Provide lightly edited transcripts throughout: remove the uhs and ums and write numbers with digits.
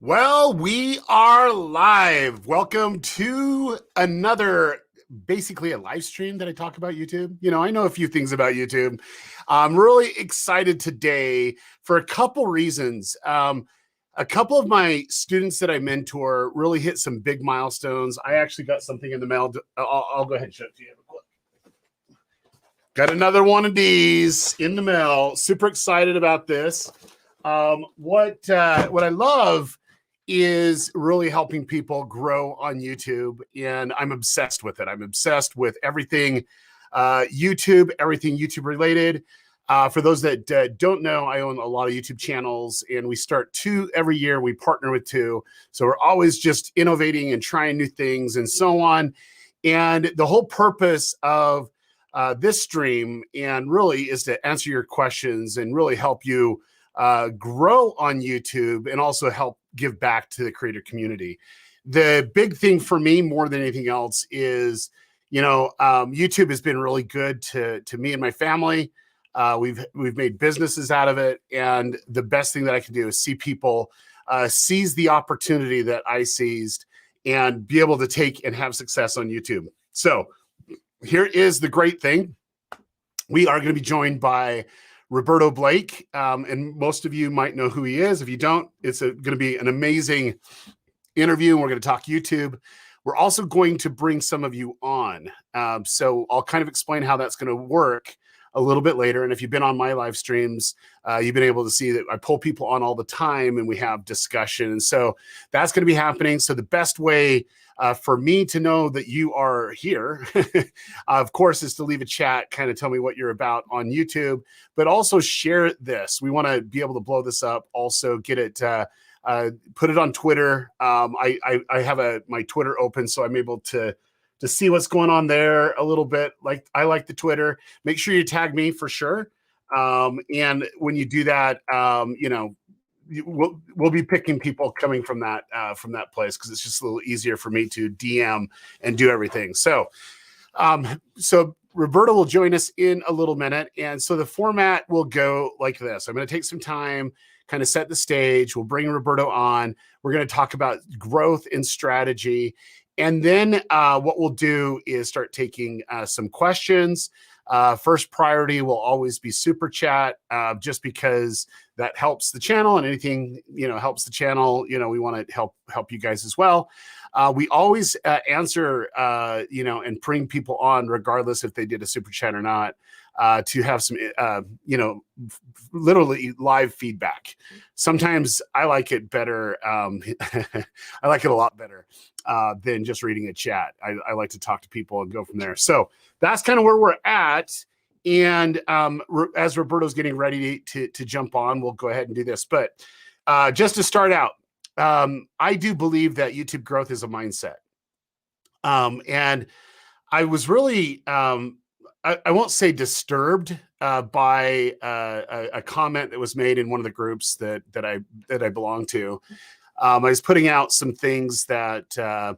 Well, we are live. Welcome to another, basically a live stream that I talk about YouTube. I know a few things about YouTube. I'm really excited today for a couple reasons. A couple of my students that I mentor really hit some big milestones. I actually got something in the mail. I'll go ahead and show it to you. Got another one of these in the mail. Super excited about this. What I love is really helping people grow on YouTube, and I'm obsessed with it. I'm obsessed with everything YouTube, everything YouTube related. For those that don't know, I own a lot of YouTube channels, and we start 2 every year. We partner with 2. So we're always just innovating and trying new things and so on. And the whole purpose of this stream and really is to answer your questions and really help you grow on YouTube and also help give back to the creator community. The big thing for me more than anything else is, YouTube has been really good to me and my family. We've made businesses out of it. And the best thing that I can do is see people seize the opportunity that I seized and be able to take and have success on YouTube. So here is the great thing. We are going to be joined by Roberto Blake, and most of you might know who he is. If you don't, it's going to be an amazing interview, and we're going to talk YouTube. We're also going to bring some of you on. So I'll kind of explain how that's going to work a little bit later. And if you've been on my live streams, you've been able to see that I pull people on all the time and we have discussion. And so that's going to be happening. So the best way for me to know that you are here, of course, is to leave a chat, kind of tell me what you're about on YouTube, but also share this. We want to be able to blow this up, also get it, put it on Twitter. I have my Twitter open, so I'm able to see what's going on there a little bit. Like, I like the Twitter. Make sure you tag me for sure. And when you do that, we'll be picking people coming from that place, because it's just a little easier for me to DM and do everything. So Roberto will join us in a little minute. And so the format will go like this. I'm going to take some time, kind of set the stage. We'll bring Roberto on. We're going to talk about growth and strategy. And then what we'll do is start taking some questions. First priority will always be super chat, just because that helps the channel, and anything, helps the channel. We want to help you guys as well. We always answer, and bring people on regardless if they did a super chat or not, to have some, literally live feedback. Sometimes I like it better. I like it a lot better than just reading a chat. I like to talk to people and go from there. So that's kind of where we're at. And as Roberto's getting ready to jump on, we'll go ahead and do this. But just to start out, I do believe that YouTube growth is a mindset. And I was really, I won't say disturbed by a comment that was made in one of the groups that I belong to. I was putting out some things that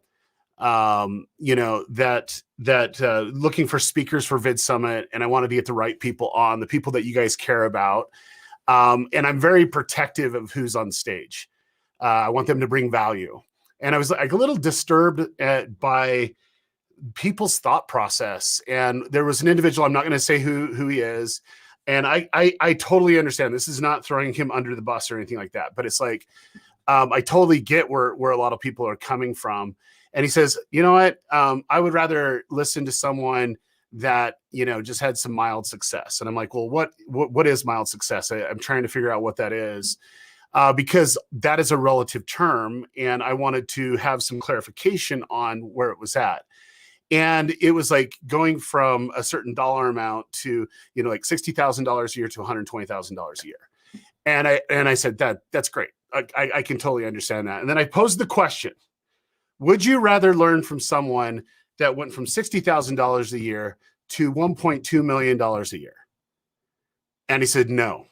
looking for speakers for Vid Summit, and I wanted to get the right people on, the people that you guys care about. And I'm very protective of who's on stage. I want them to bring value. And I was like a little disturbed by people's thought process. And there was an individual, I'm not going to say who he is. And I totally understand. This is not throwing him under the bus or anything like that. But it's like, I totally get where a lot of people are coming from. And he says, you know what? I would rather listen to someone that, just had some mild success. And I'm like, well, what is mild success? I'm trying to figure out what that is, because that is a relative term. And I wanted to have some clarification on where it was at. And it was like going from a certain dollar amount to, like $60,000 a year to $120,000 a year. And I said, that's great. I can totally understand that. And then I posed the question, would you rather learn from someone that went from $60,000 a year to $1.2 million a year? And he said, no.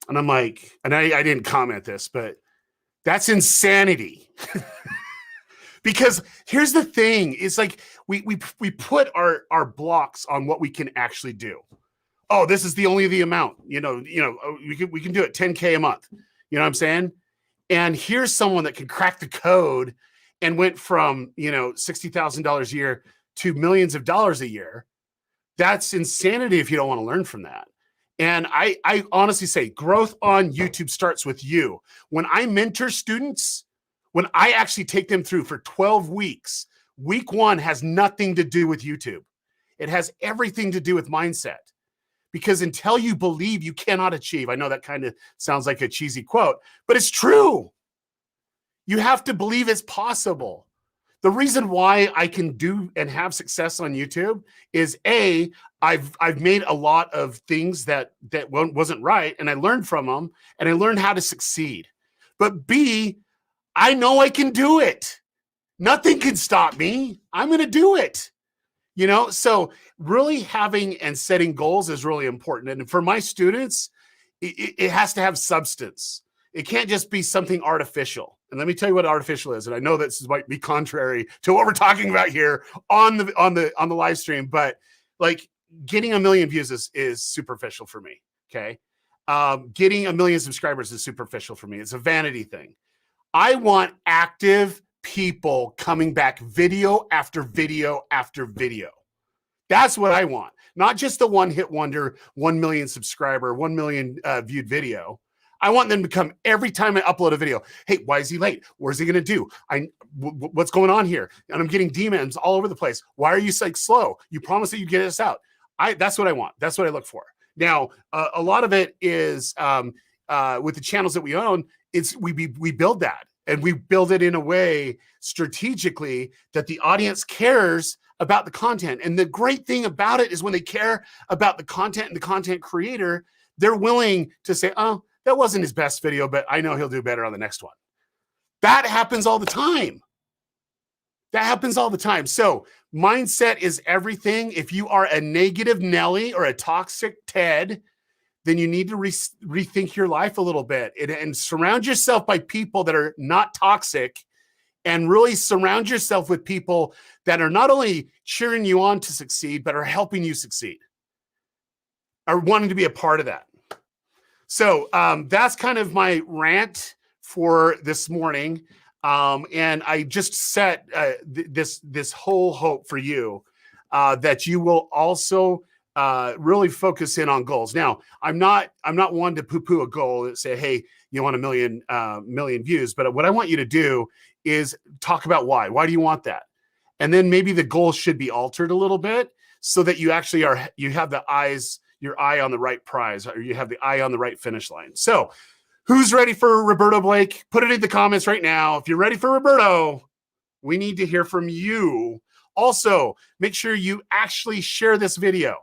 And I'm like, and I didn't comment this, but that's insanity. Because here's the thing. It's like we put our blocks on what we can actually do. Oh, this is the amount, we can do it 10K a month. You know what I'm saying? And here's someone that can crack the code and went from, $60,000 a year to millions of dollars a year. That's insanity if you don't want to learn from that. And I honestly say growth on YouTube starts with you. When I mentor students, when I actually take them through for 12 weeks, week 1 has nothing to do with YouTube. It has everything to do with mindset. Because until you believe, you cannot achieve. I know that kind of sounds like a cheesy quote, but it's true. You have to believe it's possible. The reason why I can do and have success on YouTube is I've made a lot of things that wasn't right, and I learned from them, and I learned how to succeed. But B, I know I can do it. Nothing can stop me. I'm going to do it. So really having and setting goals is really important. And for my students, it has to have substance. It can't just be something artificial. And let me tell you what artificial is. And I know this might be contrary to what we're talking about here on the live stream, but like getting 1 million views is superficial for me. Okay. Getting 1 million subscribers is superficial for me. It's a vanity thing. I want active people coming back video after video after video. That's what I want. Not just the one hit wonder, 1 million subscriber, 1 million viewed video. I want them to come every time I upload a video. Hey, why is he late? Where's he going to do? What's going on here? And I'm getting DMs all over the place. Why are you like slow? You promised that you get us out. That's what I want. That's what I look for. Now, a lot of it is with the channels that we own. We build that, and we build it in a way strategically that the audience cares about the content. And the great thing about it is when they care about the content and the content creator, they're willing to say, oh, that wasn't his best video, but I know he'll do better on the next one. That happens all the time. So mindset is everything. If you are a negative Nelly or a toxic Ted, then you need to rethink your life a little bit and surround yourself by people that are not toxic, and really surround yourself with people that are not only cheering you on to succeed, but are helping you succeed, are wanting to be a part of that. So that's kind of my rant for this morning. And I just set this whole hope for you that you will also really focus in on goals. Now, I'm not one to poo-poo a goal and say, hey, you want 1 million views. But what I want you to do is talk about why. Why do you want that? And then maybe the goal should be altered a little bit so that you actually you have your eye on the right prize, or you have the eye on the right finish line. So who's ready for Roberto Blake? Put it in the comments right now. If you're ready for Roberto, we need to hear from you. Also, make sure you actually share this video.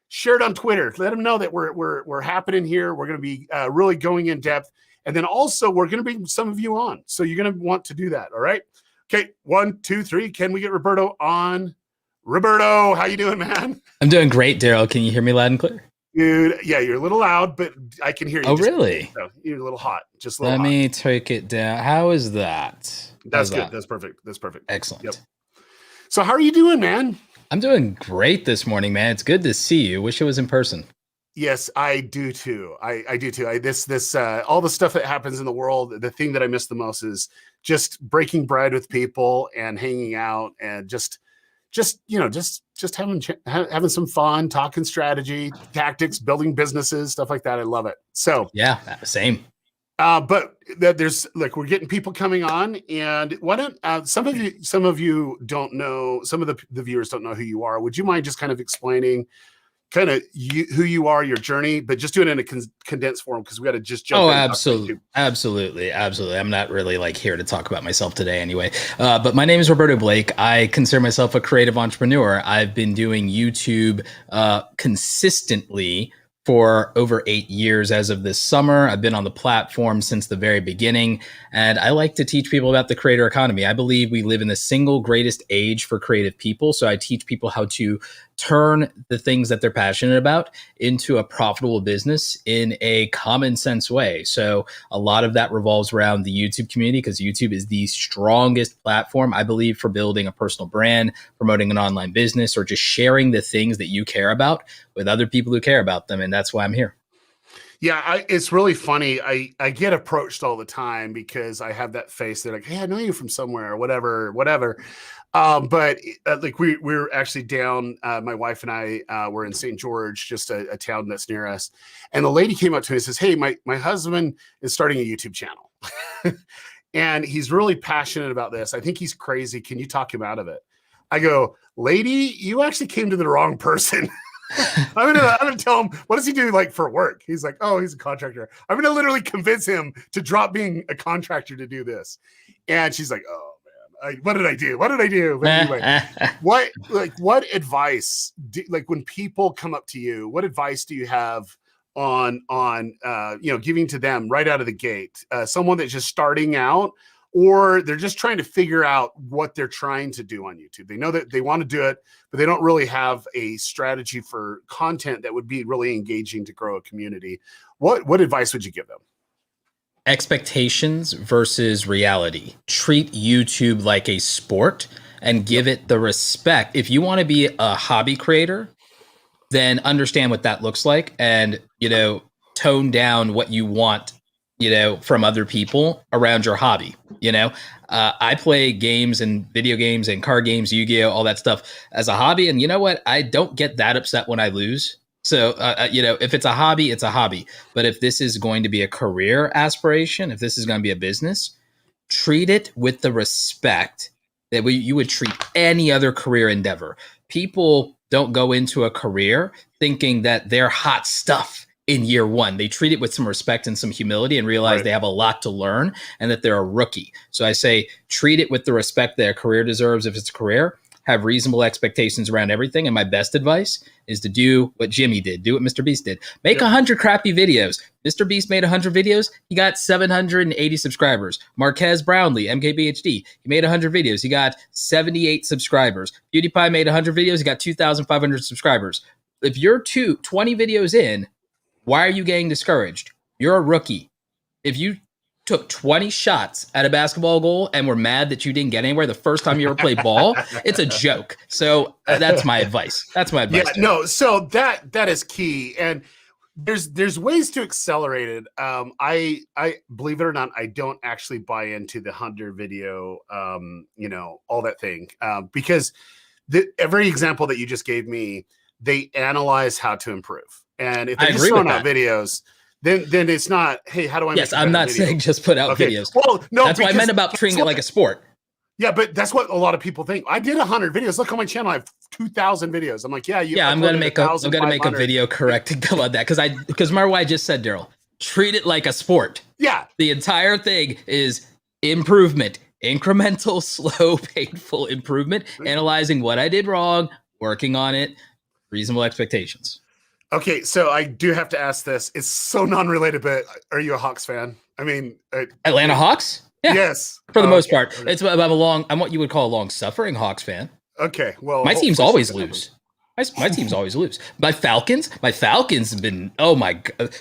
Share it on Twitter. Let them know that we're happening here. We're going to be really going in depth. And then also we're going to bring some of you on. So you're going to want to do that. All right. Okay. 1, 2, 3. Can we get Roberto on? Roberto, how you doing, man? I'm doing great, Daryl. Can you hear me loud and clear? Dude, yeah, you're a little loud, but I can hear you. Oh, really? You're a little hot. Just a little Let hot. me take it down. How is that? That's good. That's perfect. Excellent. Yep. So how are you doing, man? I'm doing great this morning, man. It's good to see you. Wish it was in person. Yes, I do too. I do too. This all the stuff that happens in the world, the thing that I miss the most is just breaking bread with people and hanging out and just having some fun, talking strategy, tactics, building businesses, stuff like that. I love it. So yeah, same. But there's like, we're getting people coming on, and why don't some of you don't know, some of the viewers don't know who you are. Would you mind just kind of explaining kind of who you are, your journey, but just do it in a condensed form, because we got to just jump. Oh, absolutely. I'm not really like here to talk about myself today anyway. But my name is Roberto Blake. I consider myself a creative entrepreneur. I've been doing YouTube consistently for over 8 years as of this summer. I've been on the platform since the very beginning, and I like to teach people about the creator economy. I believe we live in the single greatest age for creative people. So I teach people how to turn the things that they're passionate about into a profitable business in a common sense way. So a lot of that revolves around the YouTube community, because YouTube is the strongest platform, I believe, for building a personal brand, promoting an online business, or just sharing the things that you care about with other people who care about them. And that's why I'm here. Yeah, it's really funny. I get approached all the time because I have that face. They're like, "Hey, I know you from somewhere," or whatever, whatever. But like we're actually down. My wife and I were in St. George, just a town that's near us, and the lady came up to me and says, "Hey, my husband is starting a YouTube channel, and he's really passionate about this. I think he's crazy. Can you talk him out of it?" I go, "Lady, you actually came to the wrong person." I'm gonna tell him, what does he do like for work? He's like, oh, he's a contractor. I'm gonna literally convince him to drop being a contractor to do this. And she's like, oh man, what did I do? What did I do? But anyway, what advice like when people come up to you, what advice do you have on giving to them right out of the gate? Someone that's just starting out, or they're just trying to figure out what they're trying to do on YouTube. They know that they want to do it, but they don't really have a strategy for content that would be really engaging to grow a community. What advice would you give them? Expectations versus reality. Treat YouTube like a sport and give it the respect. If you want to be a hobby creator, then understand what that looks like and, tone down what you want, from other people around your hobby. I play games and video games and card games, Yu-Gi-Oh, all that stuff as a hobby. And you know what? I don't get that upset when I lose. So, if it's a hobby, it's a hobby. But if this is going to be a career aspiration, if this is going to be a business, treat it with the respect that you would treat any other career endeavor. People don't go into a career thinking that they're hot stuff in year one. They treat it with some respect and some humility and realize they have a lot to learn and that they're a rookie. So I say, treat it with the respect that a career deserves. If it's a career, have reasonable expectations around everything. And my best advice is to do what Jimmy did, do what Mr. Beast did. Make 100 crappy videos. Mr. Beast made 100 videos. He got 780 subscribers. Marquez Brownlee, MKBHD, he made 100 videos. He got 78 subscribers. PewDiePie made 100 videos. He got 2,500 subscribers. If you're 20 videos in, why are you getting discouraged? You're a rookie. If you took 20 shots at a basketball goal and were mad that you didn't get anywhere the first time you ever played ball, it's a joke. So that's my advice. That's my advice. Yeah, no, so that is key. And there's ways to accelerate it. I believe it or not, I don't actually buy into the 100 video, all that thing, because every example that you just gave me, they analyze how to improve. And if they're just throwing out videos, then it's not, hey, how do I make I'm not saying just put out videos. Well, no, that's what I meant about treating it like a sport. Yeah, but that's what a lot of people think. I did 100 videos. Look on my channel, I have 2,000 videos. I'm like, I'm gonna make a video correcting on that because remember what I just said, Daryl. Treat it like a sport. Yeah, the entire thing is improvement, incremental, slow, painful improvement. Analyzing what I did wrong, working on it, reasonable expectations. Okay, so I do have to ask this. It's so non-related, but are you a Hawks fan? I mean, Atlanta Hawks? Yeah. Yes, for the most part. Okay. I'm what you would call a long-suffering Hawks fan. Okay, well, my teams always lose. My teams always lose. My Falcons have been. Oh my god.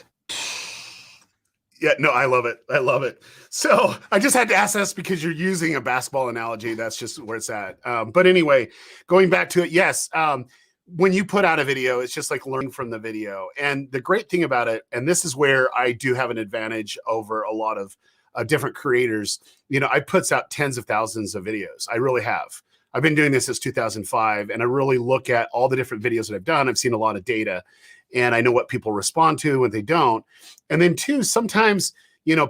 Yeah, no, I love it. So I just had to ask this because you're using a basketball analogy. That's just where it's at. But anyway, going back to it, yes. When you put out a video, it's just like learn from the video. And the great thing about it, and this is where I do have an advantage over a lot of different creators. I puts out tens of thousands of videos. I really have. I've been doing this since 2005, and I really look at all the different videos that I've done. I've seen a lot of data, and I know what people respond to when they don't. And then two, sometimes,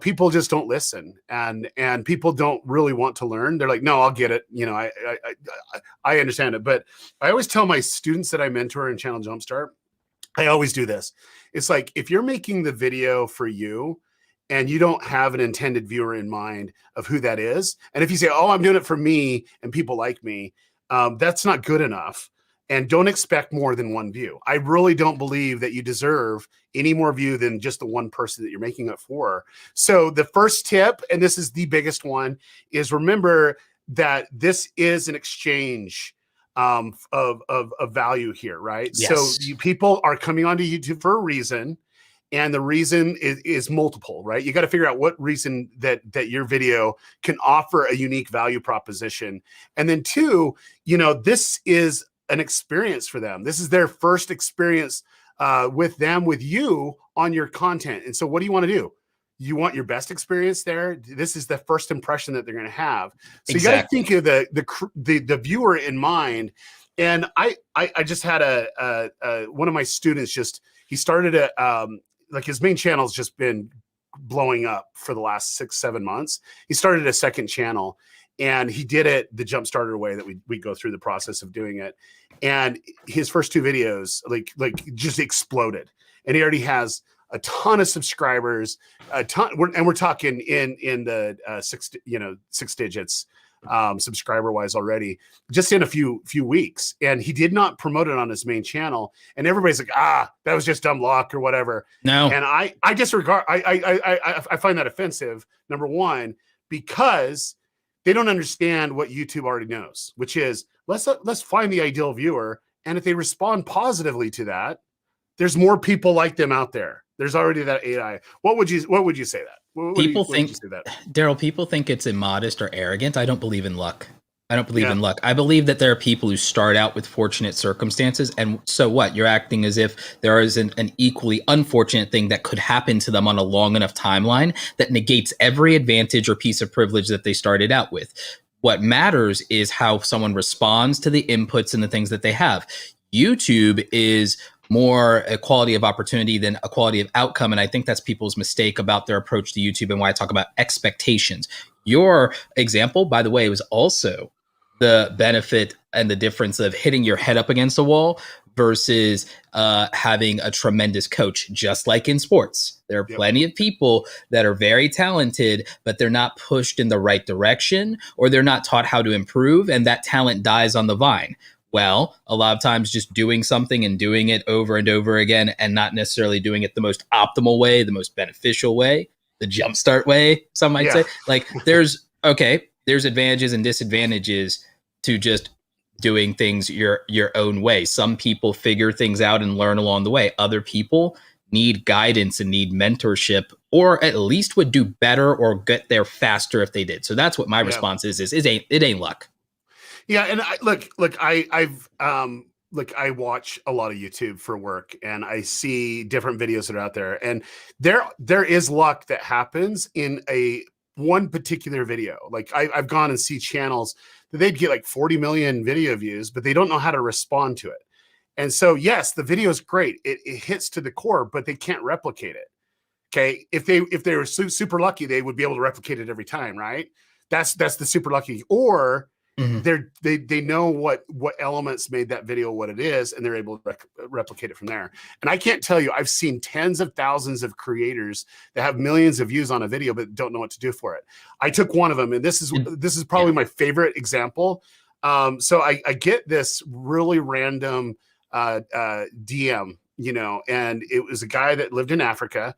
people just don't listen, and people don't really want to learn. They're like, no, I'll get it. I understand it. But I always tell my students that I mentor in Channel Jumpstart, I always do this. It's like, if you're making the video for you and you don't have an intended viewer in mind of who that is, and if you say, oh, I'm doing it for me and people like me, that's not good enough. And don't expect more than one view. I really don't believe that you deserve any more view than just the one person that you're making it for. So the first tip, and this is the biggest one, is remember that this is an exchange of value here, right? Yes. So people are coming onto YouTube for a reason, and the reason is multiple, right? You got to figure out what reason that your video can offer a unique value proposition. And then two, this is an experience for them. This is their first experience with them, with you on your content. And so what do you want to do? You want your best experience there. This is the first impression that they're going to have. So you got to think of the viewer in mind. And I just had one of my students he started like his main channel has just been blowing up for the last 6-7 months. He started a second channel, and he did it the jump starter way that we go through the process of doing it. And his first 2 videos like just exploded. And he already has a ton of subscribers, we're talking in the 6 digits subscriber wise already, just in a few weeks. And he did not promote it on his main channel, and everybody's like, that was just dumb luck or whatever. No, and I disregard. I find that offensive, number one, because they don't understand what YouTube already knows, which is let's find the ideal viewer, and if they respond positively to that, there's more people like them out there. There's already that AI. What would you say that? People think, Daryl, people think it's immodest or arrogant. I don't believe in luck. I don't believe in luck. I believe that there are people who start out with fortunate circumstances, and so what? You're acting as if there is an equally unfortunate thing that could happen to them on a long enough timeline that negates every advantage or piece of privilege that they started out with. What matters is how someone responds to the inputs and the things that they have. YouTube is more a quality of opportunity than a quality of outcome. And I think that's people's mistake about their approach to YouTube and why I talk about expectations. Your example, by the way, was also the benefit and the difference of hitting your head up against a wall versus having a tremendous coach. Just like in sports, there are plenty of people that are very talented, but they're not pushed in the right direction, or they're not taught how to improve, and that talent dies on the vine. Well, a lot of times just doing something and doing it over and over again, and not necessarily doing it the most optimal way, the most beneficial way, the jumpstart way, some might say. Like there's advantages and disadvantages to just doing things your own way. Some people figure things out and learn along the way. Other people need guidance and need mentorship, or at least would do better or get there faster if they did. So that's what my response is it ain't luck. Yeah, and I watch a lot of YouTube for work, and I see different videos that are out there, and there is luck that happens in one particular video. Like I've gone and see channels that they'd get like 40 million video views, but they don't know how to respond to it. And so yes, the video is great; it hits to the core, but they can't replicate it. Okay, if they were super lucky, they would be able to replicate it every time, right? That's the super lucky, or they know what elements made that video what it is, and they're able to replicate it from there. And I can't tell you, I've seen tens of thousands of creators that have millions of views on a video but don't know what to do for it. I took one of them, and this is probably my favorite example. So I get this really random DM, and it was a guy that lived in Africa.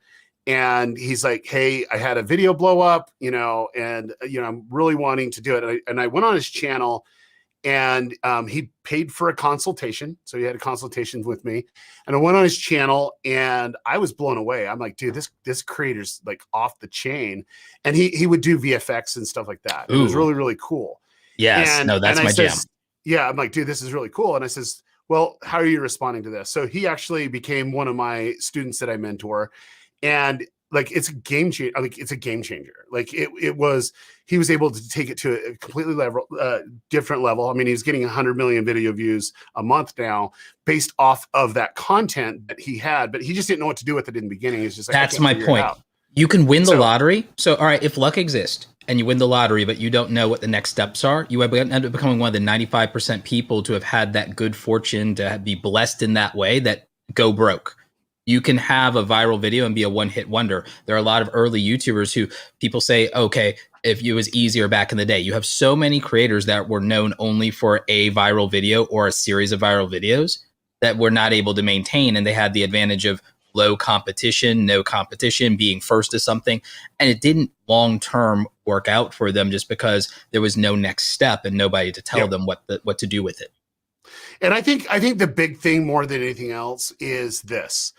And he's like, hey, I had a video blow up, and I'm really wanting to do it. And I went on his channel, and he paid for a consultation. So he had a consultation with me, and I went on his channel, and I was blown away. I'm like, dude, this creator's like off the chain. And he would do VFX and stuff like that. It was really, really cool. Yes. That's my jam. Yeah. I'm like, dude, this is really cool. And I says, well, how are you responding to this? So he actually became one of my students that I mentor. And like, it's a game changer. Like, it's a game changer. Like he was able to take it to a completely different level. I mean, he's getting 100 million video views a month now based off of that content that he had, but he just didn't know what to do with it in the beginning. He's just like, that's my point. You can win the lottery. So, all right, if luck exists and you win the lottery, but you don't know what the next steps are, you end up becoming one of the 95% people to have had that good fortune to be blessed in that way that go broke. You can have a viral video and be a one-hit wonder. There are a lot of early YouTubers who people say, okay, if it was easier back in the day. You have so many creators that were known only for a viral video or a series of viral videos that were not able to maintain, and they had the advantage of low competition, no competition, being first to something. And it didn't long-term work out for them just because there was no next step and nobody to tell them what to do with it. And I think the big thing more than anything else is this.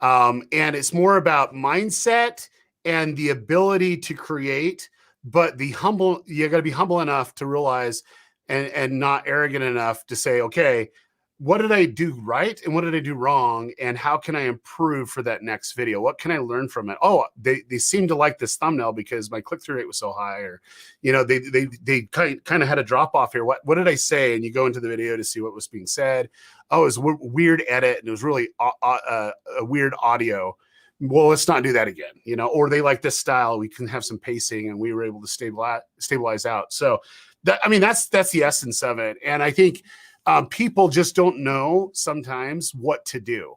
And it's more about mindset and the ability to create, but you got to be humble enough to realize and not arrogant enough to say, okay, what did I do right and what did I do wrong, and how can I improve for that next video? What can I learn from it? Oh, they seem to like this thumbnail because my click-through rate was so high, or they kind of had a drop off here. What did I say? And you go into the video to see what was being said. Oh, it was a weird edit, and it was really a weird audio. Well, let's not do that again, or they like this style. We can have some pacing, and we were able to stabilize out. So that's the essence of it. And I think people just don't know sometimes what to do.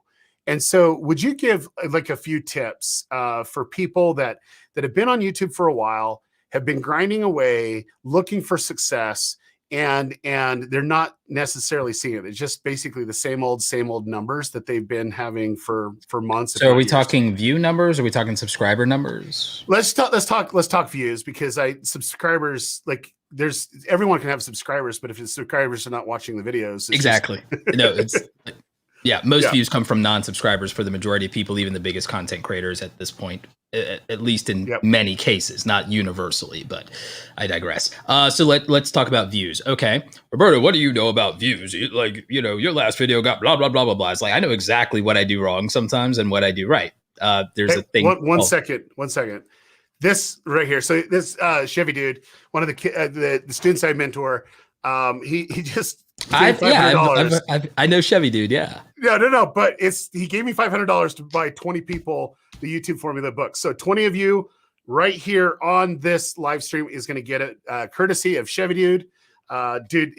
And so would you give like a few tips for people that have been on YouTube for a while, have been grinding away, looking for success, and they're not necessarily seeing it? It's just basically the same old numbers that they've been having for months. So are we talking view numbers? Or are we talking subscriber numbers? Let's talk views, because subscribers, like, everyone can have subscribers, but if the subscribers are not watching the videos, exactly. No, it's most views come from non-subscribers for the majority of people, even the biggest content creators at this point, at least in many cases, not universally, but I digress. So let's talk about views. Okay, Roberto, what do you know about views? Your last video got blah, blah, blah, blah, blah. It's like, I know exactly what I do wrong sometimes and what I do right. There's a thing. One second. This right here. So this Chevy dude, one of the students I mentor, he just I know Chevy dude. Yeah. No. But he gave me $500 to buy 20 people the YouTube Formula book. So 20 of you right here on this live stream is going to get it courtesy of Chevy dude. Dude,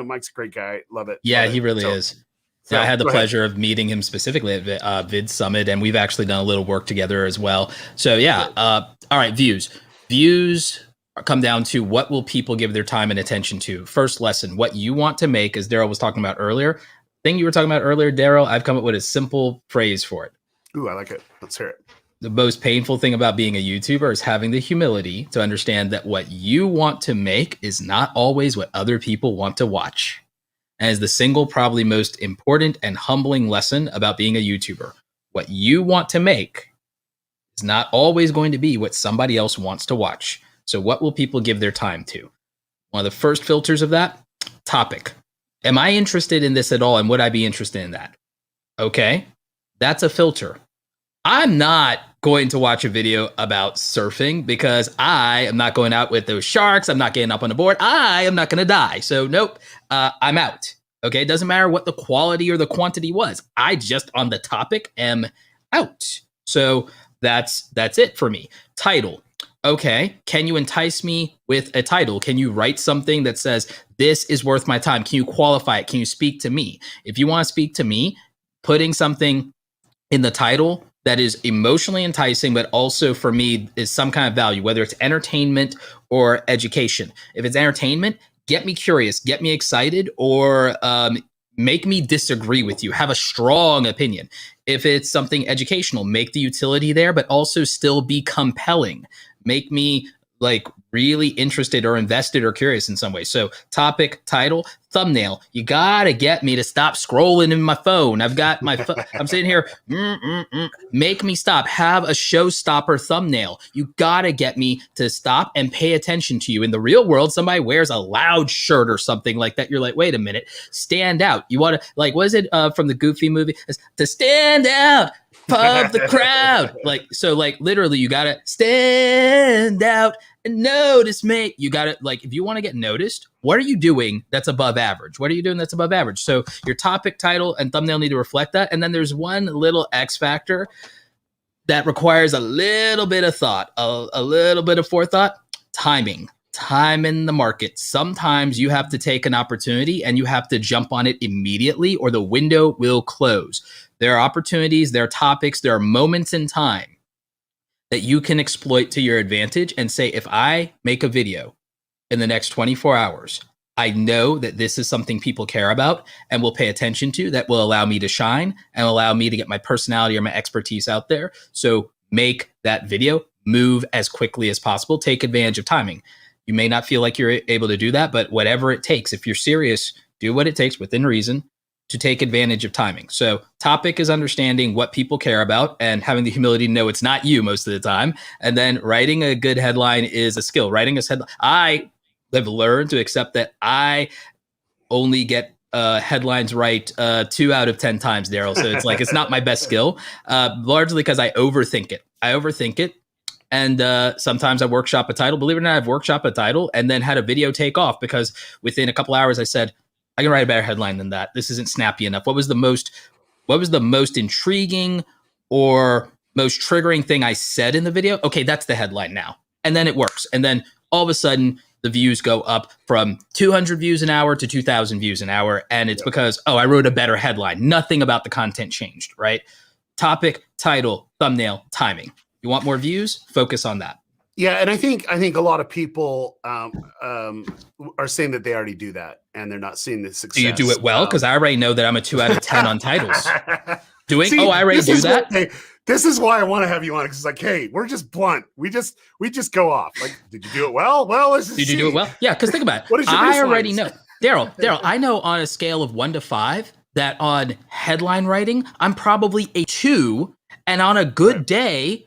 Mike's a great guy. Love it. Yeah, Love he it. really is. Yeah, I had the pleasure of meeting him specifically at Vid Summit, and we've actually done a little work together as well. So yeah, all right, views come down to what will people give their time and attention to. First lesson, what you want to make, as Daryl was talking about earlier. Thing you were talking about earlier, Daryl, I've come up with a simple phrase for it. Ooh, I like it. Let's hear it. The most painful thing about being a YouTuber is having the humility to understand that what you want to make is not always what other people want to watch. And is the single probably most important and humbling lesson about being a YouTuber. What you want to make is not always going to be what somebody else wants to watch. So what will people give their time to? One of the first filters of that, topic. Am I interested in this at all? And would I be interested in that? Okay, that's a filter. I'm not going to watch a video about surfing because I am not going out with those sharks. I'm not getting up on the board. I am not going to die. So nope, I'm out. Okay, it doesn't matter what the quality or the quantity was. I just on the topic am out. So that's it for me. Title. Okay, can you entice me with a title? Can you write something that says, this is worth my time? Can you qualify it? Can you speak to me? If you want to speak to me, putting something in the title that is emotionally enticing, but also for me is some kind of value, whether it's entertainment or education. If it's entertainment, get me curious, get me excited, or make me disagree with you, have a strong opinion. If it's something educational, make the utility there, but also still be compelling. Make me like really interested or invested or curious in some way. So topic, title, thumbnail. You gotta get me to stop scrolling in my phone. I've got my I'm sitting here. Make me stop. Have a showstopper thumbnail. You gotta get me to stop and pay attention to you. In the real world, somebody wears a loud shirt or something like that. You're like, wait a minute, stand out. You want to, like, what is it from the Goofy movie? It's to stand out of the crowd. Like, so like literally you gotta stand out and notice me. You gotta, like, if you want to get noticed, what are you doing that's above average? What are you doing that's above average? So your topic, title, and thumbnail need to reflect that. And then there's one little X factor that requires a little bit of thought, a little bit of forethought. Timing. Time in the market. Sometimes you have to take an opportunity and you have to jump on it immediately or the window will close. There are opportunities, there are topics, there are moments in time that you can exploit to your advantage and say, if I make a video in the next 24 hours, I know that this is something people care about and will pay attention to, that will allow me to shine and allow me to get my personality or my expertise out there. So make that video, move as quickly as possible, take advantage of timing. You may not feel like you're able to do that, but whatever it takes, if you're serious, do what it takes within reason to take advantage of timing. So topic is understanding what people care about and having the humility to know it's not you most of the time. And then writing a good headline is a skill. Writing a headline, I have learned to accept that I only get headlines right 2 out of 10 times, Daryl. So it's like it's not my best skill, largely because I overthink it. And sometimes I workshop a title. Believe it or not, I've workshopped a title and then had a video take off because within a couple hours I said, I can write a better headline than that. This isn't snappy enough. What was the most intriguing or most triggering thing I said in the video? Okay, that's the headline now. And then it works. And then all of a sudden the views go up from 200 views an hour to 2,000 views an hour. And it's because, I wrote a better headline. Nothing about the content changed, right? Topic, title, thumbnail, timing. You want more views? Focus on that. Yeah, and I think a lot of people are saying that they already do that, and they're not seeing the success. Do you do it well? Because I already know that I'm a 2 out of 10 on titles. See, I already do that. This is why I want to have you on, because it's like, hey, we're just blunt. We just go off. Like, did you do it well? Well, let's just Did you do it well? Yeah, because think about it. What is your I baseline? already know, Daryl. I know on a scale of 1 to 5 that on headline writing I'm probably a 2, and on a good day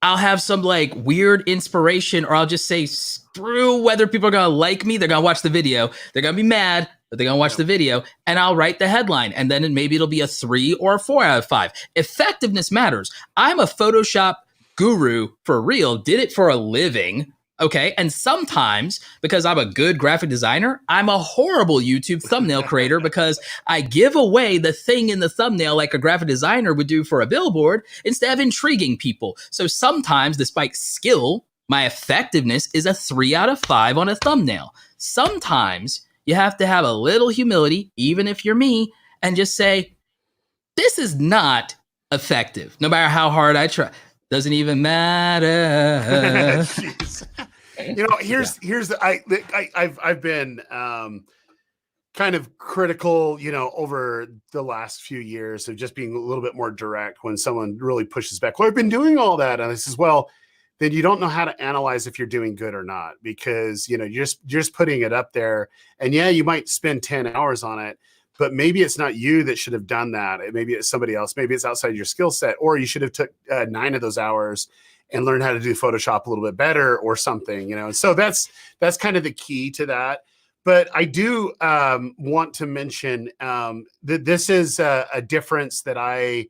I'll have some like weird inspiration, or I'll just say, screw whether people are going to like me. They're going to watch the video. They're going to be mad, but they're going to watch the video, and I'll write the headline. And then maybe it'll be a 3 or a 4 out of 5. Effectiveness matters. I'm a Photoshop guru for real, did it for a living. Okay. And sometimes, because I'm a good graphic designer, I'm a horrible YouTube thumbnail creator because I give away the thing in the thumbnail like a graphic designer would do for a billboard instead of intriguing people. So sometimes, despite skill, my effectiveness is a 3 out of 5 on a thumbnail. Sometimes you have to have a little humility, even if you're me, and just say, this is not effective, no matter how hard I try. Doesn't even matter. I've been kind of critical, over the last few years of just being a little bit more direct when someone really pushes back. Well, I've been doing all that, and I says, well, then you don't know how to analyze if you're doing good or not, because you're just putting it up there, and yeah, you might spend 10 hours on it. But maybe it's not you that should have done that. Maybe it's somebody else. Maybe it's outside your skill set, or you should have took 9 of those hours and learned how to do Photoshop a little bit better or something, So that's kind of the key to that. But I do want to mention that this is a difference that I'm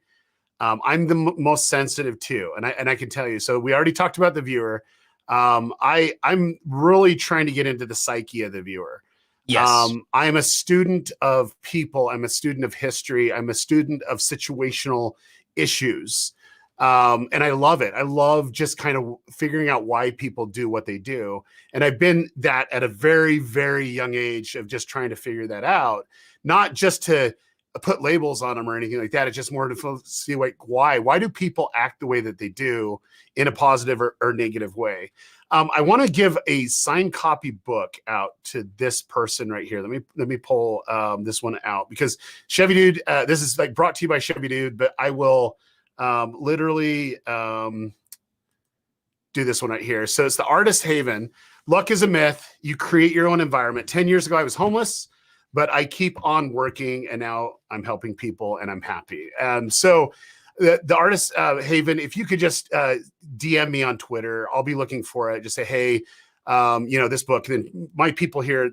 the most sensitive to, and I can tell you. So we already talked about the viewer. I'm really trying to get into the psyche of the viewer. Yes. I am a student of people. I'm a student of history. I'm a student of situational issues. And I love it. I love just kind of figuring out why people do what they do. And I've been that at a very, very young age of just trying to figure that out, not just to put labels on them or anything like that. It's just more to see like, why do people act the way that they do in a positive or negative way? I want to give a signed copy book out to this person right here. Let me pull this one out, because Chevy Dude, this is like brought to you by Chevy Dude, but I will literally do this one right here. So it's the Artist Haven. Luck is a myth. You create your own environment. 10 years ago, I was homeless, but I keep on working, and now I'm helping people, and I'm happy. So the Artist Haven, if you could just DM me on Twitter, I'll be looking for it. Just say, hey, this book. Then my people here,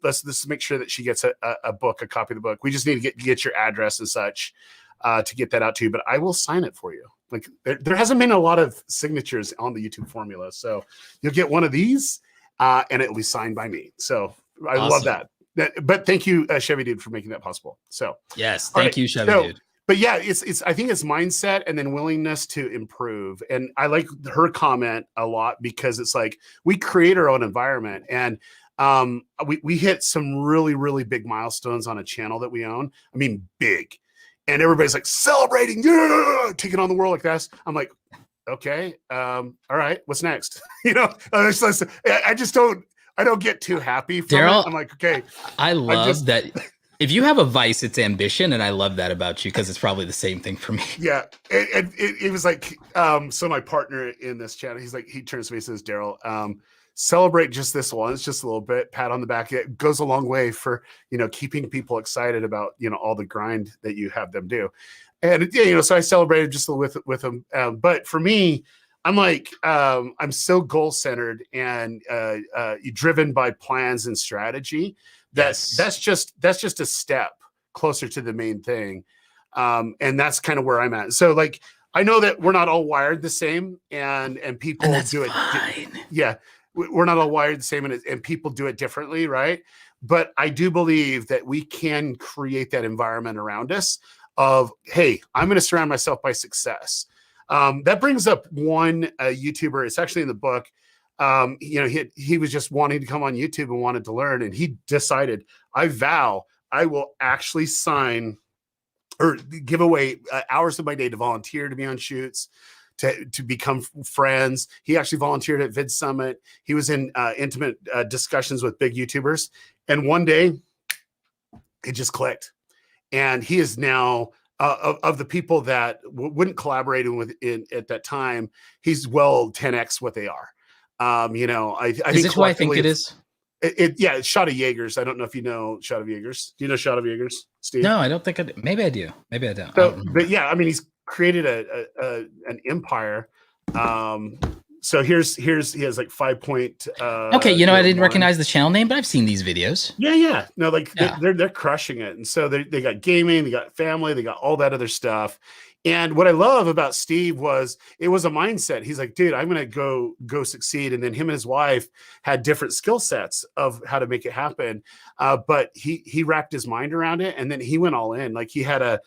let's make sure that she gets a book, a copy of the book. We just need to get your address and such to get that out to you. But I will sign it for you. Like there hasn't been a lot of signatures on the YouTube formula, so you'll get one of these, and it'll be signed by me. So I love that. But thank you, Chevy Dude, for making that possible. So yes, thank you, Chevy Dude. But yeah, I think it's mindset and then willingness to improve. And I like her comment a lot, because it's like we create our own environment, and we hit some really, really big milestones on a channel that we own. I mean, big. And everybody's like celebrating, yeah, taking on the world like this. I'm like, okay, all right, what's next? I don't get too happy from Daryl, it. I'm like, okay. I love that. If you have a vice, it's ambition, and I love that about you, because it's probably the same thing for me. Yeah, it was like, so my partner in this channel, he turns to me and says, Daryl, celebrate just this once, just a little bit, pat on the back. It goes a long way for, keeping people excited about, all the grind that you have them do. And, so I celebrated just a little with them. But for me, I'm like, I'm so goal-centered and driven by plans and strategy Yes. that's just a step closer to the main thing. And that's kind of where I'm at. So like, I know that we're not all wired the same, and people do it. Yeah, we're not all wired the same, and people do it differently, right? But I do believe that we can create that environment around us of, hey, I'm going to surround myself by success. That brings up one YouTuber. It's actually in the book. He was just wanting to come on YouTube and wanted to learn, and he decided, I vow I will actually sign or give away hours of my day to volunteer to be on shoots, to become friends. He actually volunteered at Vid Summit. He was in intimate discussions with big YouTubers. And one day it just clicked. And he is now of the people that wouldn't collaborate with at that time, he's well 10x what they are. I think this who I think it is? It's Shot of Jaegers. I don't know if you know Shot of Jaegers. Do you know Shot of Jaegers, Steve? No, I don't think I do. Maybe I do. Maybe I don't. So, but yeah, I mean, he's created an empire. So he has like 5 point. Okay, I didn't recognize the channel name, but I've seen these videos. Yeah. No, like they're crushing it, and so they got gaming, they got family, they got all that other stuff. And what I love about Steve was it was a mindset. He's like, dude, I'm gonna go succeed. And then him and his wife had different skill sets of how to make it happen. But he wrapped his mind around it, and then he went all in. Like he had a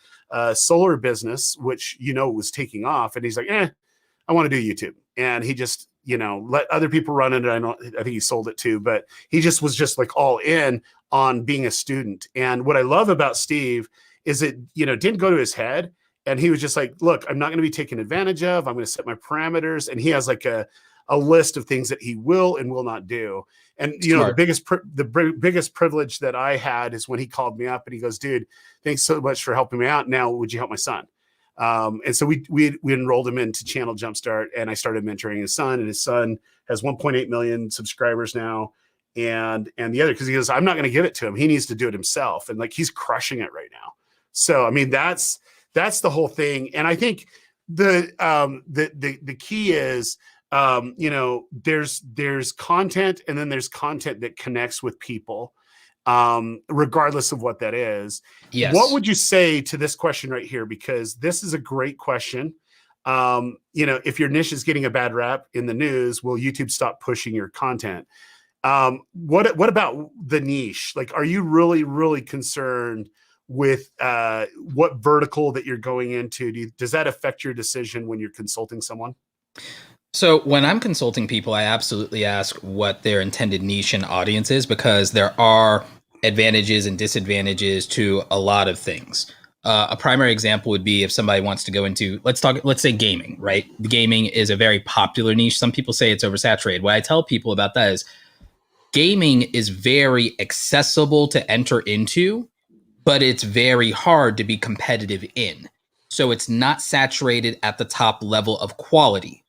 solar business, which was taking off, and he's like, I want to do YouTube. And he just, let other people run it. I think he sold it too, but he just was just like all in on being a student. And what I love about Steve is it, didn't go to his head. And he was just like, look, I'm not going to be taken advantage of. I'm going to set my parameters. And he has like a list of things that he will and will not do. And, the biggest privilege that I had is when he called me up and he goes, dude, thanks so much for helping me out. Now, would you help my son? And so we enrolled him into Channel Jumpstart, and I started mentoring his son, and his son has 1.8 million subscribers now. And the other, because he goes, I'm not going to give it to him. He needs to do it himself. And like, he's crushing it right now. So, I mean, that's the whole thing. And I think the key is, there's content, and then there's content that connects with people, regardless of what that is. Yes. What would you say to this question right here? Because this is a great question. If your niche is getting a bad rap in the news, will YouTube stop pushing your content? What about the niche? Like, are you really, really concerned with what vertical that you're going into? Does that affect your decision when you're consulting someone? So when I'm consulting people, I absolutely ask what their intended niche and audience is, because there are advantages and disadvantages to a lot of things. A primary example would be if somebody wants to go into, let's say gaming, right? The gaming is a very popular niche. Some people say it's oversaturated. What I tell people about that is gaming is very accessible to enter into, but it's very hard to be competitive in. So it's not saturated at the top level of quality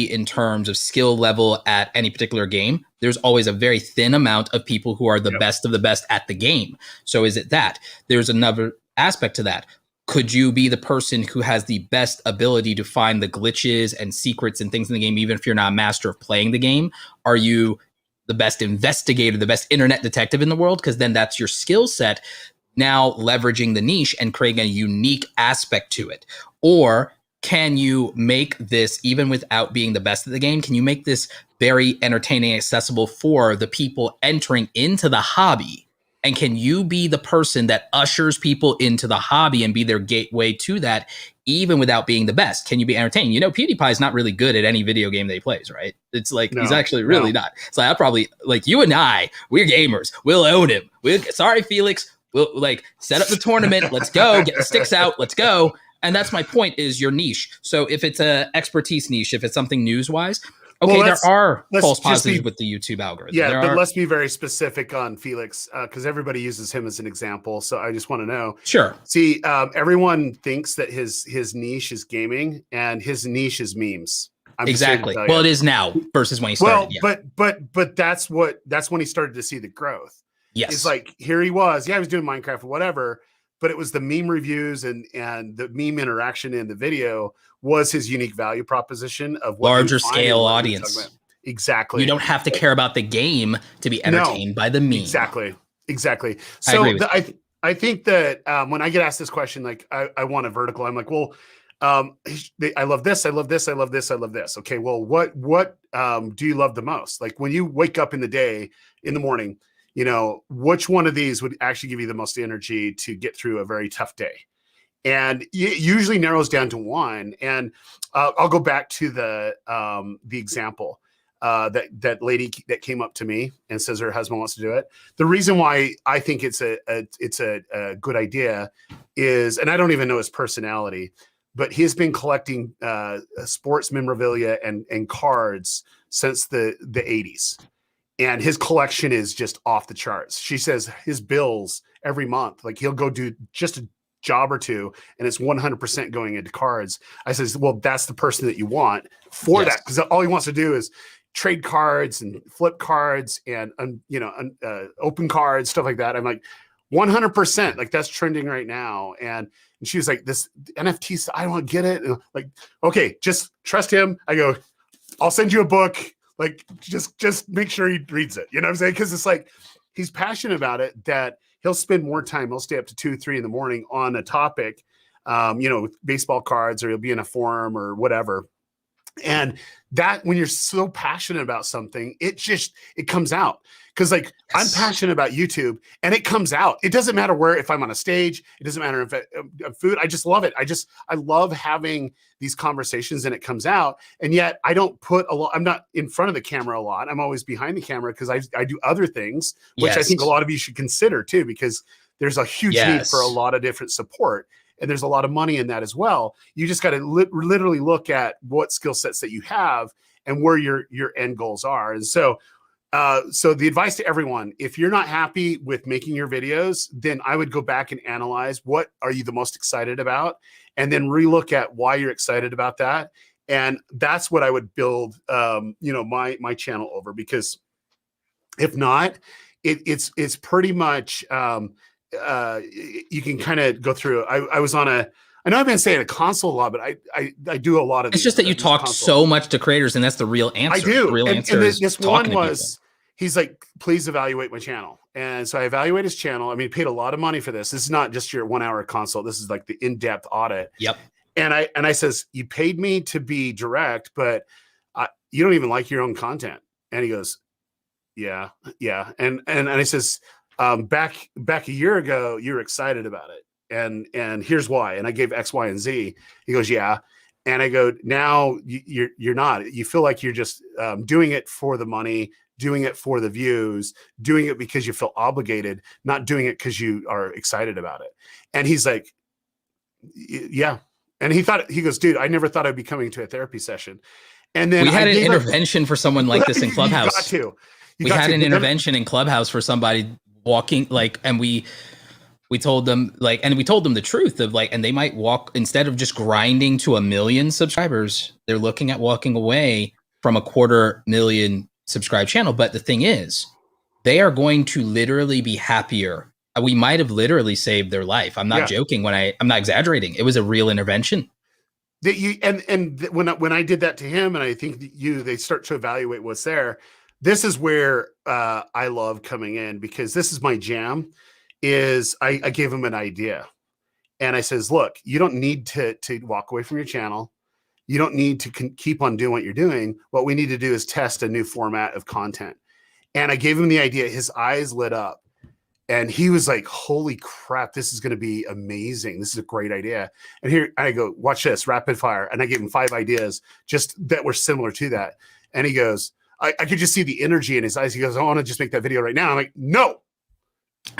in terms of skill level at any particular game. There's always a very thin amount of people who are the best of the best at the game. So is it that? There's another aspect to that. Could you be the person who has the best ability to find the glitches and secrets and things in the game, even if you're not a master of playing the game? Are you the best investigator, the best internet detective in the world? Because then that's your skill set. Now leveraging the niche and creating a unique aspect to it. Or can you make this, even without being the best at the game, can you make this very entertaining, accessible for the people entering into the hobby? And can you be the person that ushers people into the hobby and be their gateway to that, even without being the best? Can you be entertaining? PewDiePie is not really good at any video game that he plays, right? It's like, he's actually really not. It's like, I probably, like you and I, we're gamers. We'll own him. Sorry, Felix. We'll like set up the tournament. Let's go. Get the sticks out. Let's go. And that's my point, is your niche. So if it's a expertise niche, if it's something news-wise, okay, there are false positives with the YouTube algorithm. Yeah, but let's be very specific on Felix, because everybody uses him as an example. So I just want to know. Sure. See, everyone thinks that his niche is gaming, and his niche is memes. Exactly. Well, it is now versus when he started. But that's when he started to see the growth. Yes. It's like, here he was. Yeah, he was doing Minecraft or whatever, but it was the meme reviews and the meme interaction in the video was his unique value proposition of what larger scale audience. Exactly. You don't have to care about the game to be entertained by the meme. Exactly. Exactly. I agree So with you. I think that when I get asked this question, like I want a vertical, I'm like, well, I love this, I love this, I love this, I love this. Okay, well, what do you love the most? Like when you wake up in the morning, you know, which one of these would actually give you the most energy to get through a very tough day? And it usually narrows down to one. And I'll go back to the example. That lady that came up to me and says her husband wants to do it. The reason why I think it's a good idea is, and I don't even know his personality, but he's been collecting sports memorabilia and cards since the 80s. And his collection is just off the charts. She says his bills every month, like he'll go do just a job or two, and it's 100% going into cards. I says, well, that's the person that you want for that, because all he wants to do is trade cards and flip cards and open cards, stuff like that. I'm like, 100%, like that's trending right now. And she was like, this NFT, I don't get it. And like, okay, just trust him. I go, I'll send you a book. Like, just make sure he reads it. You know what I'm saying? Because it's like he's passionate about it, that he'll spend more time. He'll stay up to 2, 3 in the morning on a topic, with baseball cards, or he'll be in a forum or whatever. And that, when you're so passionate about something, it comes out. Because like, I'm passionate about YouTube, and it comes out. It doesn't matter where, if I'm on a stage, it doesn't matter if food. I just love it. I love having these conversations, and it comes out. And yet I don't put a lot, I'm not in front of the camera a lot. I'm always behind the camera because I do other things, which I think a lot of you should consider too, because there's a huge need for a lot of different support. And there's a lot of money in that as well. You just got to literally look at what skill sets that you have and where your end goals are. And so the advice to everyone, if you're not happy with making your videos, then I would go back and analyze, what are you the most excited about? And then relook at why you're excited about that. And that's what I would build, my channel over, because if not, it's pretty much, you can kind of go through. I was on I know I've been saying a console a lot, but I do a lot of. It's just that you talk so much to creators, and that's the real answer. I do. The real answer is this talking one to was, people. He's like, please evaluate my channel. And so I evaluate his channel. I mean, he paid a lot of money for this. This is not just your 1 hour consult. This is like the in-depth audit. Yep. And I says, you paid me to be direct, but you don't even like your own content. And he goes, yeah. And I says, back a year ago, you were excited about it. And here's why. And I gave X, Y, and Z. He goes, yeah. And I go, now you're not. You feel like you're just doing it for the money, doing it for the views, doing it because you feel obligated, not doing it because you are excited about it. And he's like, yeah. And he goes, dude, I never thought I'd be coming to a therapy session. And then we had an intervention for someone like this in Clubhouse. We had an intervention in Clubhouse for somebody walking, like, and we told them, like, and we told them the truth of, like, and they might walk, instead of just grinding to 1 million subscribers, they're looking at walking away from a 250,000 subscribed channel. But the thing is, they are going to literally be happier. We might have literally saved their life. I'm not joking I'm not exaggerating. It was a real intervention. When I did that to him, and I think they start to evaluate what's there. This is where I love coming in, because this is my jam. Is I gave him an idea, and I says, look, you don't need to walk away from your channel. You don't need to keep on doing what you're doing. What we need to do is test a new format of content. And I gave him the idea. His eyes lit up, and he was like, holy crap, this is going to be amazing. This is a great idea. And here I go, watch this, rapid fire. And I gave him 5 ideas just that were similar to that. And he goes, I could just see the energy in his eyes. He goes, I want to just make that video right now. I'm like, no,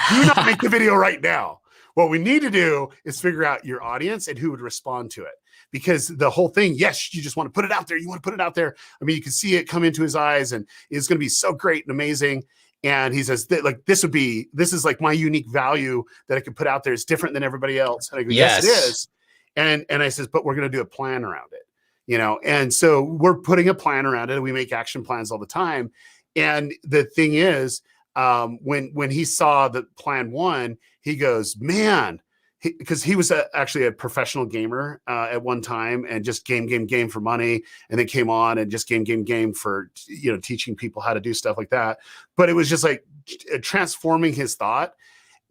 do not make the video right now. What we need to do is figure out your audience and who would respond to it. Because the whole thing, yes, you just want to put it out there. You want to put it out there. I mean, you can see it come into his eyes, and it's going to be so great and amazing. And he says, like, this is like my unique value that I could put out there. It's different than everybody else. And I go, yes, it is. And I says, but we're going to do a plan around it, And so we're putting a plan around it. We make action plans all the time. And the thing is, when he saw the plan 1, he goes, man, because he was actually a professional gamer at one time, and just game for money, and then came on and just game for, you know, teaching people how to do stuff like that. But it was just like transforming his thought.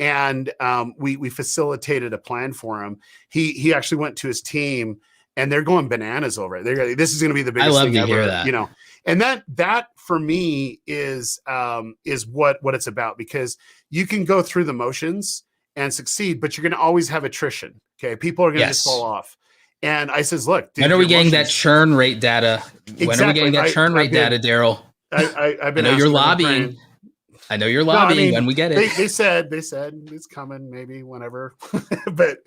And we facilitated a plan for him. He actually went to his team, and they're going bananas over it. This is going to be the biggest thing ever, hear that. you know. And that for me is what it's about, because you can go through the motions and succeed, but you're going to always have attrition. Okay, people are going to just fall off. And I says, look, dude, when are we getting that churn rate data? When are we getting that churn rate data, Daryl? I've been. I know you're lobbying. I know you're lobbying when we get it. They said it's coming, maybe whenever, but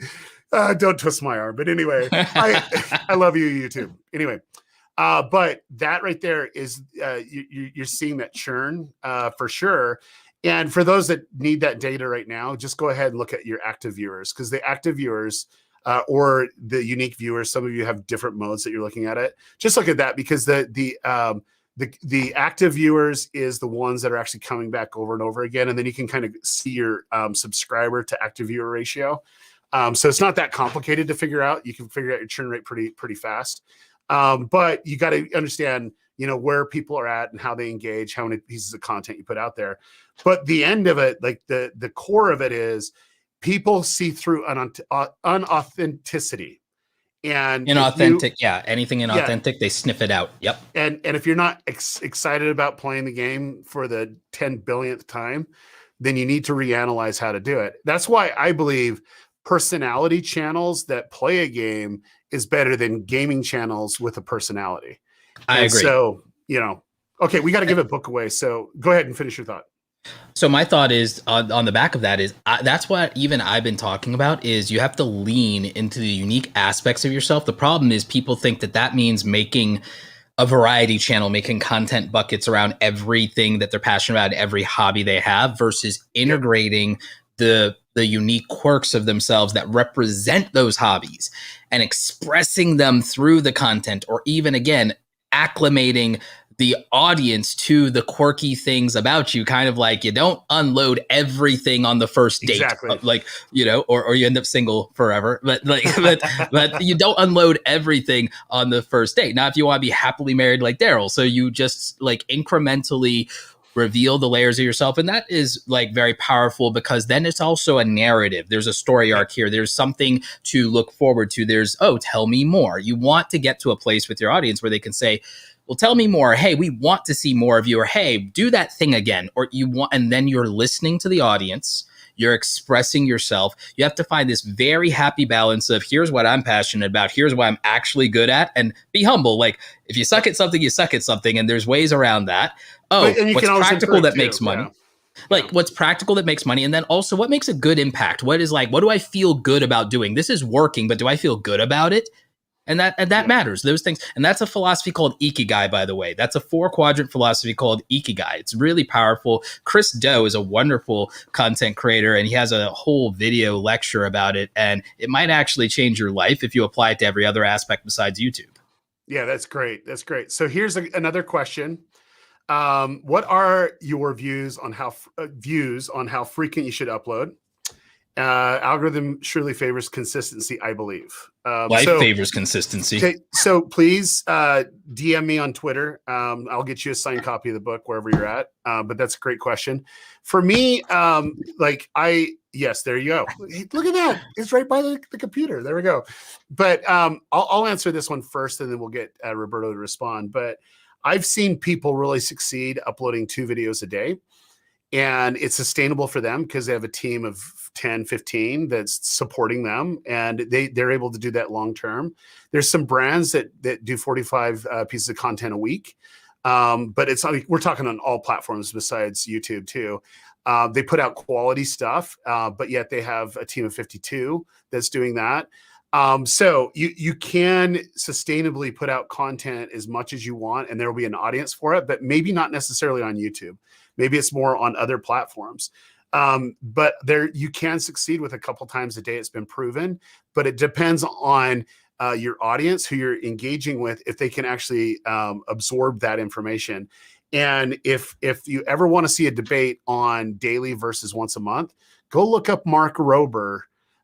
don't twist my arm. But anyway, I love you, YouTube. Anyway, but that right there is you're seeing that churn for sure. And for those that need that data right now, just go ahead and look at your active viewers, because the active viewers or the unique viewers, some of you have different modes that you're looking at it. Just look at that, because the active viewers is the ones that are actually coming back over and over again. And then you can kind of see your subscriber to active viewer ratio. So it's not that complicated to figure out. You can figure out your churn rate pretty fast. But you got to understand, you know, where people are at and how they engage, how many pieces of content you put out there. But the end of it, like the core of it, is people see through unauthenticity. And inauthentic, anything inauthentic, they sniff it out. Yep. And if you're not excited about playing the game for the 10 billionth time, then you need to reanalyze how to do it. That's why I believe personality channels that play a game is better than gaming channels with a personality. I agree. So, you know, okay, we got to give a book away. So go ahead and finish your thought. So my thought is on the back of that is that's what even I've been talking about, is you have to lean into the unique aspects of yourself. The problem is people think that means making a variety channel, making content buckets around everything that they're passionate about, every hobby they have, versus integrating the unique quirks of themselves that represent those hobbies and expressing them through the content, or even, again, acclimating the audience to the quirky things about you. Kind of like, you don't unload everything on the first date, like, you know, or you end up single forever, but you don't unload everything on the first date. Now, if you want to be happily married like Daryl, so you just like incrementally reveal the layers of yourself. And that is like very powerful, because then it's also a narrative. There's a story arc here. There's something to look forward to. There's, tell me more. You want to get to a place with your audience where they can say, well, tell me more. Hey, we want to see more of you. Or, hey, do that thing again. Or you want, and then you're listening to the audience. You're expressing yourself. You have to find this very happy balance of, here's what I'm passionate about. Here's what I'm actually good at. And be humble. Like, if you suck at something, you suck at something. And there's ways around that. What's practical that makes money? What's practical that makes money? And then also, what makes a good impact? What do I feel good about doing? This is working, but do I feel good about it? And that matters, those things. And that's a philosophy called Ikigai, by the way. That's a 4-quadrant philosophy called Ikigai. It's really powerful. Chris Do is a wonderful content creator, and he has a whole video lecture about it. And it might actually change your life if you apply it to every other aspect besides YouTube. Yeah, that's great. That's great. So here's another question. What are your views on how frequent you should upload? Algorithm surely favors consistency, I believe. Life favors consistency. Okay, so please DM me on Twitter. I'll get you a signed copy of the book wherever you're at. But that's a great question. For me, yes, there you go. Look at that. It's right by the computer. There we go. But I'll answer this one first, and then we'll get Roberto to respond. But I've seen people really succeed uploading 2 videos a day. And it's sustainable for them because they have a team of 10, 15 that's supporting them, and they're able to do that long term. There's some brands that do 45 pieces of content a week, but it's not, we're talking on all platforms besides YouTube too. They put out quality stuff, but yet they have a team of 52 that's doing that. So you can sustainably put out content as much as you want, and there will be an audience for it, but maybe not necessarily on YouTube. Maybe it's more on other platforms. But you can succeed with a couple times a day. It's been proven, but it depends on your audience, who you're engaging with, if they can actually absorb that information. And if you ever want to see a debate on daily versus once a month, go look up Mark Rober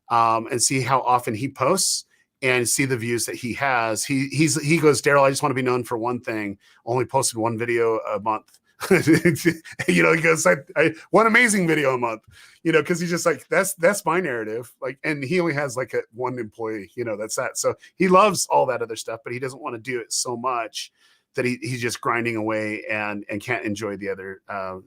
and see how often he posts and see the views that he has. He goes, Daryl, I just want to be known for one thing. Only posted one video a month. He goes, I one amazing video a month, because he's just like, that's my narrative. Like, and he only has like one employee, that's that. So he loves all that other stuff, but he doesn't want to do it so much that he's just grinding away and can't enjoy the other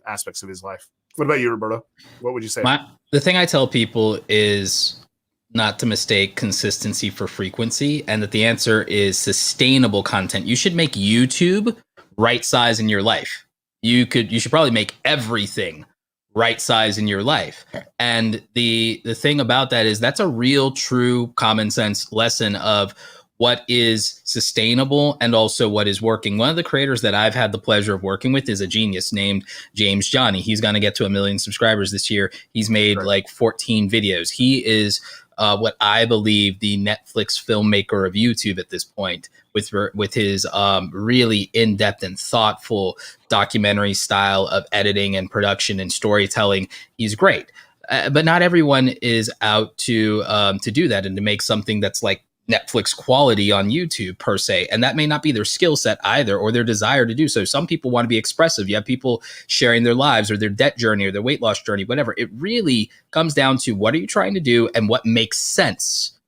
aspects of his life. What about you, Roberto? What would you say? The thing I tell people is not to mistake consistency for frequency, and that the answer is sustainable content. You should make YouTube right size in your life. You should probably make everything right size in your life. And the thing about that is that's a real, true common sense lesson of what is sustainable and also what is working. One of the creators that I've had the pleasure of working with is a genius named James Johnny. He's going to get to 1 million subscribers this year. He's made like 14 videos. He is what I believe the Netflix filmmaker of YouTube at this point, with his really in-depth and thoughtful documentary style of editing and production and storytelling. He's great, but not everyone is out to do that and to make something that's like Netflix quality on YouTube per se. And that may not be their skill set either, or their desire to do so. Some people want to be expressive. You have people sharing their lives or their debt journey or their weight loss journey, whatever. It really comes down to what are you trying to do and what makes sense.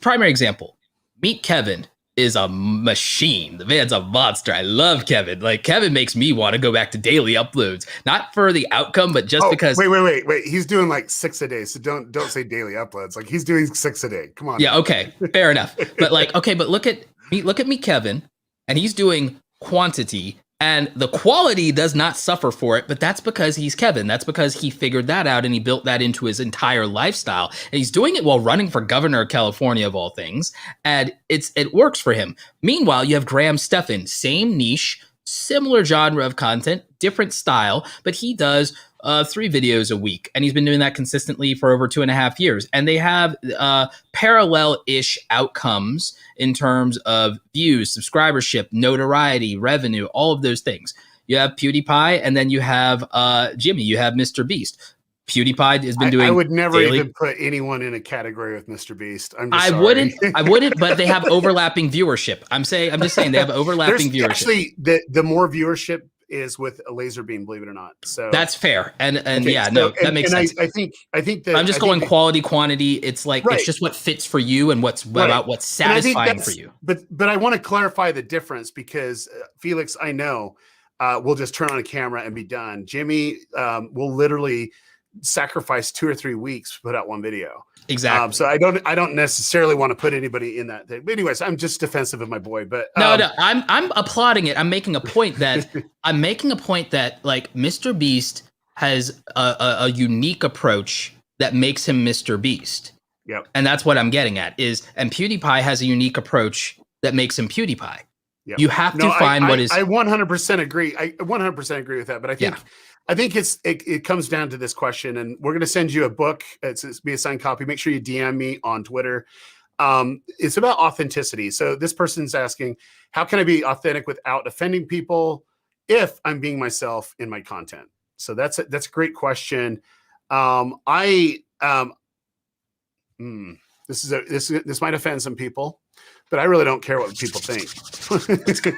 Primary example, meet Kevin is a machine. The man's a monster. I love Kevin. Like, Kevin makes me want to go back to daily uploads, not for the outcome, but just because. Wait. He's doing like 6 a day. So don't say daily uploads. Like, he's doing 6 a day. Come on. Yeah. Okay. Fair enough. But like, okay, but look at me, Kevin, and he's doing quantity, and the quality does not suffer for it, but that's because he's Kevin. That's because he figured that out and he built that into his entire lifestyle. And he's doing it while running for governor of California, of all things. And it works for him. Meanwhile, you have Graham Stephan, same niche, similar genre of content, different style, but he does 3 videos a week. And he's been doing that consistently for over 2.5 years. And they have parallel-ish outcomes in terms of views, subscribership, notoriety, revenue, all of those things. You have PewDiePie, and then you have Jimmy, you have Mr. Beast. PewDiePie has been doing. I would never even put anyone in a category with Mr. Beast. I wouldn't, but they have overlapping viewership. I'm just saying they have overlapping viewership. Actually, the more viewership is with a laser beam, believe it or not. So that's fair. That makes sense. I think that I'm just going quality, quantity. It's like, it's just what fits for you and what's about what's satisfying for you. But I want to clarify the difference, because Felix, I know, will just turn on a camera and be done. Jimmy will literally sacrifice 2 or 3 weeks to put out one video. Exactly. So I don't necessarily want to put anybody in that thing. But anyways, I'm just defensive of my boy. But no, I'm applauding it. I'm making a point that like Mr. Beast has a unique approach that makes him Mr. Beast. Yep. And that's what I'm getting at and PewDiePie has a unique approach that makes him PewDiePie. Yep. You have to find what is. I 100% agree. I 100% agree with that. But I think it comes down to this question, and we're going to send you a book. It's be a signed copy. Make sure you DM me on Twitter. It's about authenticity. So this person's asking, how can I be authentic without offending people if I'm being myself in my content? So that's a great question. This might offend some people, but I really don't care what people think. Let's go.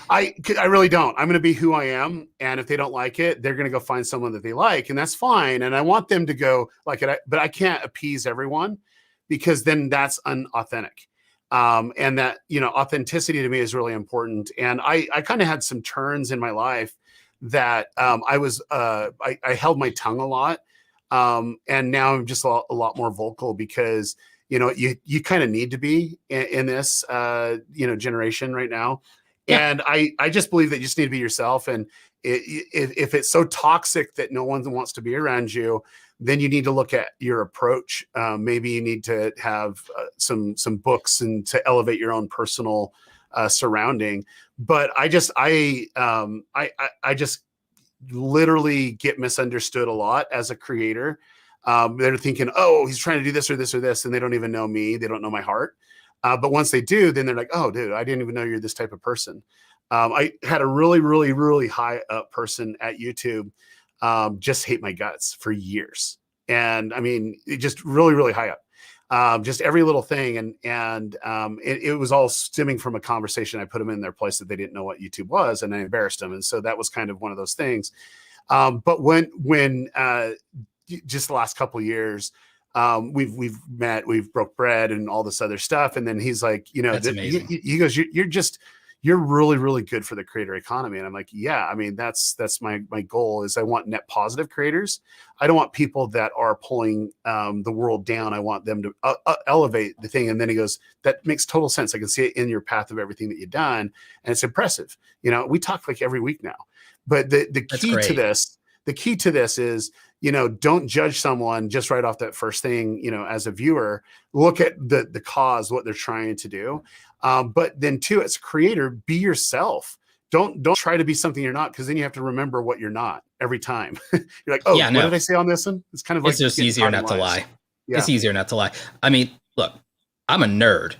I really don't. I'm going to be who I am. And if they don't like it, they're going to go find someone that they like, and that's fine. And I want them to go like it, but I can't appease everyone, because then that's unauthentic. And that, authenticity to me is really important. And I kind of had some turns in my life that I held my tongue a lot. And now I'm just a lot more vocal, because you kind of need to be in this, generation right now. Yeah. And I just believe that you just need to be yourself. And if it's so toxic that no one wants to be around you, then you need to look at your approach. Maybe you need to have some books and to elevate your own personal surrounding. But I just literally get misunderstood a lot as a creator. They're thinking, oh, he's trying to do this or this or this, and they don't even know me. They don't know my heart. But once they do, then they're like, oh, dude, I didn't even know you're this type of person. I had a really, really high up person at YouTube just hate my guts for years. And I mean, it just really, really high up. Just every little thing. And it was all stemming from a conversation. I put them in their place that they didn't know what YouTube was, and I embarrassed them. And so that was kind of one of those things. But when just the last couple of years, we've met, we've broke bread and all this other stuff. And then he's like, you know, he goes, you're really, really good for the creator economy. And I'm like, yeah, I mean, that's my goal is I want net positive creators. I don't want people that are pulling the world down. I want them to elevate the thing. And then he goes, that makes total sense. I can see it in your path of everything that you've done. And it's impressive. You know, we talk like every week now, but the key to this is, you know, don't judge someone just right off that first thing, you know, as a viewer. Look at the cause, what they're trying to do. But then too, as a creator, be yourself. Don't try to be something you're not, because then you have to remember what you're not every time. You're like, oh, yeah, what did I say on this one? It's kind of like, it's just easier not to lie. Yeah. It's easier not to lie. I mean, look, I'm a nerd.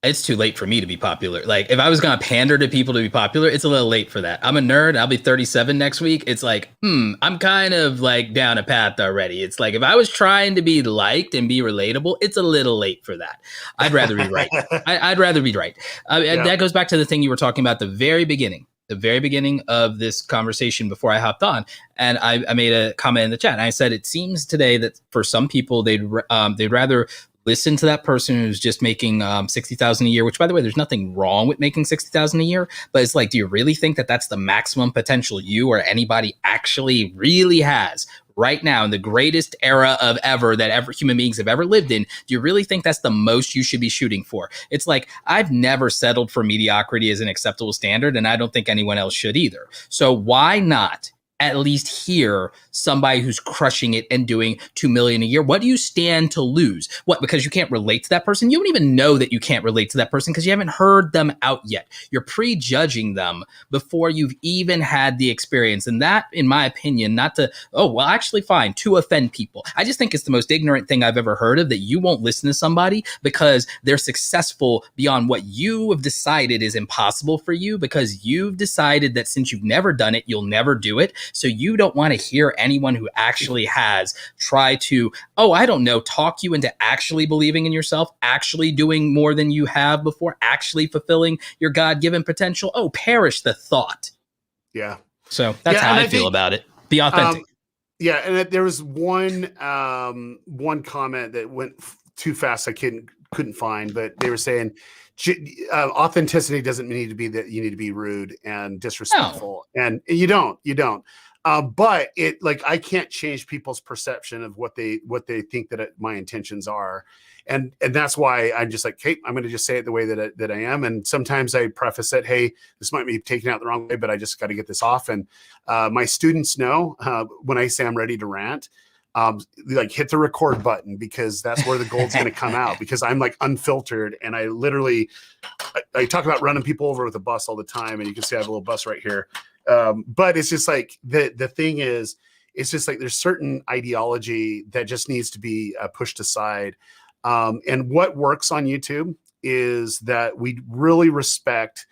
It's too late for me to be popular. Like, if I was going to pander to people to be popular, it's a little late for that. I'm a nerd. I'll be 37 next week. It's like, I'm kind of like down a path already. It's like, if I was trying to be liked and be relatable, it's a little late for that. I'd rather be right. I'd rather be right. And that goes back to the thing you were talking about, the very beginning of this conversation before I hopped on. And I made a comment in the chat. And I said, it seems today that for some people, they'd rather listen to that person who's just making $60,000 a year, which, by the way, there's nothing wrong with making $60,000 a year. But it's like, do you really think that that's the maximum potential you or anybody actually really has right now in the greatest era of ever that human beings have ever lived in? Do you really think that's the most you should be shooting for? It's like, I've never settled for mediocrity as an acceptable standard, and I don't think anyone else should either. So why not at least hear somebody who's crushing it and doing 2 million a year? What do you stand to lose? What, because you can't relate to that person? You don't even know that you can't relate to that person because you haven't heard them out yet. You're prejudging them before you've even had the experience. And that, in my opinion, not to, actually fine, to offend people. I just think it's the most ignorant thing I've ever heard of, that you won't listen to somebody because they're successful beyond what you have decided is impossible for you, because you've decided that since you've never done it, you'll never do it. So you don't want to hear anyone who actually has try to, talk you into actually believing in yourself, actually doing more than you have before, actually fulfilling your God-given potential. Oh, perish the thought. Yeah. So that's how I feel about it. Be authentic. And there was one comment that went too fast. I couldn't find, but they were saying, authenticity doesn't need to be that you need to be rude and disrespectful. No. And you don't. But it, like, I can't change people's perception of what they think that my intentions are. And that's why I'm just like, hey, I'm going to just say it the way that I am. And sometimes I preface it, hey, this might be taken out the wrong way, but I just got to get this off. And my students know when I say I'm ready to rant, like, hit the record button, because that's where the gold's going to come out, because I'm like unfiltered. And I literally, I talk about running people over with a bus all the time. And you can see I have a little bus right here. But it's just like, the thing is, it's just like, there's certain ideology that just needs to be pushed aside. And what works on YouTube is that we really respect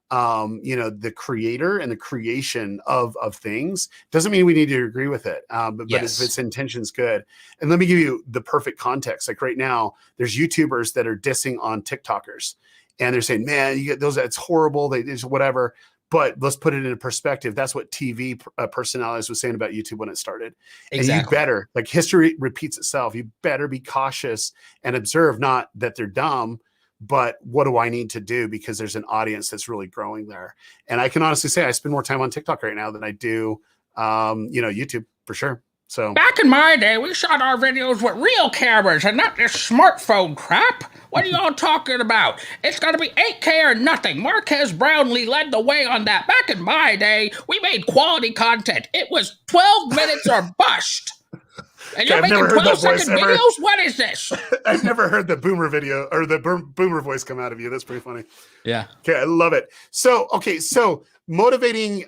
the creator and the creation of things. Doesn't mean we need to agree with it. But if its intention's good. And let me give you the perfect context. Like, right now, there's YouTubers that are dissing on TikTokers, and they're saying, man, you get those, that's horrible. They just whatever. But let's put it into perspective. That's what TV personalities was saying about YouTube when it started. Exactly. And you better, like, history repeats itself. You better be cautious and observe, not that they're dumb, but what do I need to do? Because there's an audience that's really growing there. And I can honestly say I spend more time on TikTok right now than I do, YouTube, for sure. So back in my day, we shot our videos with real cameras and not this smartphone crap. What are y'all talking about? It's got to be 8K or nothing. Marquez Brownlee led the way on that. Back in my day, we made quality content. It was 12 minutes or bust. And you're making 12-second videos? What is this? I've never heard the boomer video or the boomer voice come out of you. That's pretty funny. Yeah. Okay, I love it. So motivating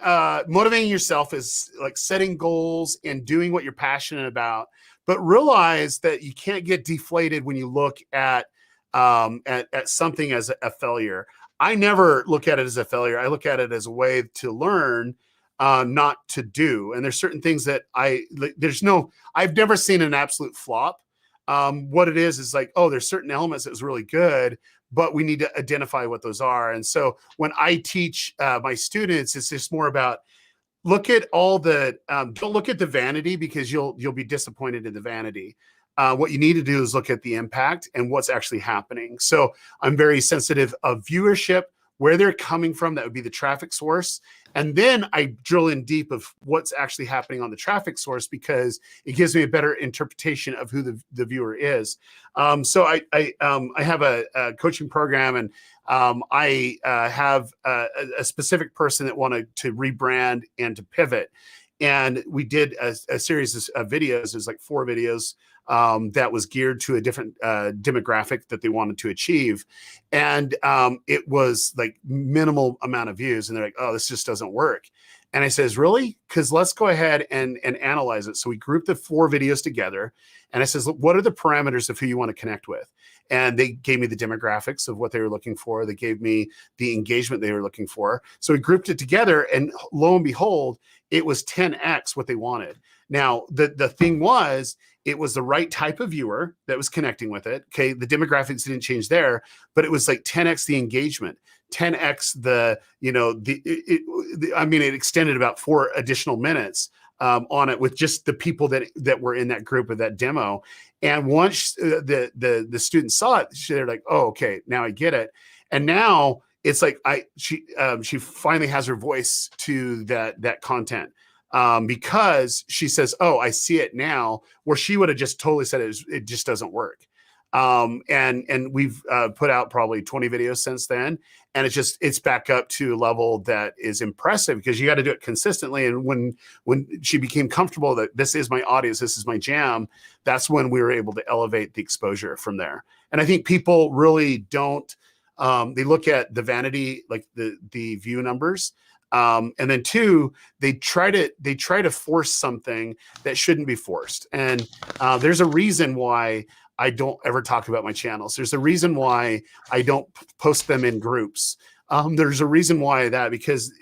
yourself is like setting goals and doing what you're passionate about, but realize that you can't get deflated when you look at something as a failure. I never look at it as a failure. I look at it as a way to learn not to do. And there's certain things that I've never seen an absolute flop. What it is like, oh, there's certain elements that was really good, but we need to identify what those are. And so when I teach my students, it's just more about look at all the don't look at the vanity, because you'll be disappointed in the vanity. What you need to do is look at the impact and what's actually happening. So I'm very sensitive of viewership, where they're coming from. That would be the traffic source. And then I drill in deep of what's actually happening on the traffic source, because it gives me a better interpretation of who the viewer is. So I have a coaching program, and I have a specific person that wanted to rebrand and to pivot. And we did a series of videos. There's like 4 videos that was geared to a different demographic that they wanted to achieve. And it was like minimal amount of views. And they're like, oh, this just doesn't work. And I says, really? Because let's go ahead and analyze it. So we grouped the 4 videos together. And I says, look, what are the parameters of who you want to connect with? And they gave me the demographics of what they were looking for. They gave me the engagement they were looking for. So we grouped it together, and lo and behold, it was 10x what they wanted. Now, the thing was, it was the right type of viewer that was connecting with it. Okay, the demographics didn't change there, but it was like 10x the engagement, 10x it extended about 4 additional minutes on it with just the people that were in that group of that demo. And once the students saw it, they're like, oh, okay, now I get it. And now it's like she finally has her voice to that content. Because she says, oh, I see it now, where she would have just totally said it just doesn't work. And we've put out probably 20 videos since then. And it's back up to a level that is impressive, because you got to do it consistently. And when she became comfortable that this is my audience, this is my jam, that's when we were able to elevate the exposure from there. And I think people really don't, they look at the vanity, like the view numbers. And then 2, they try to force something that shouldn't be forced. And there's a reason why I don't ever talk about my channels. There's a reason why I don't post them in groups. There's a reason why because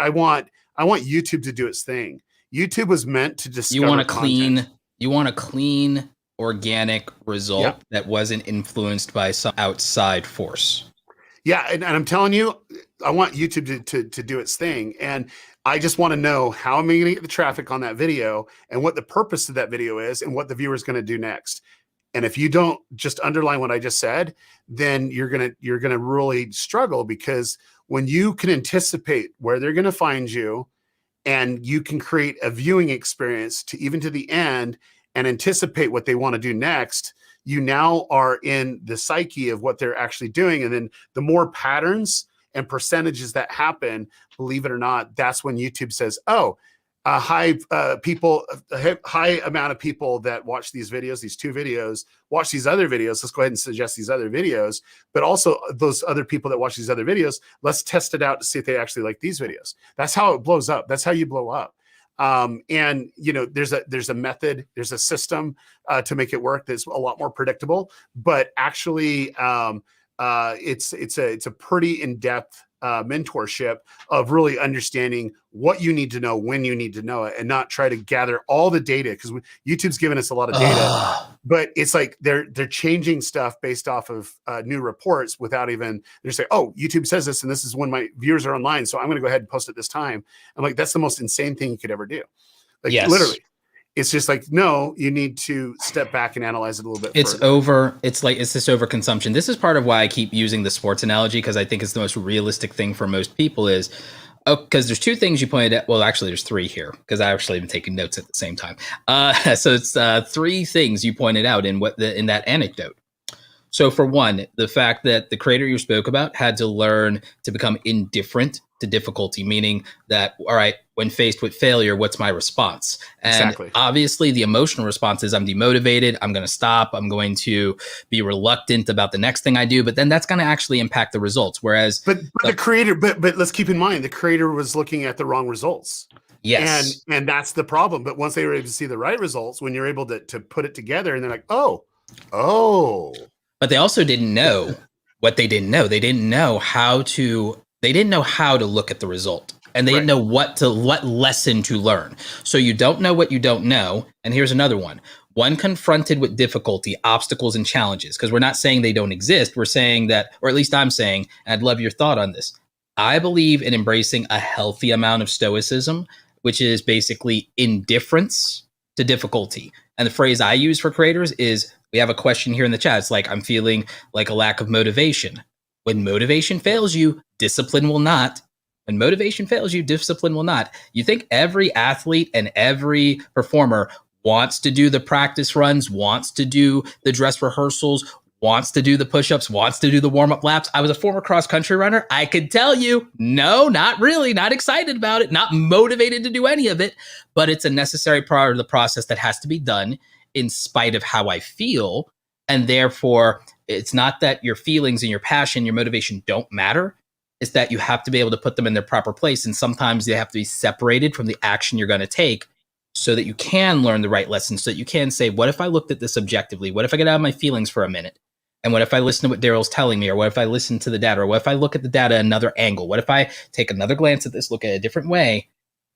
I want YouTube to do its thing. YouTube was meant to discover You want a clean, organic result that wasn't influenced by some outside force. Yeah, and I'm telling you, I want YouTube to do its thing. And I just want to know how am I going to get the traffic on that video, and what the purpose of that video is, and what the viewer is going to do next. And if you don't just underline what I just said, then you're gonna really struggle, because when you can anticipate where they're going to find you, and you can create a viewing experience to the end, and anticipate what they want to do next, you now are in the psyche of what they're actually doing. And then the more patterns and percentages that happen, believe it or not, that's when YouTube says, oh, a high amount of people that watch these videos, these 2 videos, watch these other videos. Let's go ahead and suggest these other videos. But also those other people that watch these other videos, let's test it out to see if they actually like these videos. That's how it blows up. That's how you blow up. And there's a method, there's a system to make it work that's a lot more predictable. But actually, it's a pretty in-depth mentorship of really understanding what you need to know when you need to know it, and not try to gather all the data, because YouTube's given us a lot of data, but it's like they're changing stuff based off of new reports without even, they're saying, oh, YouTube says this, and this is when my viewers are online, so I'm going to go ahead and post it this time. I'm like, that's the most insane thing you could ever do. Like, literally. It's just like, no, you need to step back and analyze it a little bit further. It's this overconsumption. This is part of why I keep using the sports analogy, because I think it's the most realistic thing for most people is, because there's 2 things you pointed at. Well, actually, there's 3 here, because I actually been taking notes at the same time. So it's 3 things you pointed out in that anecdote. So for one, the fact that the creator you spoke about had to learn to become indifferent to difficulty, meaning that, all right, when faced with failure, what's my response? And obviously the emotional response is I'm demotivated, I'm going to stop, I'm going to be reluctant about the next thing I do, but then that's going to actually impact the results. Whereas but the creator, but let's keep in mind, the creator was looking at the wrong results. Yes. And that's the problem. But once they were able to see the right results, when you're able to put it together, and they're like, oh. But they also didn't know what they didn't know. They didn't know how to look at the result. and they didn't know what lesson to learn. So you don't know what you don't know. And here's another one. When confronted with difficulty, obstacles, and challenges, because we're not saying they don't exist. We're saying that, or at least I'm saying, and I'd love your thought on this. I believe in embracing a healthy amount of stoicism, which is basically indifference to difficulty. And the phrase I use for creators is, we have a question here in the chat. It's like, I'm feeling like a lack of motivation. When motivation fails you, discipline will not. When motivation fails you, discipline will not. You think every athlete and every performer wants to do the practice runs, wants to do the dress rehearsals, wants to do the push-ups, wants to do the warm-up laps? I was a former cross-country runner. I could tell you, no, not really, not excited about it, not motivated to do any of it, but it's a necessary part of the process that has to be done in spite of how I feel. And therefore, it's not that your feelings and your passion, your motivation don't matter. It's that you have to be able to put them in their proper place. And sometimes they have to be separated from the action you're going to take so that you can learn the right lessons, so that you can say, what if I looked at this objectively? What if I get out of my feelings for a minute? And what if I listen to what Daryl's telling me? Or what if I listen to the data? Or what if I look at the data another angle? What if I take another glance at this, look at it a different way?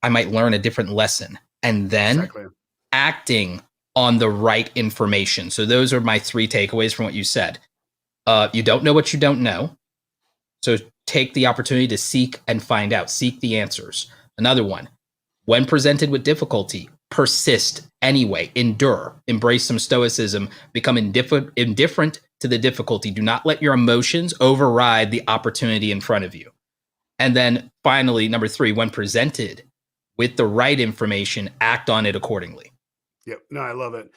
I might learn a different lesson. And then acting on the right information. So those are my 3 takeaways from what you said. You don't know what you don't know. So take the opportunity to seek and find out. Seek the answers. Another one, when presented with difficulty, persist anyway. Endure. Embrace some stoicism. Become indifferent to the difficulty. Do not let your emotions override the opportunity in front of you. And then finally, number 3, when presented with the right information, act on it accordingly. Yep. No, I love it.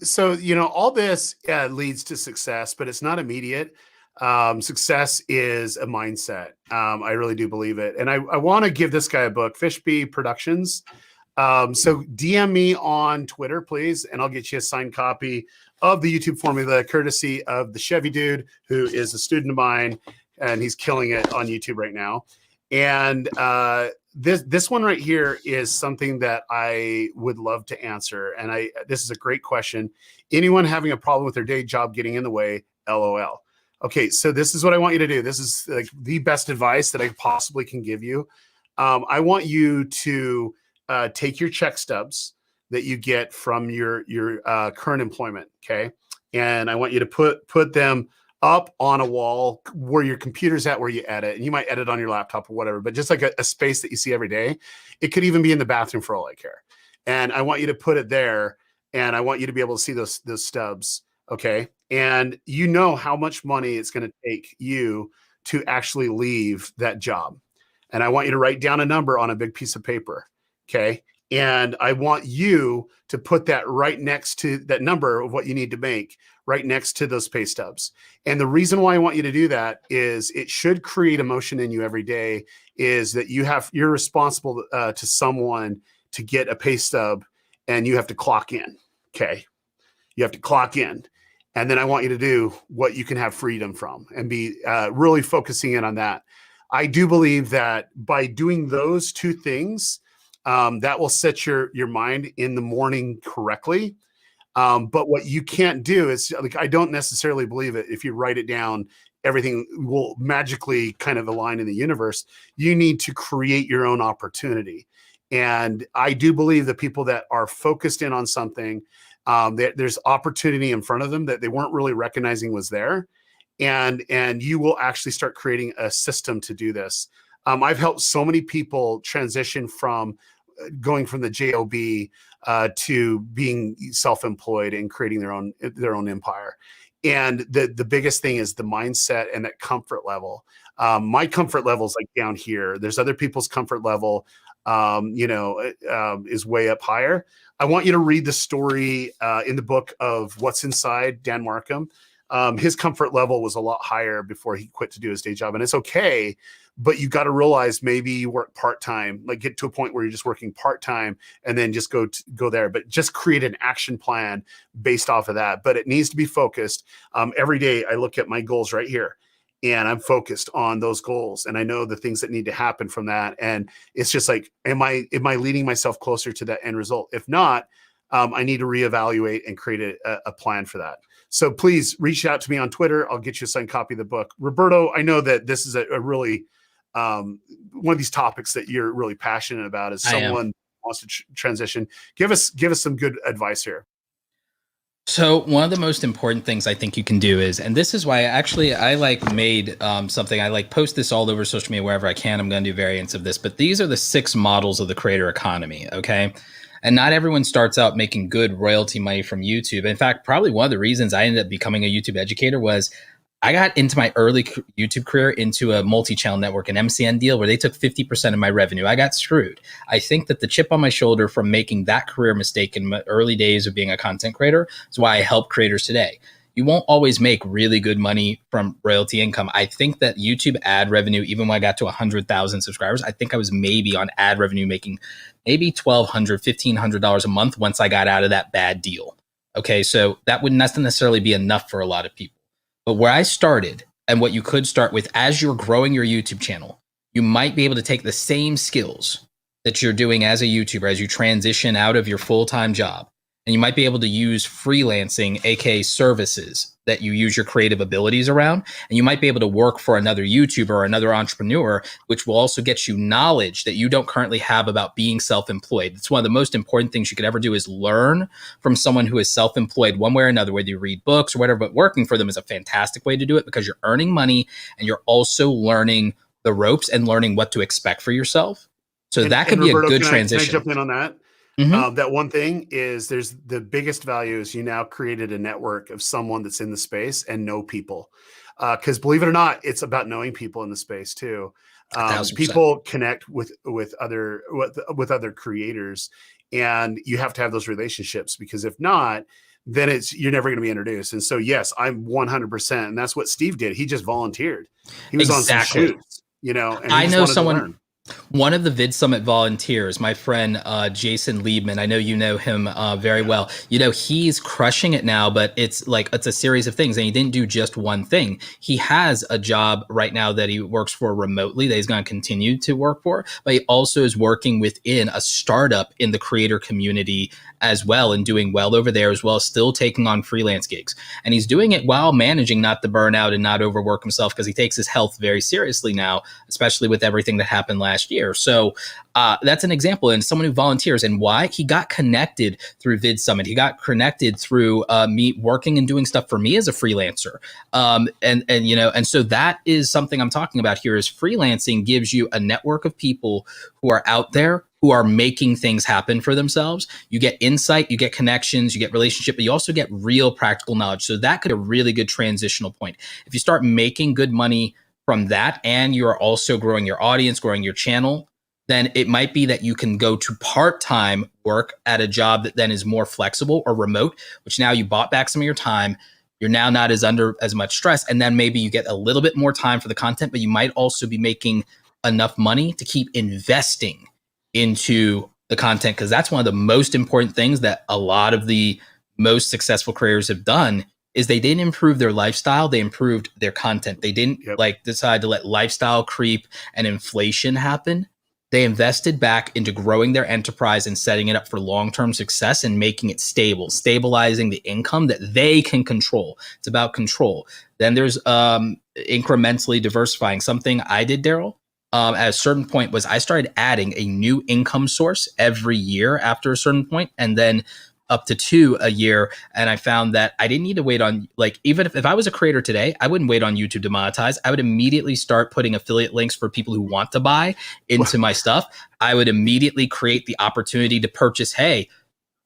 So, all this leads to success, but it's not immediate. Success is a mindset. I really do believe it. And I want to give this guy a book, Fishbee Productions. So DM me on Twitter, please, and I'll get you a signed copy of the YouTube formula, courtesy of the Chevy dude, who is a student of mine, and he's killing it on YouTube right now. And this one right here is something that I would love to answer. And this is a great question. Anyone having a problem with their day job getting in the way? LOL. Okay, so this is what I want you to do. This is like the best advice that I possibly can give you. I want you to take your check stubs that you get from your current employment, okay? And I want you to put them up on a wall where your computer's at, where you edit. And you might edit on your laptop or whatever, but just like a space that you see every day. It could even be in the bathroom for all I care. And I want you to put it there, and I want you to be able to see those stubs, okay? And you know how much money it's going to take you to actually leave that job. And I want you to write down a number on a big piece of paper, okay? And I want you to put that right next to that number of what you need to make, right next to those pay stubs. And the reason why I want you to do that is it should create emotion in you every day, is that you're responsible to someone to get a pay stub, and you have to clock in, okay? You have to clock in. And then I want you to do what you can have freedom from and be really focusing in on that. I do believe that by doing those 2 things, that will set your mind in the morning correctly. But what you can't do is, like, I don't necessarily believe it. If you write it down, everything will magically kind of align in the universe. You need to create your own opportunity. And I do believe that people that are focused in on something, there's opportunity in front of them that they weren't really recognizing was there. And you will actually start creating a system to do this. I've helped so many people transition from going from the job to being self-employed and creating their own empire. And the biggest thing is the mindset and that comfort level. My comfort level is like down here. There's other people's comfort level, is way up higher. I want you to read the story in the book of What's Inside, Dan Markham. His comfort level was a lot higher before he quit to do his day job. And it's okay, but you got to realize maybe you work part-time, like get to a point where you're just working part-time and then just go there, but just create an action plan based off of that. But it needs to be focused. Every day I look at my goals right here, and I'm focused on those goals. And I know the things that need to happen from that. And it's just like, am I leading myself closer to that end result? If not, I need to reevaluate and create a plan for that. So please reach out to me on Twitter. I'll get you a signed copy of the book. Roberto, I know that this is a really one of these topics that you're really passionate about as someone who wants to transition. Give us some good advice here. So one of the most important things I think you can do is, and this is why I like made something, I like post this all over social media wherever I can. I'm going to do variants of this, but these are the 6 models of the creator economy. Okay. And not everyone starts out making good royalty money from YouTube. In fact, probably one of the reasons I ended up becoming a YouTube educator was I got into my early YouTube career into a multi-channel network, an MCN deal where they took 50% of my revenue. I got screwed. I think that the chip on my shoulder from making that career mistake in my early days of being a content creator is why I help creators today. You won't always make really good money from royalty income. I think that YouTube ad revenue, even when I got to 100,000 subscribers, I think I was maybe on ad revenue making maybe $1,200, $1,500 a month once I got out of that bad deal. Okay, so that wouldn't necessarily be enough for a lot of people. But where I started, and what you could start with as you're growing your YouTube channel, you might be able to take the same skills that you're doing as a YouTuber as you transition out of your full-time job. And you might be able to use freelancing, aka services that you use your creative abilities around. And you might be able to work for another YouTuber or another entrepreneur, which will also get you knowledge that you don't currently have about being self-employed. It's one of the most important things you could ever do is learn from someone who is self-employed one way or another, whether you read books or whatever, but working for them is a fantastic way to do it because you're earning money and you're also learning the ropes and learning what to expect for yourself. So that could be Roberto, a good transition. Can I jump in on that? That one thing is there's the biggest value is you now created a network of someone that's in the space and know people. Because believe it or not, it's about knowing people in the space too. People connect with other creators, and you have to have those relationships because if not, then you're never going to be introduced. And so, yes, I'm 100%. And that's what Steve did. He just volunteered. He was on some shoots, and I know someone. One of the Vid Summit volunteers, my friend Jason Liebman, I know you know him very well. He's crushing it now, but it's a series of things, and he didn't do just one thing. He has a job right now that he works for remotely that he's going to continue to work for, but he also is working within a startup in the creator community as well and doing well over there as well, still taking on freelance gigs. And he's doing it while managing not to burn out and not overwork himself because he takes his health very seriously now, especially with everything that happened last year. So that's an example, and someone who volunteers. And why? He got connected through Vid Summit. He got connected through me working and doing stuff for me as a freelancer. And so that is something I'm talking about here is freelancing gives you a network of people who are out there who are making things happen for themselves. You get insight, you get connections, you get relationship, but you also get real practical knowledge. So that could be a really good transitional point. If you start making good money from that and you're also growing your audience, growing your channel, then it might be that you can go to part-time work at a job that then is more flexible or remote, which now you bought back some of your time. You're now not under as much stress. And then maybe you get a little bit more time for the content, but you might also be making enough money to keep investing into the content, because that's one of the most important things that a lot of the most successful creators have done is they didn't improve their lifestyle, they improved their content. They didn't decide to let lifestyle creep and inflation happen. They invested back into growing their enterprise and setting it up for long-term success and making it stable, stabilizing the income that they can control. It's about control. Then there's incrementally diversifying. Something I did, Daryl, at a certain point was I started adding a new income source every year after a certain point, and then up to 2 a year. And I found that I didn't need to wait on, even if I was a creator today, I wouldn't wait on YouTube to monetize. I would immediately start putting affiliate links for people who want to buy into my stuff. I would immediately create the opportunity to purchase, hey,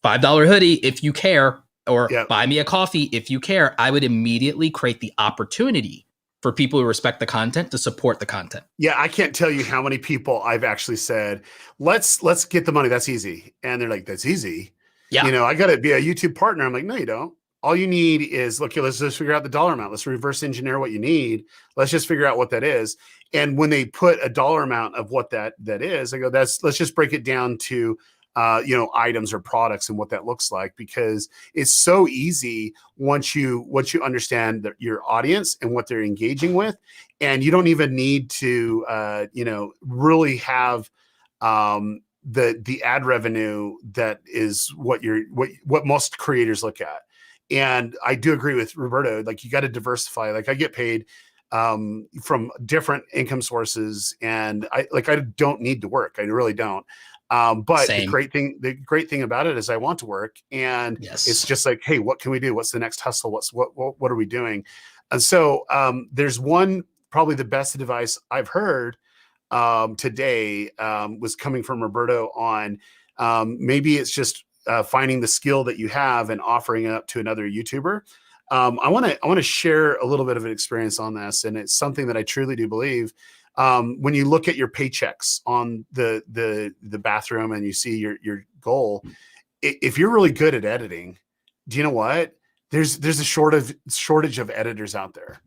$5 hoodie if you care, or buy me a coffee if you care. I would immediately create the opportunity for people who respect the content to support the content. Yeah, I can't tell you how many people I've actually said, let's get the money. That's easy. And they're like, that's easy. Yeah. I got to be a YouTube partner. I'm like, no, you don't. All you need is, look, let's just figure out the dollar amount. Let's reverse engineer what you need. Let's just figure out what that is. And when they put a dollar amount of what that is, I go, let's just break it down to, items or products and what that looks like, because it's so easy once you understand your audience and what they're engaging with. And you don't even need to, really have, the ad revenue that is what most creators look at. And I do agree with Roberto, you got to diversify. I get paid from different income sources, and I don't need to work. I really don't. But Same. the great thing about it is I want to work, and Yes. it's just like, hey, what can we do? What's the next hustle? What are we doing? And so there's one, probably the best advice I've heard today was coming from Roberto on maybe it's just finding the skill that you have and offering it up to another YouTuber. I want to share a little bit of an experience on this, and it's something that I truly do believe. When you look at your paychecks on the bathroom and you see your goal, if you're really good at editing, do you know what? There's a shortage of editors out there.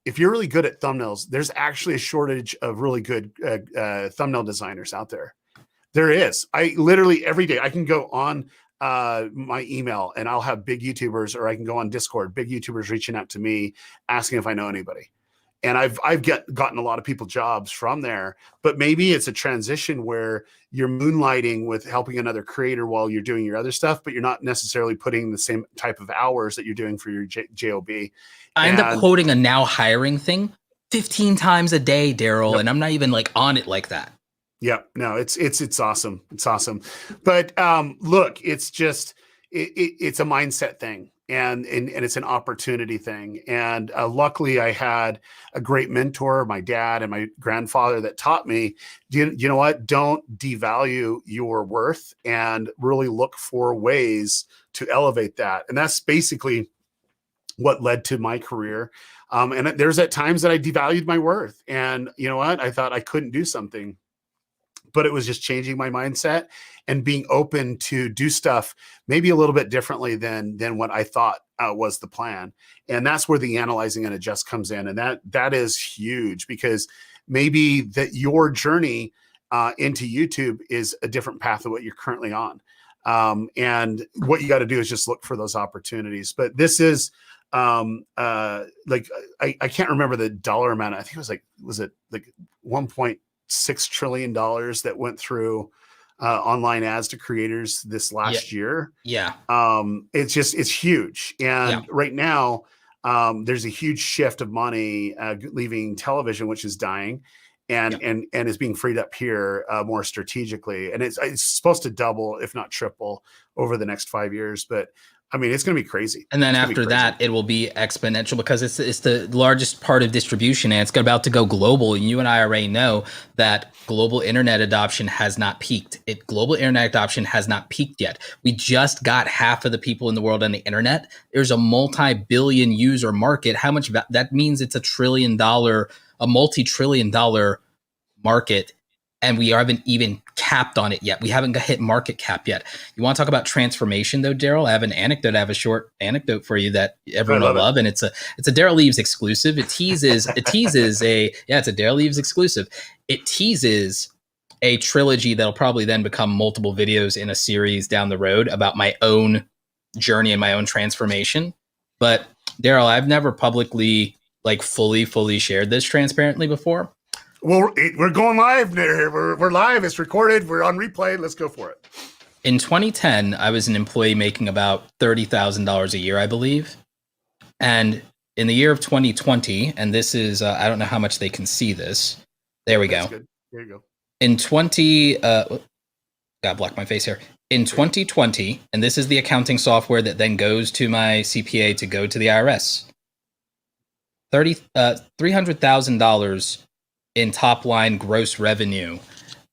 If you're really good at thumbnails, there's actually a shortage of really good thumbnail designers out there. There is. I literally every day I can go on my email and I'll have big YouTubers, or I can go on Discord, big YouTubers reaching out to me asking if I know anybody. And I've gotten a lot of people jobs from there, but maybe it's a transition where you're moonlighting with helping another creator while you're doing your other stuff, but you're not necessarily putting the same type of hours that you're doing for your job. I end up quoting a now hiring thing 15 times a day, Daryl, and I'm not even like on it like that. Yeah, no, it's awesome. It's awesome. But look, it's just it's a mindset thing, and it's an opportunity thing. And luckily, I had a great mentor, my dad and my grandfather, that taught me, you know what? Don't devalue your worth, and really look for ways to elevate that. And that's basically what led to my career. And there's at times that I devalued my worth, and you know what? I thought I couldn't do something. But it was just changing my mindset and being open to do stuff maybe a little bit differently than what I thought was the plan. And that's where the analyzing and adjust comes in. And that is huge, because maybe that your journey into YouTube is a different path than what you're currently on. And what you got to do is just look for those opportunities. But this is like, I can't remember the dollar amount. I think it was it like 1.6 trillion that went through online ads to creators this last year. Yeah. It's huge. And right now, there's a huge shift of money leaving television, which is dying, and is being freed up here more strategically. And it's supposed to double, if not triple, over the next 5 years. But I mean, it's going to be crazy. And then after that, it will be exponential, because it's the largest part of distribution, and it's about to go global. And you and I already know that global internet adoption has not peaked. Global internet adoption has not peaked yet. We just got half of the people in the world on the internet. There's a multi-billion user market. How much that means? It's a multi-trillion-dollar market. And we haven't even capped on it yet. We haven't hit market cap yet. You want to talk about transformation, though, Daryl? I have an anecdote. I have a short anecdote for you that everyone will love, and it's a Daryl Leaves exclusive. It's a Daryl Leaves exclusive. It teases a trilogy that'll probably then become multiple videos in a series down the road about my own journey and my own transformation. But Daryl, I've never publicly fully shared this transparently before. Well, we're going live there. We're live. It's recorded. We're on replay. Let's go for it. In 2010, I was an employee making about $30,000 a year, I believe. And in the year of 2020, and this is, I don't know how much they can see this. There we go. Good. There you go. In gotta block my face here. In 2020, and this is the accounting software that then goes to my CPA to go to the IRS. $300,000 in top line gross revenue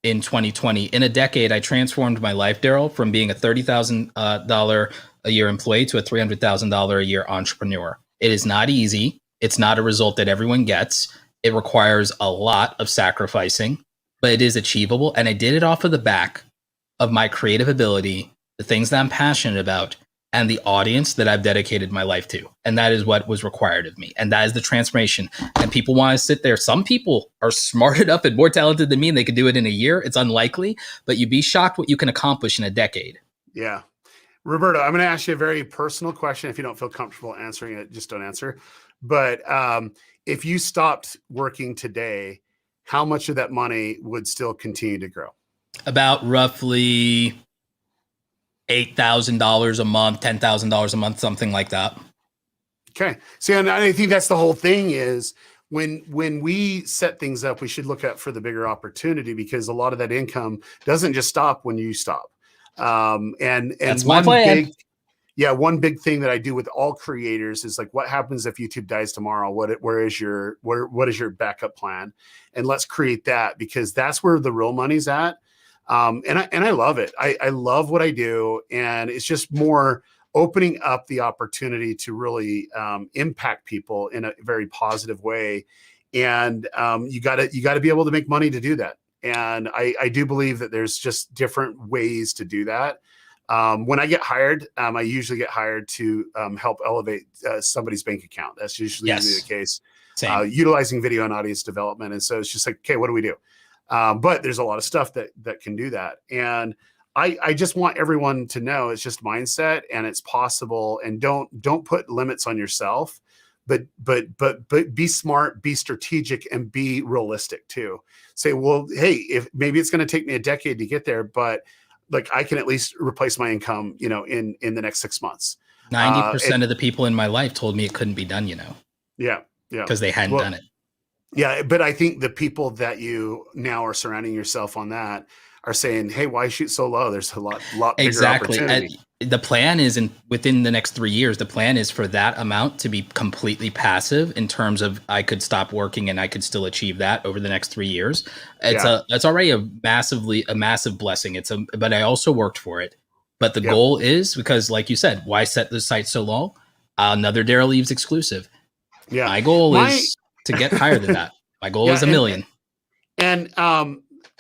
in 2020. In a decade, I transformed my life, Daryl, from being a $30,000 a year employee to a $300,000 a year entrepreneur. It is not easy. It's not a result that everyone gets. It requires a lot of sacrificing, but it is achievable. And I did it off of the back of my creative ability, the things that I'm passionate about, and the audience that I've dedicated my life to. And that is what was required of me. And that is the transformation. And people want to sit there. Some people are smart enough and more talented than me, and they could do it in a year. It's unlikely, but you'd be shocked what you can accomplish in a decade. Yeah. Roberto, I'm going to ask you a very personal question. If you don't feel comfortable answering it, just don't answer. But if you stopped working today, how much of that money would still continue to grow? About roughly $8,000 a month, $10,000 a month, something like that. Okay. See, and I think that's the whole thing is when we set things up, we should look out for the bigger opportunity, because a lot of that income doesn't just stop when you stop. And That's my plan. One big thing that I do with all creators is like, what happens if YouTube dies tomorrow? What is your backup plan? And let's create that, because that's where the real money's at. And I love it. I love what I do, and it's just more opening up the opportunity to really impact people in a very positive way. And you gotta be able to make money to do that. And I do believe that there's just different ways to do that. When I get hired, I usually get hired to help elevate somebody's bank account. That's usually the case, utilizing video and audience development. And so it's just like, okay, what do we do? But there's a lot of stuff that can do that. And I just want everyone to know it's just mindset, and it's possible. And don't put limits on yourself, but be smart, be strategic, and be realistic too. Say, well, hey, if maybe it's going to take me a decade to get there, but like I can at least replace my income, in the next 6 months. 90% of the people in my life told me it couldn't be done, Yeah. because they hadn't done it. Yeah, but I think the people that you now are surrounding yourself on that are saying, hey, why shoot so low? There's a lot bigger opportunity. The plan is within the next 3 years, the plan is for that amount to be completely passive, in terms of I could stop working and I could still achieve that over the next 3 years. That's already a massive blessing. But I also worked for it. But the goal is, because like you said, why set the site so low? Another Daryl Leaves exclusive. Yeah. My goal is to get higher than that. My goal is $1 million. And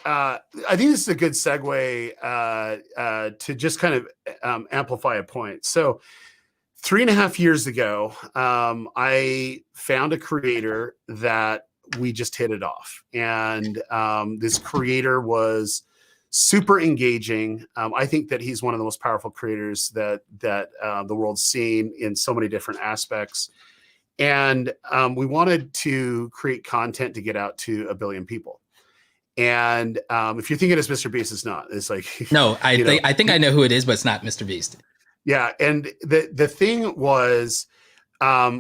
I think this is a good segue to just kind of amplify a point. So 3.5 years ago, I found a creator that we just hit it off. And this creator was super engaging. I think that he's one of the most powerful creators that the world's seen in so many different aspects. And we wanted to create content to get out to 1 billion people. And if you're thinking it's Mr. Beast, it's not. It's like, no, I think I know who it is, but it's not Mr. Beast. Yeah, and the thing was,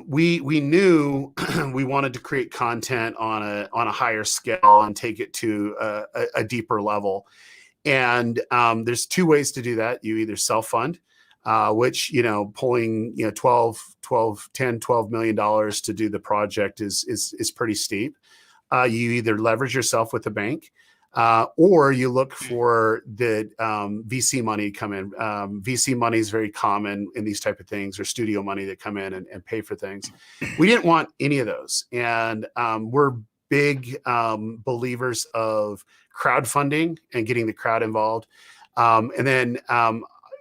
we knew we wanted to create content on a higher scale and take it to a deeper level. And there's 2 ways to do that. You either self-fund, which, pulling, $12 million to do the project is pretty steep. You either leverage yourself with the bank, or you look for the VC money to come in. VC money is very common in these type of things, or studio money that come in and pay for things. We didn't want any of those. And we're big believers of crowdfunding and getting the crowd involved. And then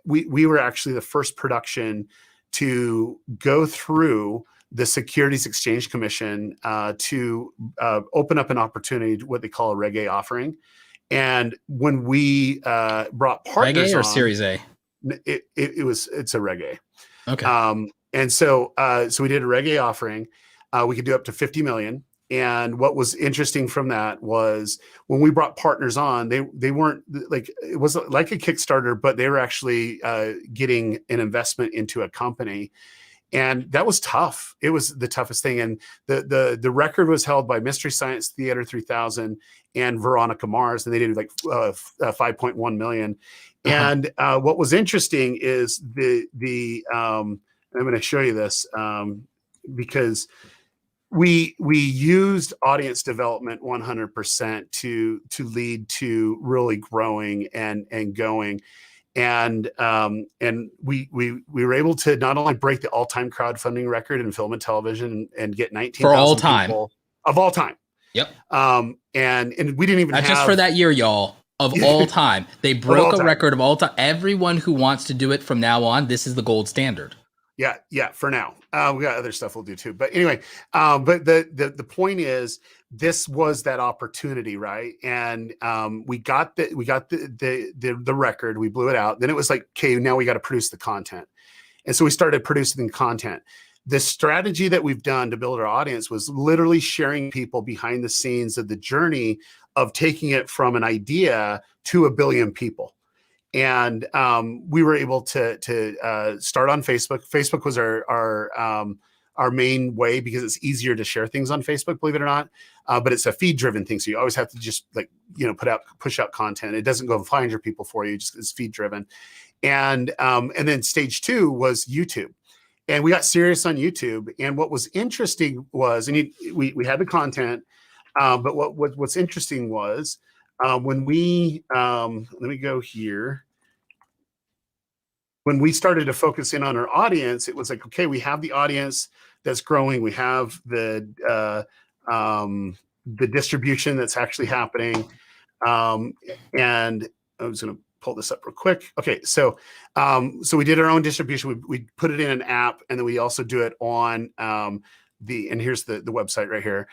we were actually the first production to go through the Securities Exchange Commission to open up an opportunity, what they call a Reg A offering. And when we brought partners Reg A or on, Series A? It's a Reg A. Okay. And so we did a Reg A offering. We could do up to 50 million. And what was interesting from that was when we brought partners on, they weren't like, it was like a Kickstarter, but they were actually getting an investment into a company. And that was tough. It was the toughest thing. And the record was held by Mystery Science Theater 3000 and Veronica Mars, and they did like 5.1 million. And what was interesting is the I'm going to show you this because we used audience development 100% to lead to really growing and going. And we were able to not only break the all-time crowdfunding record in film and television and get 19,000 people of all time. Yep. And we didn't even not just for that year, y'all. Of all time, they broke a record of all time. Everyone who wants to do it from now on, this is the gold standard. Yeah. For now, we got other stuff we'll do too. But anyway, but the point is, this was that opportunity, right? And we got the record, we blew it out. Then it was like, okay, now we got to produce the content, and so we started producing content. The strategy that we've done to build our audience was literally sharing people behind the scenes of the journey of taking it from an idea to 1 billion people. And we were able to start on Facebook. Facebook was our our main way because it's easier to share things on Facebook, believe it or not. But it's a feed driven thing. So you always have to just like, push out content. It doesn't go 500 people for you, just it's feed driven. And then stage 2 was YouTube. And we got serious on YouTube. And what was interesting was, we had the content, but what's interesting was when we, let me go here. When we started to focus in on our audience, it was like, okay, we have the audience that's growing. We have the distribution that's actually happening. And I was going to pull this up real quick. Okay, so we did our own distribution. We put it in an app, and then we also do it on and here's the website right here.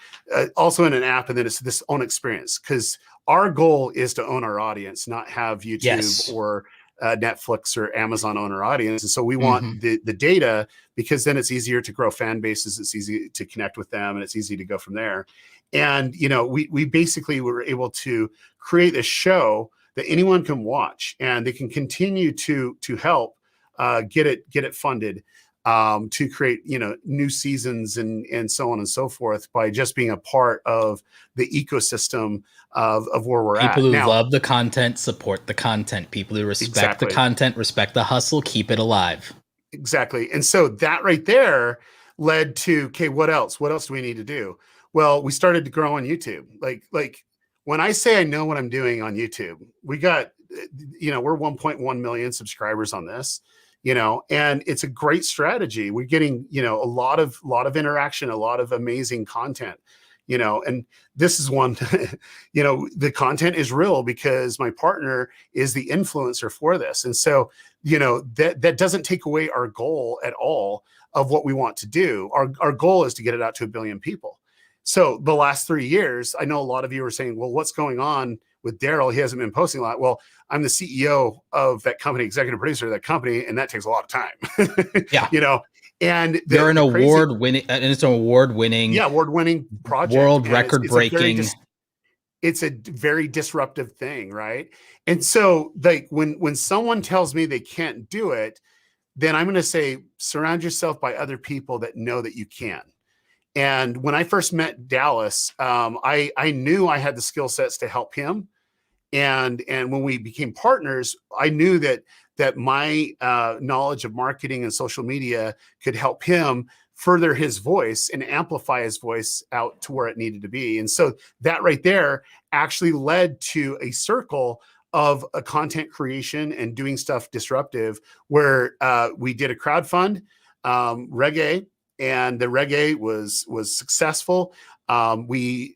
Also in an app, and then it's this own experience, because our goal is to own our audience, not have YouTube or Netflix or Amazon own our audience. And so we want the data, because then it's easier to grow fan bases. It's easy to connect with them, and it's easy to go from there. And, we basically were able to create this show that anyone can watch, and they can continue to help get it funded, to create, new seasons and so on and so forth, by just being a part of the ecosystem of where we're at. People who love the content support the content. People who respect the content, respect the hustle, keep it alive. Exactly. And so that right there led to, okay, what else? What else do we need to do? Well, we started to grow on YouTube. Like when I say I know what I'm doing on YouTube, we got, we're 1.1 million subscribers on this, and it's a great strategy. We're getting, a lot of interaction, a lot of amazing content, and this is one, the content is real because my partner is the influencer for this. And so, that doesn't take away our goal at all of what we want to do. Our goal is to get it out to 1 billion people. So the last 3 years, I know a lot of you are saying, well, what's going on with Daryl? He hasn't been posting a lot. Well, I'm the CEO of that company, executive producer of that company, and that takes a lot of time. Yeah. And they're an award-winning, and it's an award-winning project, world record-breaking. It's a very disruptive thing, right? And so, like, when someone tells me they can't do it, then I'm going to say, surround yourself by other people that know that you can. And when I first met Dallas, I knew I had the skill sets to help him. And when we became partners, I knew that my knowledge of marketing and social media could help him further his voice and amplify his voice out to where it needed to be. And so that right there actually led to a circle of a content creation and doing stuff disruptive, where we did a crowdfund, reggae. And the reggae was successful.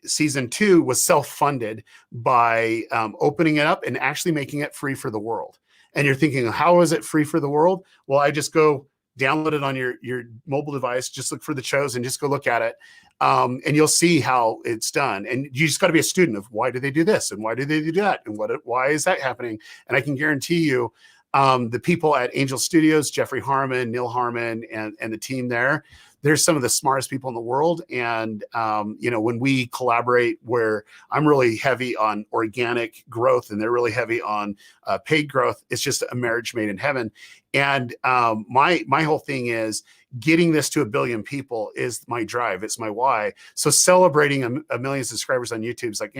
Season 2 was self-funded by opening it up and actually making it free for the world. And you're thinking, how is it free for the world? Well, I just go download it on your mobile device, just look for the shows and just go look at it. And you'll see how it's done. And you just got to be a student of, why do they do this? And why do they do that? And why is that happening? And I can guarantee you, the people at Angel Studios, Jeffrey Harmon, Neil Harmon, and the team there, they're some of the smartest people in the world. And, when we collaborate, where I'm really heavy on organic growth and they're really heavy on paid growth, it's just a marriage made in heaven. And my whole thing is getting this to 1 billion people is my drive. It's my why. So celebrating a million subscribers on YouTube is like,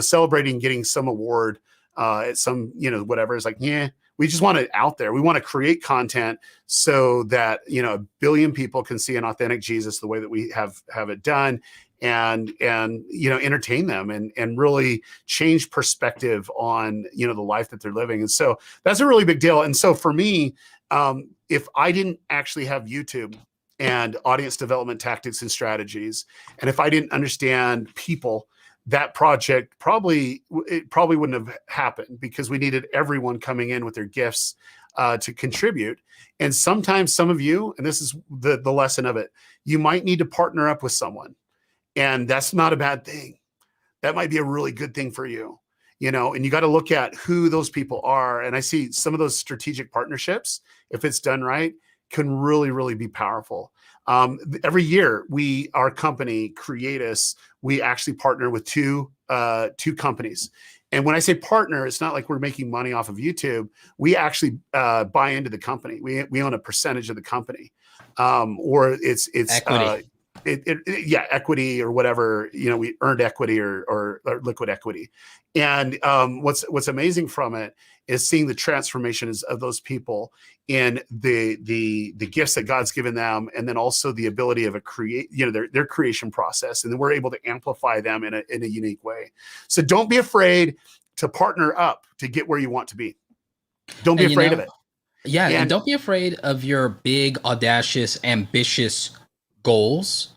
celebrating getting some award at some, whatever, is like, we just want it out there. We want to create content so that, 1 billion people can see an authentic Jesus the way that we have it done, and entertain them and really change perspective on, the life that they're living. And so that's a really big deal. And so for me, if I didn't actually have YouTube and audience development tactics and strategies, and if I didn't understand people, that project probably wouldn't have happened, because we needed everyone coming in with their gifts to contribute. And sometimes some of you, and this is the lesson of it, you might need to partner up with someone, and that's not a bad thing. That might be a really good thing for you, and you got to look at who those people are. And I see some of those strategic partnerships, if it's done right, can really, really be powerful. Every year, our company, Creatus, we actually partner with two companies. And when I say partner, it's not like we're making money off of YouTube. We actually buy into the company. We own a percentage of the company, or it's Equity. Yeah, equity or whatever. We earned equity or liquid equity. And what's amazing from it is seeing the transformations of those people in the gifts that God's given them, and then also the ability of their creation process, and then we're able to amplify them in a unique way. So don't be afraid to partner up to get where you want to be. Don't be afraid of it. Yeah, and don't be afraid of your big, audacious, ambitious goals.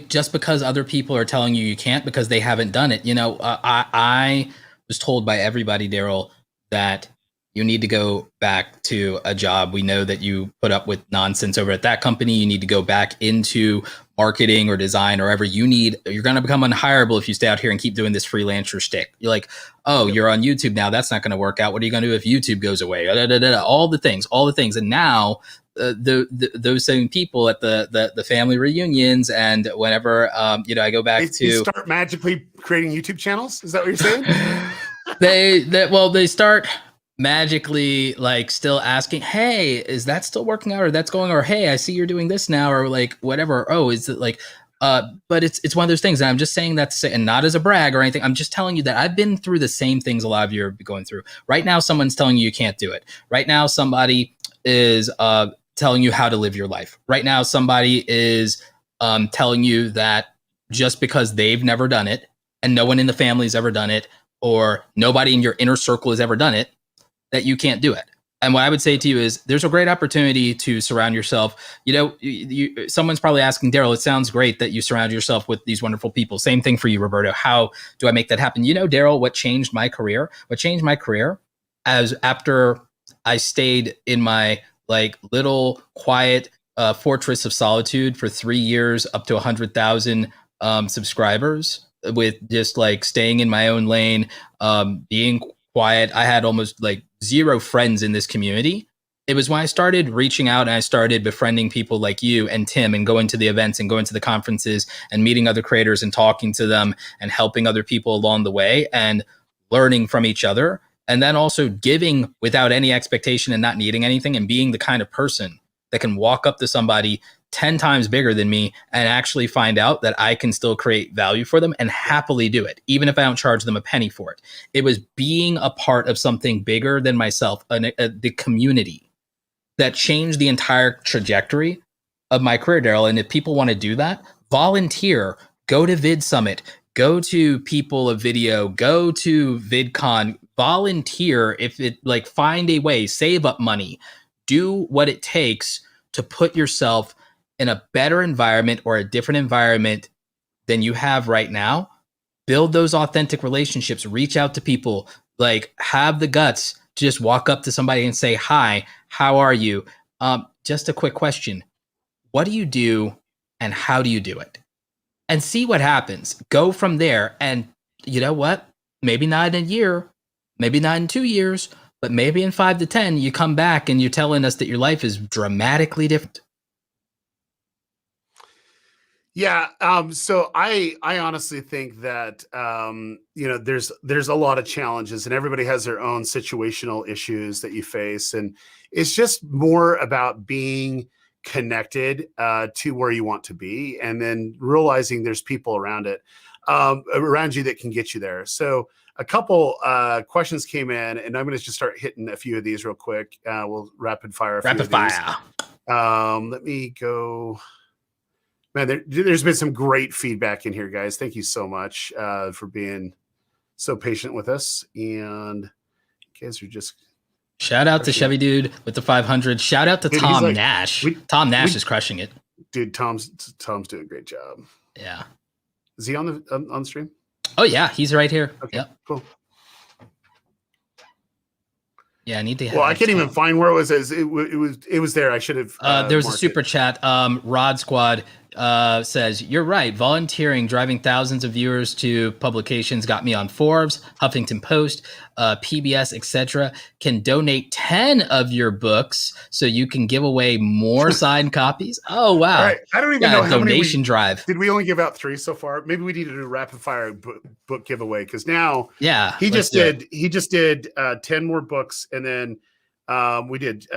Just because other people are telling you can't because they haven't done it. I was told by everybody, Daryl, that you need to go back to a job. We know that you put up with nonsense over at that company. You need to go back into marketing or design or whatever. You're going to become unhireable if you stay out here and keep doing this freelancer shtick. You're like, oh, you're on YouTube now. That's not going to work out. What are you going to do if YouTube goes away? All the things. And now those same people at the family reunions and whenever, I go back they start magically creating YouTube channels. Is that what you're saying? they start magically like still asking, hey, is that still working out, or that's going, or hey, I see you're doing this now, or like whatever. Oh, is it like but it's one of those things, and I'm just saying that to say, and not as a brag or anything, I'm just telling you that I've been through the same things a lot of you are going through. Right now someone's telling you can't do it. Right now somebody is telling you how to live your life. Right now somebody is telling you that just because they've never done it and no one in the family's ever done it, or nobody in your inner circle has ever done it, that you can't do it. And what I would say to you is there's a great opportunity to surround yourself. Someone's probably asking, Daryl, it sounds great that you surround yourself with these wonderful people. Same thing for you, Roberto. How do I make that happen? Daryl, what changed my career? What changed my career as after I stayed in my like little quiet fortress of solitude for 3 years, up to 100,000 subscribers, with just like staying in my own lane, being quiet. I had almost like zero friends in this community. It was when I started reaching out and I started befriending people like you and Tim, and going to the events and going to the conferences and meeting other creators and talking to them and helping other people along the way and learning from each other. And then also giving without any expectation and not needing anything, and being the kind of person that can walk up to somebody 10 times bigger than me and actually find out that I can still create value for them and happily do it, even if I don't charge them a penny for it. It was being a part of something bigger than myself, the community, that changed the entire trajectory of my career, Daryl. And if people want to do that, volunteer, go to Vid Summit, go to People of Video, go to VidCon, volunteer. If it like, find a way, save up money, do what it takes to put yourself in a better environment or a different environment than you have right now. Build those authentic relationships, reach out to people, like have the guts to just walk up to somebody and say, hi, how are you? Just a quick question. What do you do and how do you do it? And see what happens. Go from there. And you know what? Maybe not in a year, maybe not in 2 years, but maybe in 5 to 10, you come back and you're telling us that your life is dramatically different. Yeah. So I honestly think that, there's a lot of challenges, and everybody has their own situational issues that you face. And it's just more about being connected to where you want to be, and then realizing there's people around you that can get you there. So a couple questions came in, and I'm going to just start hitting a few of these real quick. We'll rapid fire. Let me go. Man, there's been some great feedback in here, guys. Thank you so much for being so patient with us. And you guys are just... Shout out to Chevy Dude with the 500. Shout out to Tom Nash. Tom Nash is crushing it. Dude, Tom's doing a great job. Yeah. Is he on the stream? Oh, yeah. He's right here. Okay, yep. Cool. Yeah, I need to. Well, I can't even find where it was. It was there. I should have. There was a super chat. Rod Squad says, "You're right. Volunteering, driving thousands of viewers to publications got me on Forbes, Huffington Post, PBS, etc. Can donate 10 of your books so you can give away more signed copies." Oh, wow. All right. I don't even know how many donation drive. Did we only give out 3 so far? Maybe we need to do a rapid fire book giveaway because now Yeah, he just did 10 more books, and then we did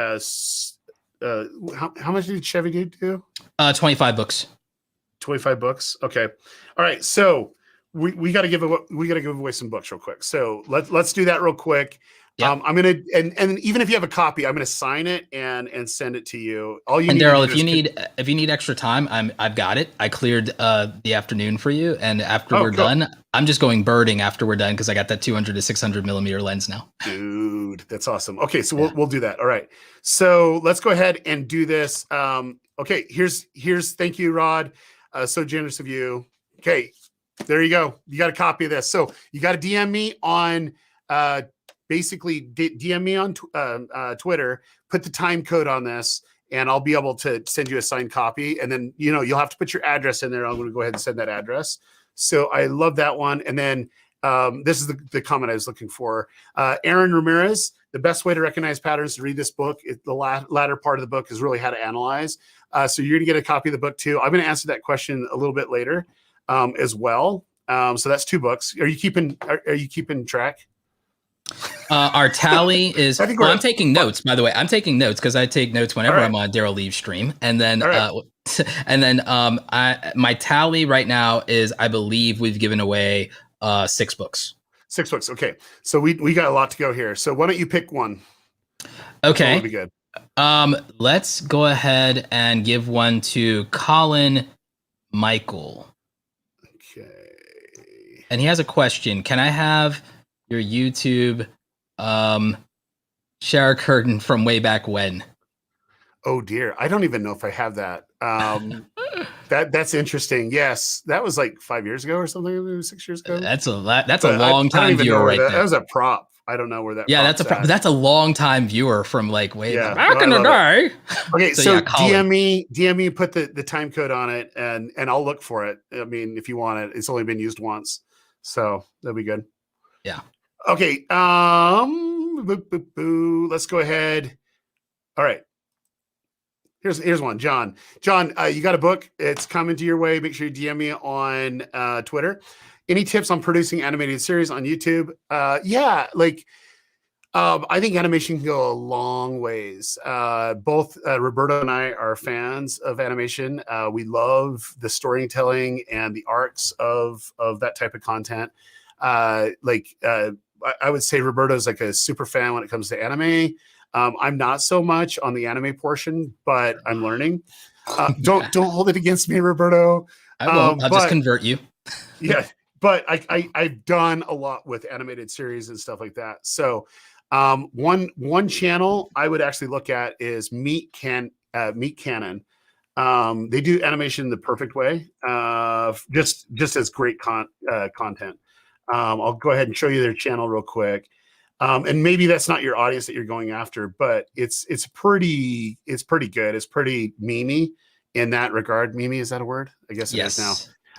how much did Chevy do? 25 books. 25 books. Okay. All right. So we got to give away some books real quick. So let's do that real quick. Yep. I'm gonna and even if you have a copy, I'm gonna sign it and send it to you. All you and need Daryl, if you need extra time, I've got it. I cleared the afternoon for you, and after we're done, I'm just going birding after we're done because I got that 200 to 600 millimeter lens now. Dude, that's awesome. Okay, so we'll do that. All right. So let's go ahead and do this. Okay, here's thank you, Rod. So generous of you. Okay, there you go. You got a copy of this. So you got to DM me on basically DM me on Twitter, put the time code on this, and I'll be able to send you a signed copy. And then, you'll have to put your address in there. I'm going to go ahead and send that address. So I love that one. And then this is the comment I was looking for. Aaron Ramirez, the best way to recognize patterns to read this book, the latter part of the book is really how to analyze. So you're going to get a copy of the book too. I'm going to answer that question a little bit later as well. So that's 2 books. Are you keeping track? Our tally is. I'm taking notes, by the way. I'm taking notes because I take notes whenever I'm on Daryl Leave stream, and then my tally right now is, I believe we've given away 6 books. 6 books. Okay, so we got a lot to go here. So why don't you pick one? Okay, that'd be good. Let's go ahead and give one to Colin Michael. Okay, and he has a question. Can I have your YouTube shower curtain from way back when? Oh dear, I don't even know if I have that. That's interesting. Yes, that was like 5 years ago or something, maybe 6 years ago. That's a long time viewer right there. That was a prop. I don't know where that. Yeah, that's a long time viewer from like way back in the day. Okay, so DM me, put the time code on it, and I'll look for it. I mean, if you want it, it's only been used once, so that'll be good. Yeah. Okay. Let's go ahead. All right. Here's one, John. John, you got a book. It's coming to your way. Make sure you DM me on Twitter. Any tips on producing animated series on YouTube? I think animation can go a long ways. Both Roberto and I are fans of animation. We love the storytelling and the arcs of that type of content. I would say Roberto's like a super fan when it comes to anime. I'm not so much on the anime portion, but I'm learning. Don't hold it against me, Roberto. I won't. I'll just convert you. Yeah, but I've done a lot with animated series and stuff like that. So one channel I would actually look at is Meet Canon. They do animation the perfect way. Just as great content. I'll go ahead and show you their channel real quick. And maybe that's not your audience that you're going after, but it's pretty good. It's pretty memey in that regard. Memey, is that a word? I guess it is now.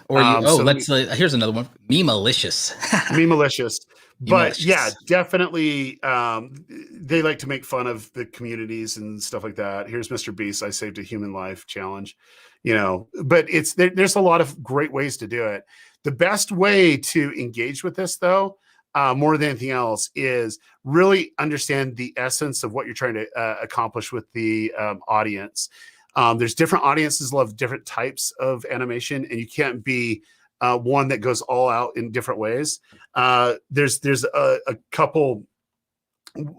Or here's another one. Memalicious. Memalicious. But yeah, definitely they like to make fun of the communities and stuff like that. Here's Mr. Beast, I saved a human life challenge. But there's a lot of great ways to do it. The best way to engage with this, though, more than anything else, is really understand the essence of what you're trying to accomplish with the audience. There's different audiences love different types of animation, and you can't be one that goes all out in different ways. There's a couple, ones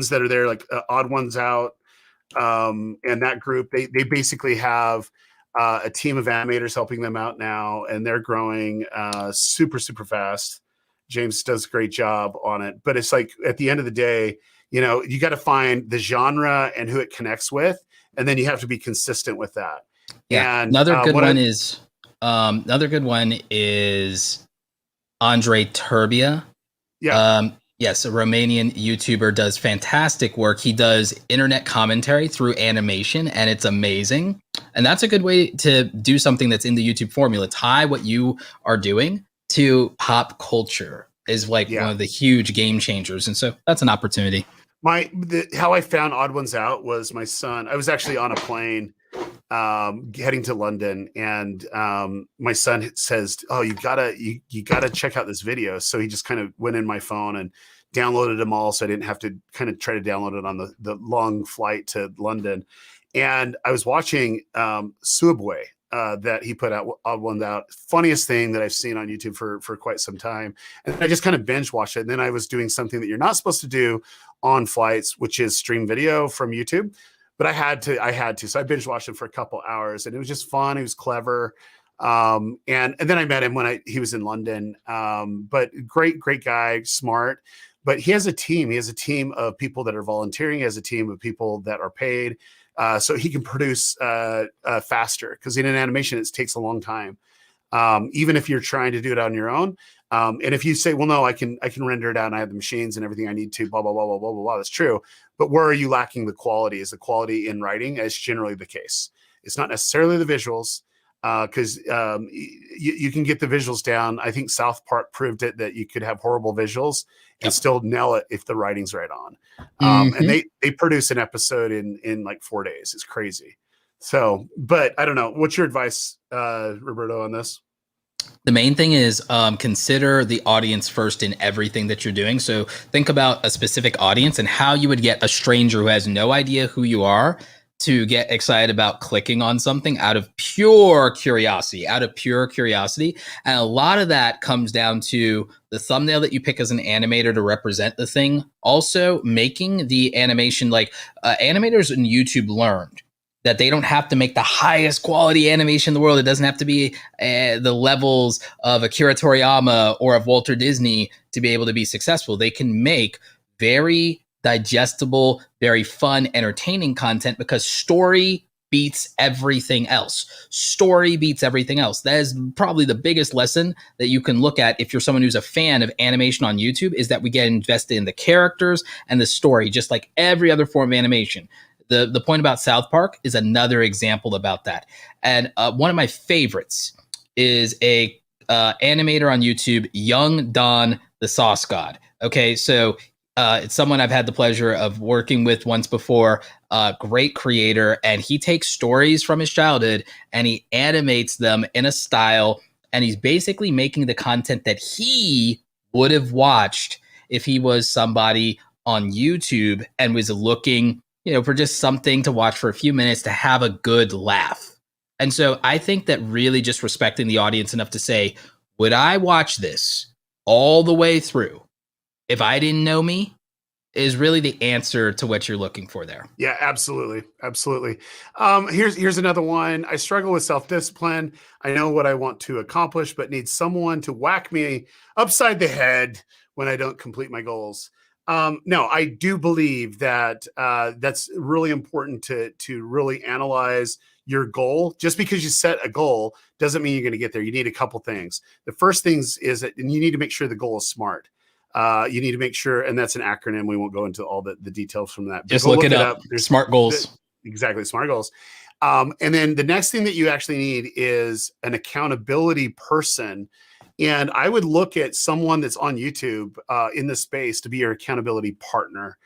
that are there, like Odd Ones Out, and that group. They basically have a team of animators helping them out now, and they're growing super fast. James does a great job on it, but it's like at the end of the day, you got to find the genre and who it connects with, and then you have to be consistent with that. Yeah. And another good one is Andre Turbia. Yeah. Yes, a Romanian YouTuber does fantastic work. He does internet commentary through animation, and it's amazing. And that's a good way to do something that's in the YouTube formula. Tie what you are doing to pop culture is like one Yeah. of the huge game changers. And so that's an opportunity. How I found Odd Ones Out was my son. I was actually on a plane heading to London, and my son says, "Oh, you gotta check out this video." So he just kind of went in my phone and downloaded them all, so I didn't have to kind of try to download it on the long flight to London. And I was watching Subway that he put out, Odd One Out. Funniest thing that I've seen on YouTube for quite some time. And I just kind of binge watched it. And then I was doing something that you're not supposed to do on flights, which is stream video from YouTube. But I had to. So I binge watched it for a couple hours, and it was just fun. It was clever. And then I met him when he was in London. But great guy, smart. But he has a team. He has a team of people that are volunteering. He has a team of people that are paid. So he can produce faster, because in an animation, it takes a long time. Even if you're trying to do it on your own. And if you say, well, no, I can render it out and I have the machines and everything I need to, blah, blah, blah, blah, blah, blah, blah. That's true. But where are you lacking the quality? Is the quality in writing? As generally the case. It's not necessarily the visuals, because you can get the visuals down. I think South Park proved it, that you could have horrible visuals and still nail it if the writing's right on. And they produce an episode in like 4 days. It's crazy. So, but I don't know. What's your advice, Roberto, on this? The main thing is consider the audience first in everything that you're doing. So think about a specific audience and how you would get a stranger who has no idea who you are to get excited about clicking on something out of pure curiosity, And a lot of that comes down to the thumbnail that you pick as an animator to represent the thing. Also making the animation, like animators in YouTube learned that they don't have to make the highest quality animation in the world. It doesn't have to be the levels of Akira Toriyama or of Walter Disney to be able to be successful. They can make very digestible, very fun, entertaining content, because story beats everything else. Story beats everything else. That is probably the biggest lesson that you can look at if you're someone who's a fan of animation on YouTube, is that we get invested in the characters and the story, just like every other form of animation. The point about South Park is another example about that. And one of my favorites is a animator on YouTube, Young Don the Sauce God. Okay, so it's someone I've had the pleasure of working with once before. Great creator, and he takes stories from his childhood and he animates them in a style, and he's basically making the content that he would have watched if he was somebody on YouTube and was looking, for just something to watch for a few minutes to have a good laugh. And so I think that really just respecting the audience enough to say, would I watch this all the way through if I didn't know me, is really the answer to what you're looking for there. Yeah, absolutely. Absolutely. Here's another one. I struggle with self-discipline. I know what I want to accomplish, but need someone to whack me upside the head when I don't complete my goals. No, I do believe that that's really important to really analyze your goal. Just because you set a goal doesn't mean you're going to get there. You need a couple things. The first things is that you need to make sure the goal is SMART. You need to make sure, and that's an acronym. We won't go into all the details from that. Just look it up. There's SMART goals. Exactly, SMART goals. And then the next thing that you actually need is an accountability person. And I would look at someone that's on YouTube in this space to be your accountability partner.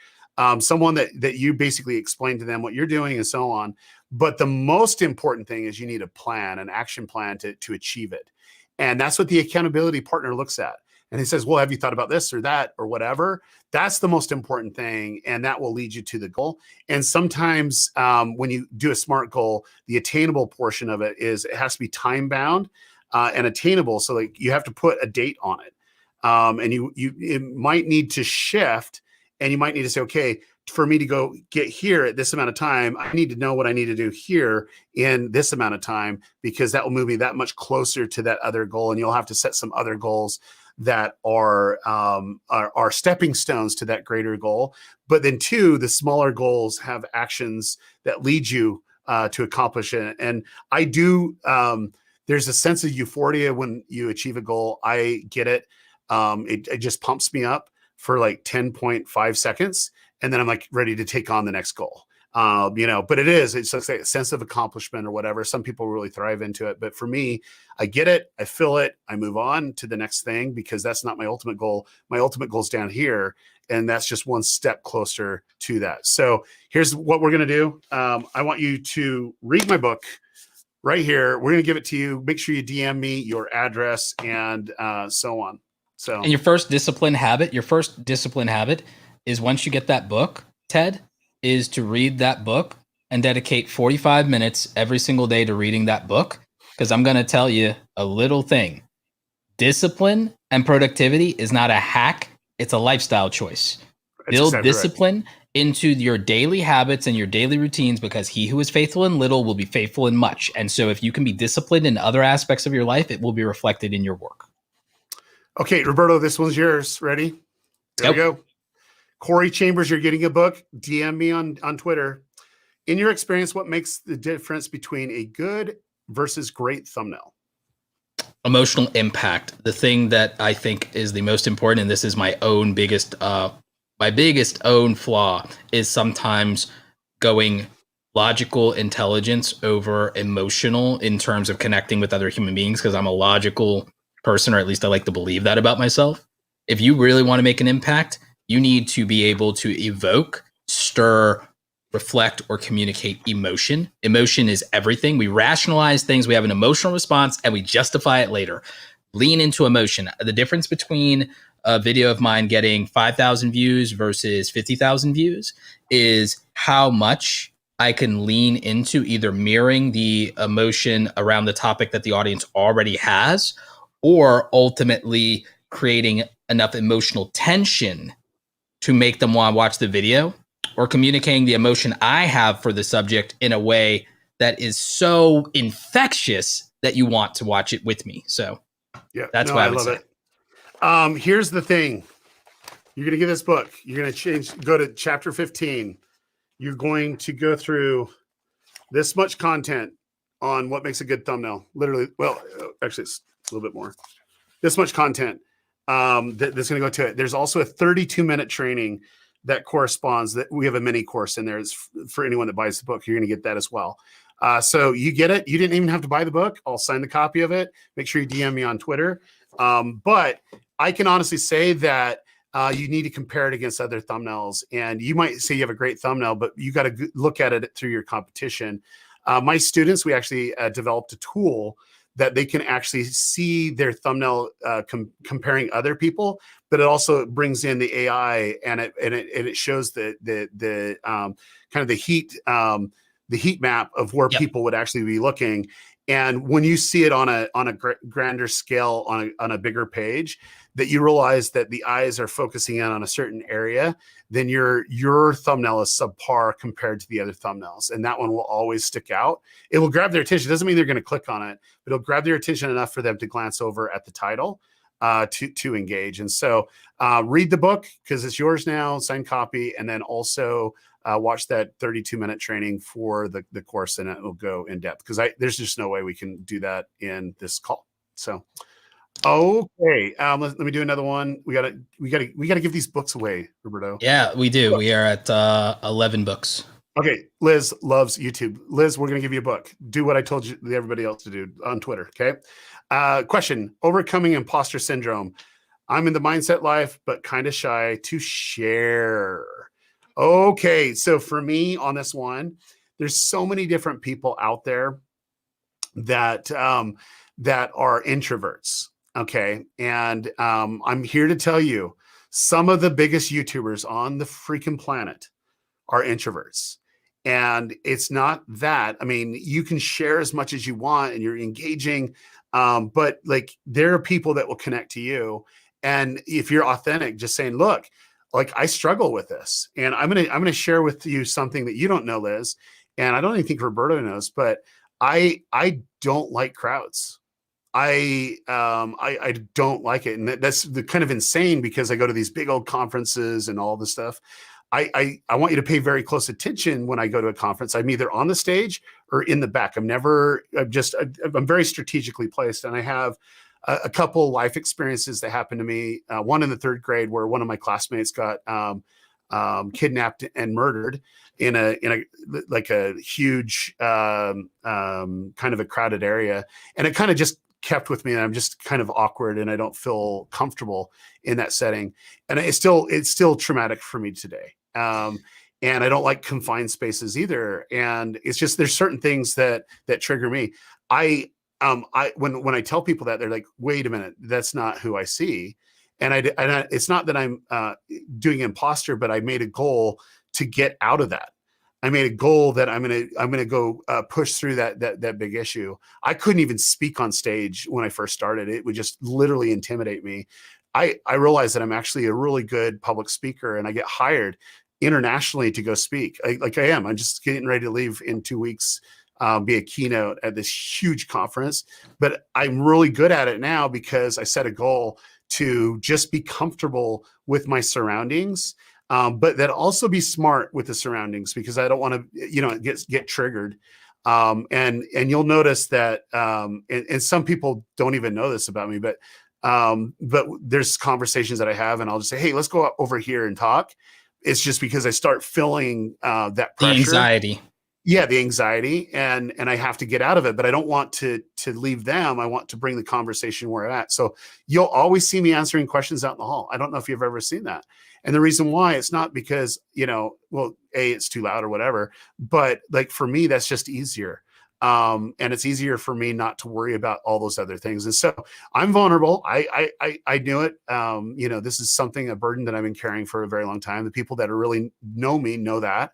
Someone that you basically explain to them what you're doing and so on. But the most important thing is you need a plan, an action plan to achieve it. And that's what the accountability partner looks at. And he says, well, have you thought about this or that or whatever? That's the most important thing. And that will lead you to the goal. And sometimes when you do a SMART goal, the attainable portion of it has to be time bound and attainable. So like you have to put a date on it. And it might need to shift, and you might need to say, okay, for me to go get here at this amount of time, I need to know what I need to do here in this amount of time, because that will move me that much closer to that other goal. And you'll have to set some other goals that are stepping stones to that greater goal. But then two, the smaller goals have actions that lead you to accomplish it. And I do, there's a sense of euphoria when you achieve a goal. I get it. It just pumps me up for like 10.5 seconds. And then I'm like ready to take on the next goal. But it's like a sense of accomplishment or whatever. Some people really thrive into it. But for me, I get it, I feel it, I move on to the next thing because that's not my ultimate goal. My ultimate goal is down here. And that's just one step closer to that. So here's what we're going to do. I want you to read my book right here. We're going to give it to you. Make sure you DM me your address and so on. So, and your first discipline habit is once you get that book, Ted, is to read that book and dedicate 45 minutes every single day to reading that book. Because I'm going to tell you a little thing. Discipline and productivity is not a hack. It's a lifestyle choice. Build discipline into your daily habits and your daily routines, because he who is faithful in little will be faithful in much. And so if you can be disciplined in other aspects of your life, it will be reflected in your work. Okay, Roberto, this one's yours. Ready? Here we go. Corey Chambers, you're getting a book. DM me on Twitter. In your experience, what makes the difference between a good versus great thumbnail? Emotional impact. The thing that I think is the most important, and this is my own biggest own flaw, is sometimes going logical intelligence over emotional in terms of connecting with other human beings, because I'm a logical person, or at least I like to believe that about myself. If you really want to make an impact, you need to be able to evoke, stir, reflect, or communicate emotion. Emotion is everything. We rationalize things, we have an emotional response, and we justify it later. Lean into emotion. The difference between a video of mine getting 5,000 views versus 50,000 views is how much I can lean into either mirroring the emotion around the topic that the audience already has, or ultimately creating enough emotional tension to make them want to watch the video, or communicating the emotion I have for the subject in a way that is so infectious that you want to watch it with me. So that's why I love it. Here's the thing. You're going to get this book. You're going to go to chapter 15. You're going to go through this much content on what makes a good thumbnail. Literally, well, actually, it's a little bit more. This much content that's going to go to it. There's also a 32-minute training that corresponds. That we have a mini course in there. It's for anyone that buys the book. You're going to get that as well. So you get it. You didn't even have to buy the book. I'll sign the copy of it. Make sure you DM me on Twitter. But I can honestly say that you need to compare it against other thumbnails. And you might say you have a great thumbnail, but you got to look at it through your competition. My students, we actually developed a tool that they can actually see their thumbnail comparing other people, but it also brings in the AI and it shows the kind of the heat map of where people would actually be looking. And when you see it on a grander scale, on a bigger page, that you realize that the eyes are focusing in on a certain area, then your thumbnail is subpar compared to the other thumbnails. And that one will always stick out. It will grab their attention. It doesn't mean they're going to click on it, but it'll grab their attention enough for them to glance over at the title to engage. And so read the book because it's yours now, sign copy, and then also watch that 32-minute training for the course, and it will go in depth because there's just no way we can do that in this call. So, okay, let me do another one. We gotta give these books away, Roberto. Yeah, we do. We are at 11 books. Okay, Liz loves YouTube. Liz, we're gonna give you a book. Do what I told you everybody else to do on Twitter. Okay. Question: overcoming imposter syndrome. I'm in the mindset life, but kind of shy to share. Okay, so for me on this one, there's so many different people out there that are introverts. Okay, and I'm here to tell you, some of the biggest YouTubers on the freaking planet are introverts. And it's not that. I mean, you can share as much as you want and you're engaging, but like there are people that will connect to you. And if you're authentic, just saying, look, like I struggle with this, and I'm gonna share with you something that you don't know, Liz, and I don't even think Roberto knows, but I don't like crowds. I don't like it, and that's the kind of insane because I go to these big old conferences and all this stuff. I want you to pay very close attention when I go to a conference. I'm either on the stage or in the back. I'm very strategically placed, and I have a couple life experiences that happened to me. One in the 3rd grade where one of my classmates got kidnapped and murdered in a like a huge kind of a crowded area, and it kind of just kept with me, and I'm just kind of awkward and I don't feel comfortable in that setting, and it's still traumatic for me today. And I don't like confined spaces either, and it's just there's certain things that trigger me. When I tell people that, they're like, wait a minute, that's not who I see. And it's not that I'm doing imposter, but I made a goal to get out of that. I made a goal that I'm gonna go push through that big issue. I couldn't even speak on stage when I first started. It would just literally intimidate me. I realized that I'm actually a really good public speaker, and I get hired internationally to go speak. I am. I'm just getting ready to leave in 2 weeks. Be a keynote at this huge conference, but I'm really good at it now because I set a goal to just be comfortable with my surroundings, but that also be smart with the surroundings, because I don't want to, get triggered. And you'll notice that, and some people don't even know this about me, but there's conversations that I have, and I'll just say, hey, let's go over here and talk. It's just because I start feeling that pressure. The anxiety. Yeah, the anxiety, and I have to get out of it, but I don't want to leave them. I want to bring the conversation where I'm at. So you'll always see me answering questions out in the hall. I don't know if you've ever seen that. And the reason why, it's not because, it's too loud or whatever, but like for me, that's just easier. And it's easier for me not to worry about all those other things. And so I'm vulnerable. I knew it. This is a burden that I've been carrying for a very long time. The people that really know me know that.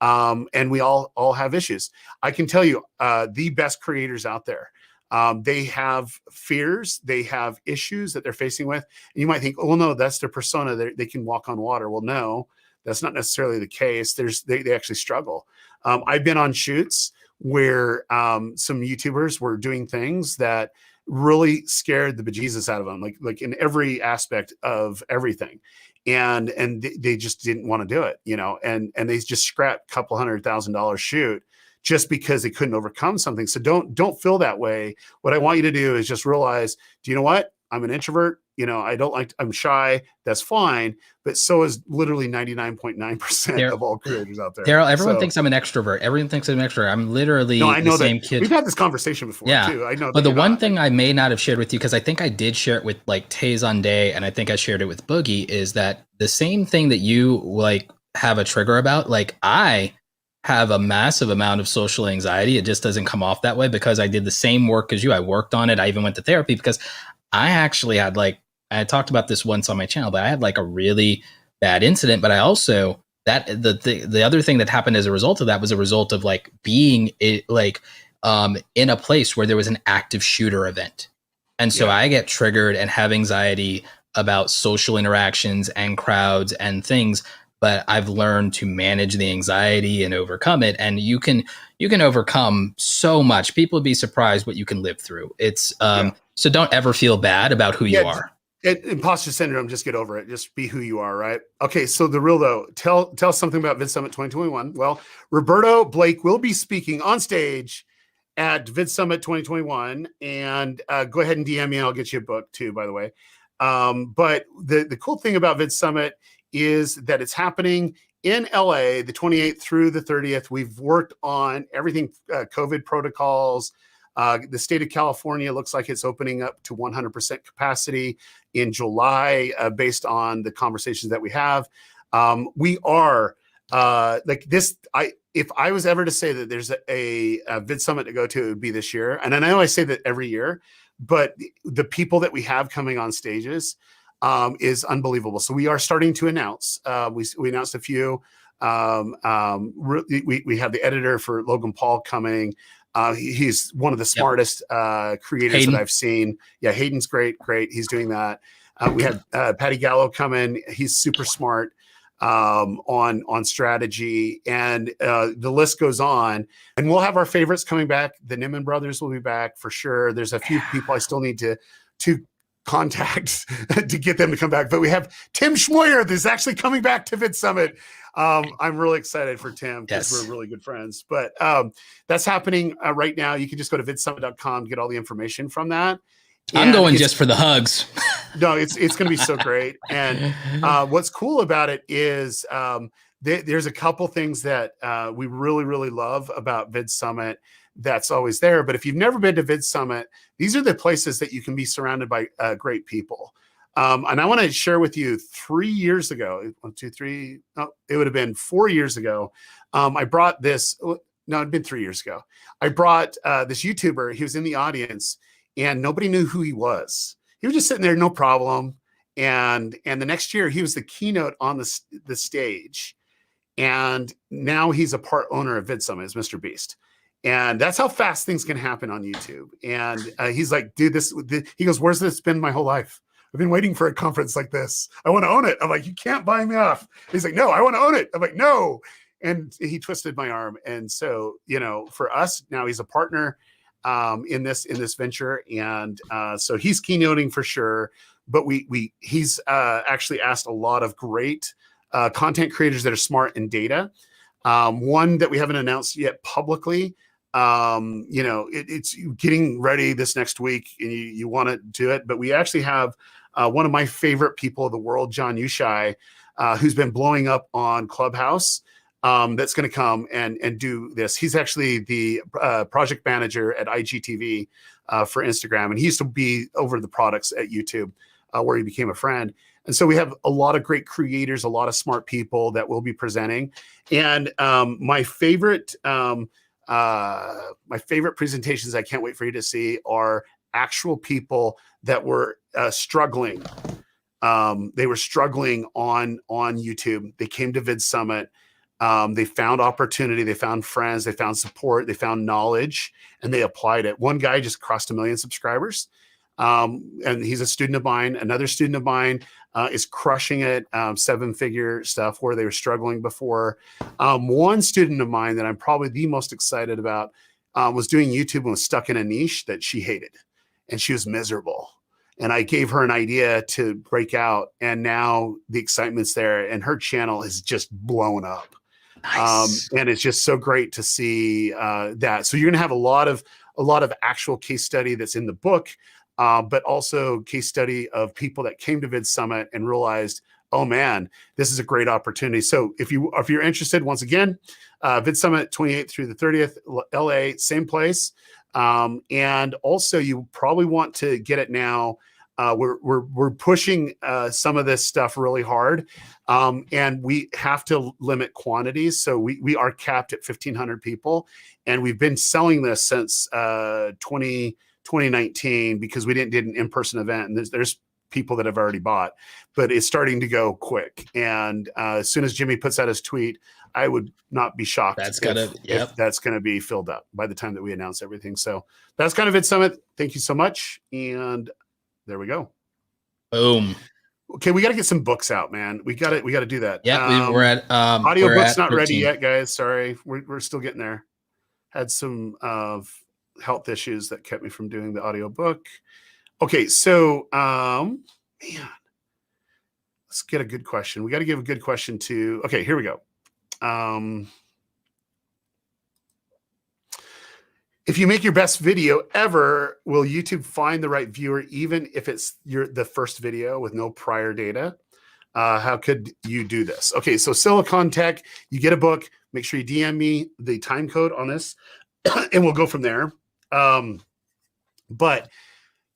And we all have issues. I can tell you, the best creators out there, they have fears, they have issues that they're facing with. And you might think, oh, no, that's their persona. They can walk on water. Well, no, that's not necessarily the case. They actually struggle. I've been on shoots where some YouTubers were doing things that really scared the bejesus out of them, like in every aspect of everything. And they just didn't want to do it, and they just scrapped a couple $100,000 shoot just because they couldn't overcome something. So don't feel that way. What I want you to do is just realize, do you know what? I'm an introvert. I'm shy. That's fine. But so is literally 99.9% of all creators out there. Daryl, everyone thinks I'm an extrovert. Everyone thinks I'm an extrovert. I'm literally the same kid. We've had this conversation before too. I know. But the one thing I may not have shared with you, because I think I did share it with like Taze on Day, and I think I shared it with Boogie, is that the same thing that you like have a trigger about, like I have a massive amount of social anxiety. It just doesn't come off that way because I did the same work as you. I worked on it. I even went to therapy because I actually had I talked about this once on my channel, but I had like a really bad incident. But I also the other thing that happened as a result of that was a result of like being in a place where there was an active shooter event. And so I get triggered and have anxiety about social interactions and crowds and things, but I've learned to manage the anxiety and overcome it. And you can overcome so much. People would be surprised what you can live through. It's so don't ever feel bad about who you are. Imposter syndrome, just get over it. Just be who you are, right? Okay, so the real though, tell us something about VidSummit 2021. Well, Roberto Blake will be speaking on stage at VidSummit 2021, and go ahead and DM me, and I'll get you a book too, by the way. But the cool thing about VidSummit is that it's happening in LA, the 28th through the 30th. We've worked on everything, COVID protocols. The state of California looks like it's opening up to 100% capacity in July, based on the conversations that we have. We are like this. If I was ever to say that there's a VidSummit to go to, it would be this year. And I know I say that every year, but the people that we have coming on stages is unbelievable. So we are starting to announce. We announced a few. We have the editor for Logan Paul coming. He's one of the smartest creators that I've seen. Yeah, Hayden's great. He's doing that. We had Patty Gallo come in. He's super smart on strategy, and the list goes on. And we'll have our favorites coming back. The Niman brothers will be back for sure. There's a few people I still need to contact to get them to come back. But we have Tim Schmoyer that's actually coming back to VidSummit. I'm really excited for Tim because we're really good friends. But that's happening right now. You can just go to vidsummit.com to get all the information from that. I'm going just for the hugs. No, it's going to be so great. And what's cool about it is there's a couple things that we really, really love about Vid Summit that's always there. But if you've never been to Vid Summit, these are the places that you can be surrounded by great people. And I want to share with you 3 years ago, 1, 2, 3, it would have been 4 years ago. I brought this, no, it'd been 3 years ago. I brought this YouTuber. He was in the audience and nobody knew who he was. He was just sitting there, no problem. And the next year he was the keynote on the stage. And now he's a part owner of VidSummit as Mr. Beast. And that's how fast things can happen on YouTube. And he's like, dude, he goes, where's this been my whole life? I've been waiting for a conference like this. I want to own it. I'm like, you can't buy me off. He's like, no, I want to own it. I'm like, no. And he twisted my arm. And so, for us now, he's a partner in this venture. And so he's keynoting for sure. But he's actually asked a lot of great content creators that are smart in data. One that we haven't announced yet publicly. It's getting ready this next week and you want to do it. But we actually have one of my favorite people of the world, John Ushai, who's been blowing up on Clubhouse. That's going to come and do this. He's actually the project manager at IGTV for Instagram. And he used to be over the products at YouTube where he became a friend. And so we have a lot of great creators, a lot of smart people that will be presenting. And my favorite presentations I can't wait for you to see are actual people that were struggling. They were struggling on YouTube. They came to Vid Summit. They found opportunity, they found friends, they found support, they found knowledge, and they applied it. One guy just crossed 1 million subscribers, and he's a student of mine. Another student of mine is crushing it, 7-figure stuff where they were struggling before. One student of mine that I'm probably the most excited about was doing YouTube and was stuck in a niche that she hated, and she was miserable. And I gave her an idea to break out, and now the excitement's there, and her channel is just blown up. Nice. And it's just so great to see that. So you're going to have a lot of actual case study that's in the book, but also case study of people that came to Vid Summit and realized, oh man, this is a great opportunity. So if you're interested, once again, Vid Summit 28th through the 30th, LA, same place. And also you probably want to get it now. We're pushing some of this stuff really hard, and we have to limit quantities. So we are capped at 1,500 people, and we've been selling this since 2019 because we did an in-person event, and there's people that have already bought, but it's starting to go quick. And as soon as Jimmy puts out his tweet, I would not be shocked if that's going to be filled up by the time that we announce everything. So that's kind of it, Summit. Thank you so much, and there we go. Boom. Okay, we got to get some books out, man. We got to do that. Yeah, we're at audiobook's not 13. Ready yet, guys. Sorry, we're still getting there. Had some health issues that kept me from doing the audiobook. Okay, so man, let's get a good question. We got to give a good question to. Okay, here we go. If you make your best video ever, will YouTube find the right viewer, even if it's the first video with no prior data? How could you do this? Okay, so Silicon Tech, you get a book. Make sure you DM me the time code on this, and we'll go from there. But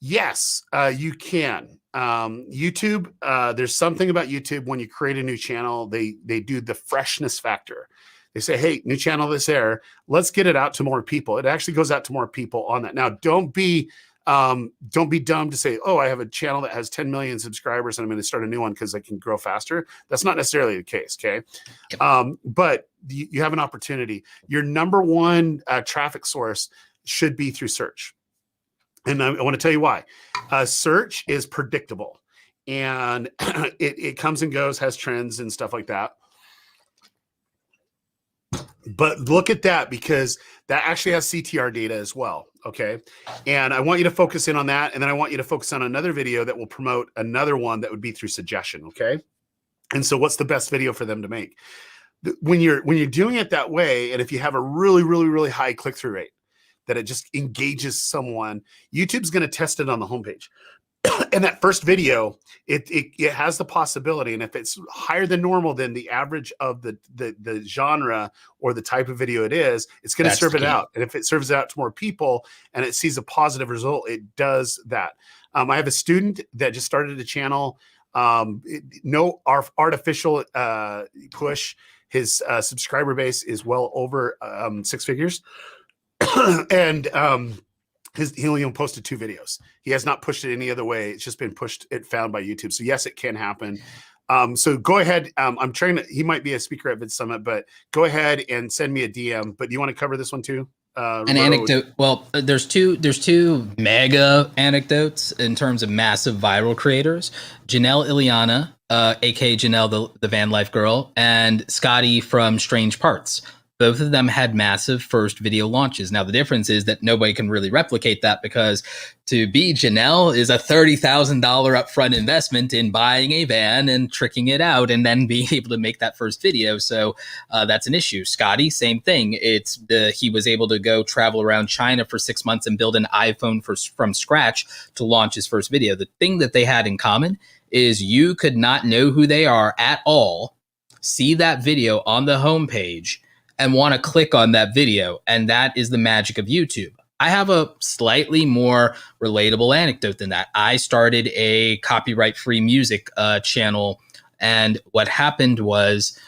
yes, you can. YouTube, there's something about YouTube when you create a new channel, they do the freshness factor. They say, hey, new channel this air. Let's get it out to more people. It actually goes out to more people on that. Now, don't be dumb to say, oh, I have a channel that has 10 million subscribers and I'm going to start a new one because I can grow faster. That's not necessarily the case, okay? But you have an opportunity. Your number one traffic source should be through search. And I want to tell you why. Search is predictable. And it comes and goes, has trends and stuff like that. But look at that, because that actually has CTR data as well, okay? And I want you to focus in on that, and then I want you to focus on another video that will promote another one that would be through suggestion, okay? And so what's the best video for them to make? When you're doing it that way, and if you have a really, really, really high click-through rate, that it just engages someone, YouTube's going to test it on the homepage. And that first video, it has the possibility, and if it's higher than normal than the average of the genre or the type of video it is, it's going to serve it out. And if it serves it out to more people and it sees a positive result, it does that. I have a student that just started a channel. No artificial push. His subscriber base is well over 6 figures, and he only posted 2 videos. He has not pushed it any other way. It's just been found by YouTube. So yes, it can happen. So go ahead. I'm trying to, he might be a speaker at Vid Summit, but go ahead and send me a DM. But do you want to cover this one too? An anecdote. Well, there's two mega anecdotes in terms of massive viral creators. Janelle Iliana, aka Janelle, the van life girl, and Scotty from Strange Parts. Both of them had massive first video launches. Now, the difference is that nobody can really replicate that, because to be Janelle is a $30,000 upfront investment in buying a van and tricking it out and then being able to make that first video. So that's an issue. Scotty, same thing. He was able to go travel around China for 6 months and build an iPhone from scratch to launch his first video. The thing that they had in common is you could not know who they are at all, see that video on the homepage, and want to click on that video. And that is the magic of YouTube. I have a slightly more relatable anecdote than that. I started a copyright-free music channel. And what happened was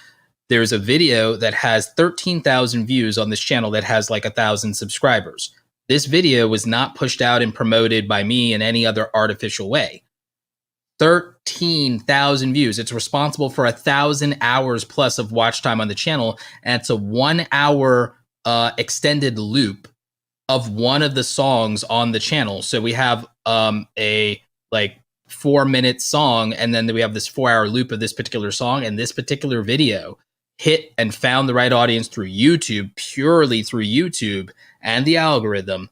there's a video that has 13,000 views on this channel that has like 1,000 subscribers. This video was not pushed out and promoted by me in any other artificial way. 13,000 views. It's responsible for 1,000 hours plus of watch time on the channel. And it's a 1 hour extended loop of one of the songs on the channel. So we have a like 4-minute song, and then we have this 4-hour loop of this particular song. And this particular video hit and found the right audience through YouTube, purely through YouTube and the algorithm.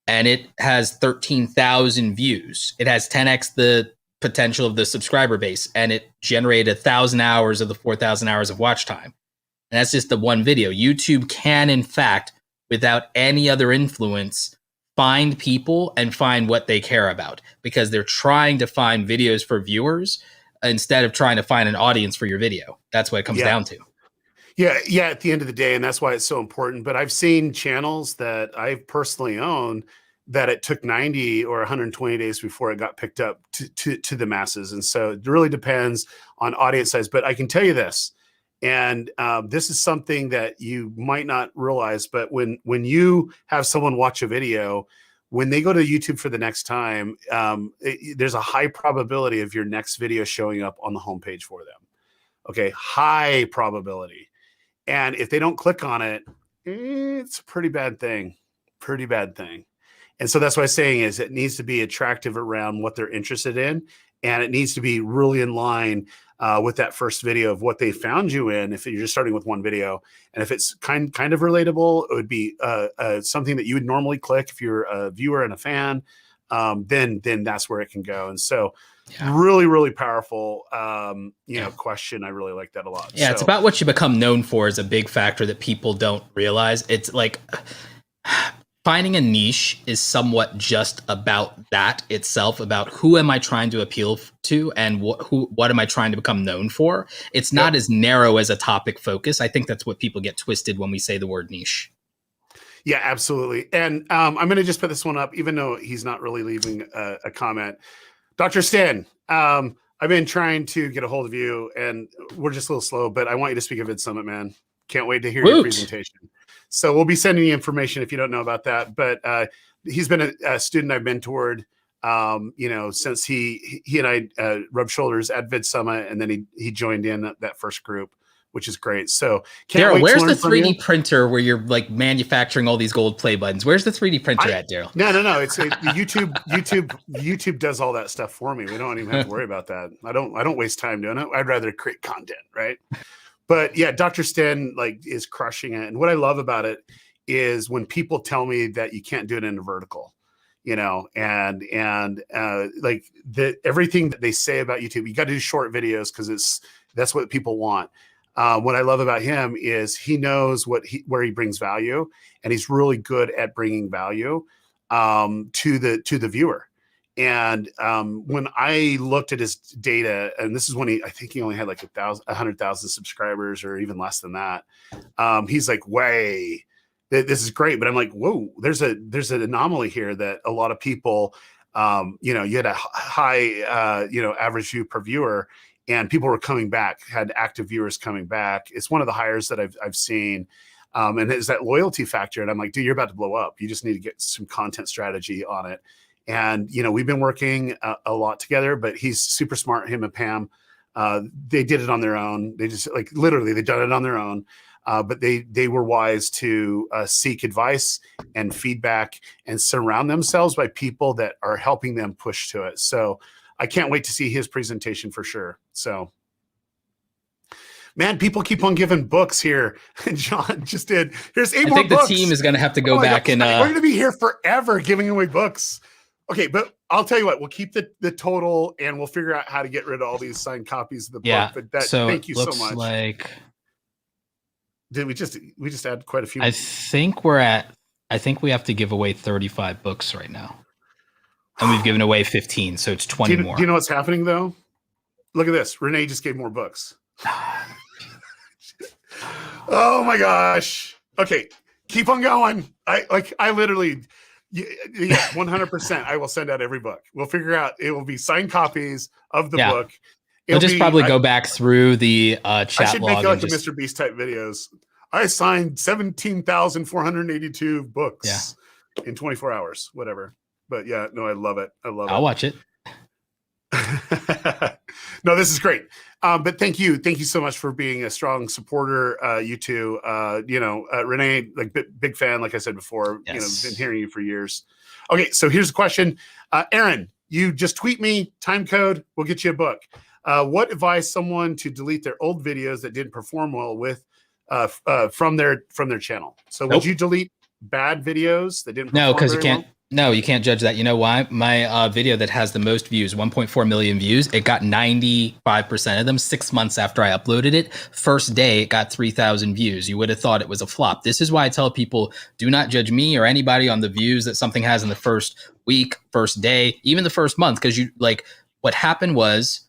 And it has 13,000 views. It has 10x the potential of the subscriber base, and it generated 1,000 hours of the 4,000 hours of watch time. And that's just the one video. YouTube can, in fact, without any other influence, find people and find what they care about, because they're trying to find videos for viewers instead of trying to find an audience for your video. That's what it comes down to. Yeah, at the end of the day, and that's why it's so important. But I've seen channels that I personally own that it took 90 or 120 days before it got picked up to the masses. And so it really depends on audience size. But I can tell you this, and this is something that you might not realize, but when you have someone watch a video, when they go to YouTube for the next time, there's a high probability of your next video showing up on the homepage for them. Okay, high probability. And if they don't click on it, it's a pretty bad thing. And so that's what I'm saying is it needs to be attractive around what they're interested in. And it needs to be really in line with that first video of what they found you in. If you're just starting with one video, and if it's kind of relatable, it would be something that you would normally click if you're a viewer and a fan. Then that's where it can go. And so really, really powerful, question. I really like that a lot. Yeah. So it's about what you become known for is a big factor that people don't realize. It's like finding a niche is somewhat just about that itself, about who am I trying to appeal to and what am I trying to become known for? It's not as narrow as a topic focus. I think that's what people get twisted when we say the word niche. Yeah, absolutely. And I'm going to just put this one up, even though he's not really leaving a comment. Dr. Stan, I've been trying to get a hold of you, and we're just a little slow, but I want you to speak at Vid Summit, man. Can't wait to hear your presentation. So we'll be sending you information if you don't know about that. But he's been a student I've mentored, since he and I rubbed shoulders at Vid Summit, and then he joined in that first group, which is great. So Daryl, where's the 3D printer where you're like manufacturing all these gold play buttons? Where's the 3D printer at, Daryl? No. It's YouTube does all that stuff for me. We don't even have to worry about that. I don't waste time doing it. I'd rather create content, right? But yeah, Dr. Sten is crushing it. And what I love about it is when people tell me that you can't do it in a vertical, and everything that they say about YouTube, you got to do short videos because that's what people want. What I love about him is he knows where he brings value, and he's really good at bringing value to the viewer. And when I looked at his data, and this is when I think he only had like 100,000 subscribers or even less than that. He's like, way, this is great. But I'm like, whoa, there's an anomaly here that a lot of people, you had a high, average view per viewer, and people were coming back, had active viewers coming back. It's one of the highest that I've seen. And it's that loyalty factor. And I'm like, dude, you're about to blow up. You just need to get some content strategy on it. And, we've been working a lot together, but he's super smart, him and Pam. They did it on their own. They just literally, they've done it on their own. But they were wise to seek advice and feedback and surround themselves by people that are helping them push to it. So I can't wait to see his presentation for sure. So, man, people keep on giving books here. John just did. Here's 8 more books. I think the team is going to have to go back and. We're going to be here forever giving away books. Okay, but I'll tell you what, we'll keep the total, and we'll figure out how to get rid of all these signed copies of the book. But thank you so much. Like, did we just add quite a few? I think we have to give away 35 books right now, and we've given away 15, so it's 20 more. Do you know what's happening though? Look at this. Renee just gave more books. Oh my gosh. Okay, keep on going. I literally. Yeah, 100%. I will send out every book. We'll figure out. It will be signed copies of the book. We'll just probably go back through the chat log. I should make like a Mr. Beast type videos. I signed 17,482 books in 24 hours, whatever. But yeah, no, I love it. I'll watch it. No, this is great. But thank you so much for being a strong supporter. You two, Renee, like big fan, like I said before. Yes. Been hearing you for years. Okay, so here's a question, Aaron. You just tweet me time code. We'll get you a book. What advise someone to delete their old videos that didn't perform well with from their channel? So would you delete bad videos that didn't? No, because you can't. Well? No, you can't judge that. You know why? My video that has the most views, 1.4 million views, it got 95% of them 6 months after I uploaded it. First day, it got 3,000 views. You would have thought it was a flop. This is why I tell people, do not judge me or anybody on the views that something has in the first week, first day, even the first month. Because what happened was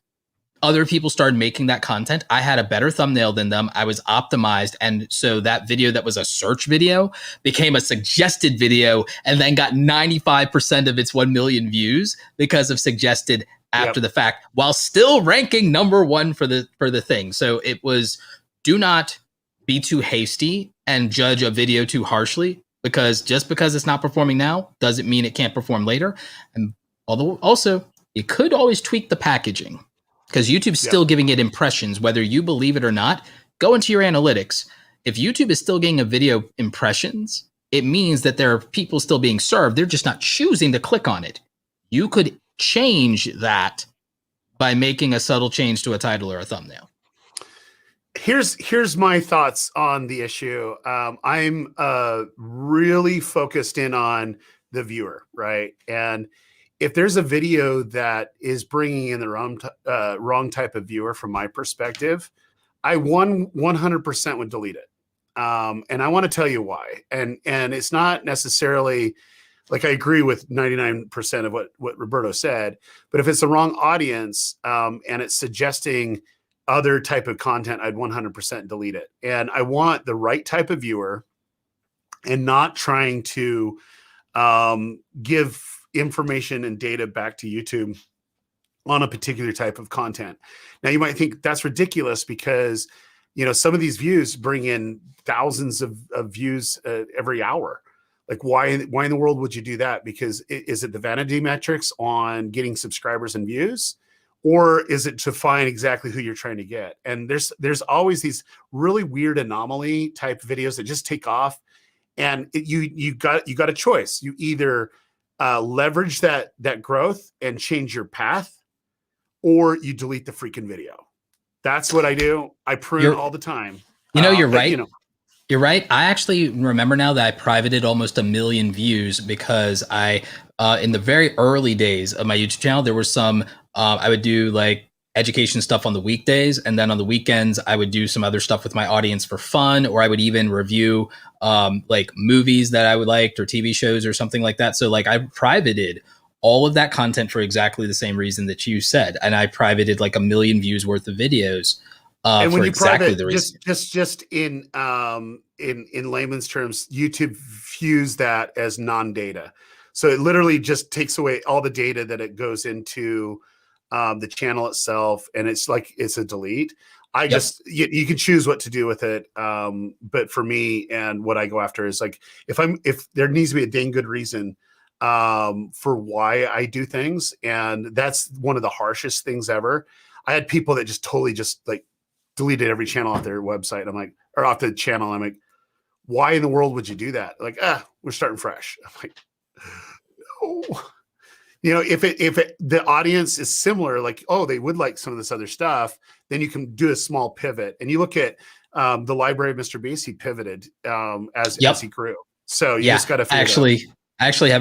other people started making that content. I had a better thumbnail than them. I was optimized. And so that video that was a search video became a suggested video and then got 95% of its 1 million views because of suggested after the fact, while still ranking #1 for the thing. So it was, do not be too hasty and judge a video too harshly, because just because it's not performing now doesn't mean it can't perform later. And although also you could always tweak the packaging, because YouTube's still giving it impressions, whether you believe it or not. Go into your analytics. If YouTube is still getting a video impressions, it means that there are people still being served. They're just not choosing to click on it. You could change that by making a subtle change to a title or a thumbnail. Here's my thoughts on the issue. I'm really focused in on the viewer, right? And if there's a video that is bringing in the wrong type of viewer from my perspective, I 100% would delete it. And I want to tell you why. And it's not necessarily like, I agree with 99% of what Roberto said, but if it's the wrong audience and it's suggesting other type of content, I'd 100% delete it. And I want the right type of viewer and not trying to give information and data back to YouTube on a particular type of content. Now you might think that's ridiculous because, some of these views bring in thousands of views every hour. Like why in the world would you do that? Because is it the vanity metrics on getting subscribers and views, or is it to find exactly who you're trying to get? And there's always these really weird anomaly type videos that just take off, and you got a choice. You either leverage that growth and change your path, or you delete the freaking video. That's what I do. I prune all the time. You're right. You're right. I actually remember now that I privated almost 1 million views because I, in the very early days of my YouTube channel, there were some, I would do like education stuff on the weekdays, and then on the weekends I would do some other stuff with my audience for fun, or I would even review like movies that I would like or TV shows or something like that. So like I privated all of that content for exactly the same reason that you said, and I privated like 1 million views worth of videos and when for you exactly private, the reason. just in layman's terms, YouTube views that as non-data. So it literally just takes away all the data that it goes into the channel itself, and it's like it's a delete. I Yep. just you can choose what to do with it, but for me and what I go after is like if there needs to be a dang good reason for why I do things, and that's one of the harshest things ever. I had people that just totally just like deleted every channel off their website. I'm like, or off the channel. I'm like, why in the world would you do that? Like, we're starting fresh. I'm like, no. You know, if the audience is similar, like, oh, they would like some of this other stuff, then you can do a small pivot. And you look at the library of Mr. Beast, he pivoted as he grew. So you just got to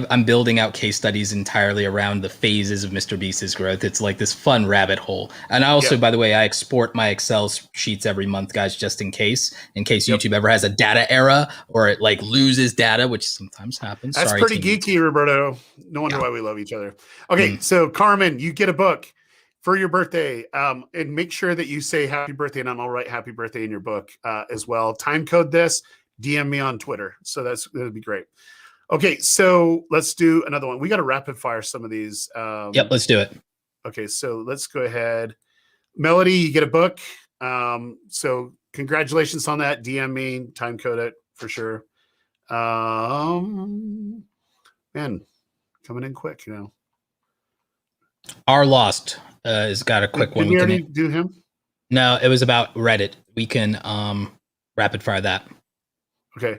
I'm building out case studies entirely around the phases of Mr. Beast's growth. It's like this fun rabbit hole. And I also, by the way, I export my Excel sheets every month, guys, just in case YouTube ever has a data era or it like loses data, which sometimes happens. That's pretty geeky, Roberto. No wonder why we love each other. Okay, so Carmen, you get a book for your birthday, and make sure that you say happy birthday, and I'll write happy birthday in your book as well. Time code this, DM me on Twitter. So that'd be great. Okay, so let's do another one. We got to rapid fire some of these. Let's do it. Okay, so let's go ahead. Melody, you get a book. So congratulations on that. DM me, time code it for sure. Man, coming in quick, you know. Our Lost has got a quick one. Did we already do him? No, it was about Reddit. We can rapid fire that. Okay.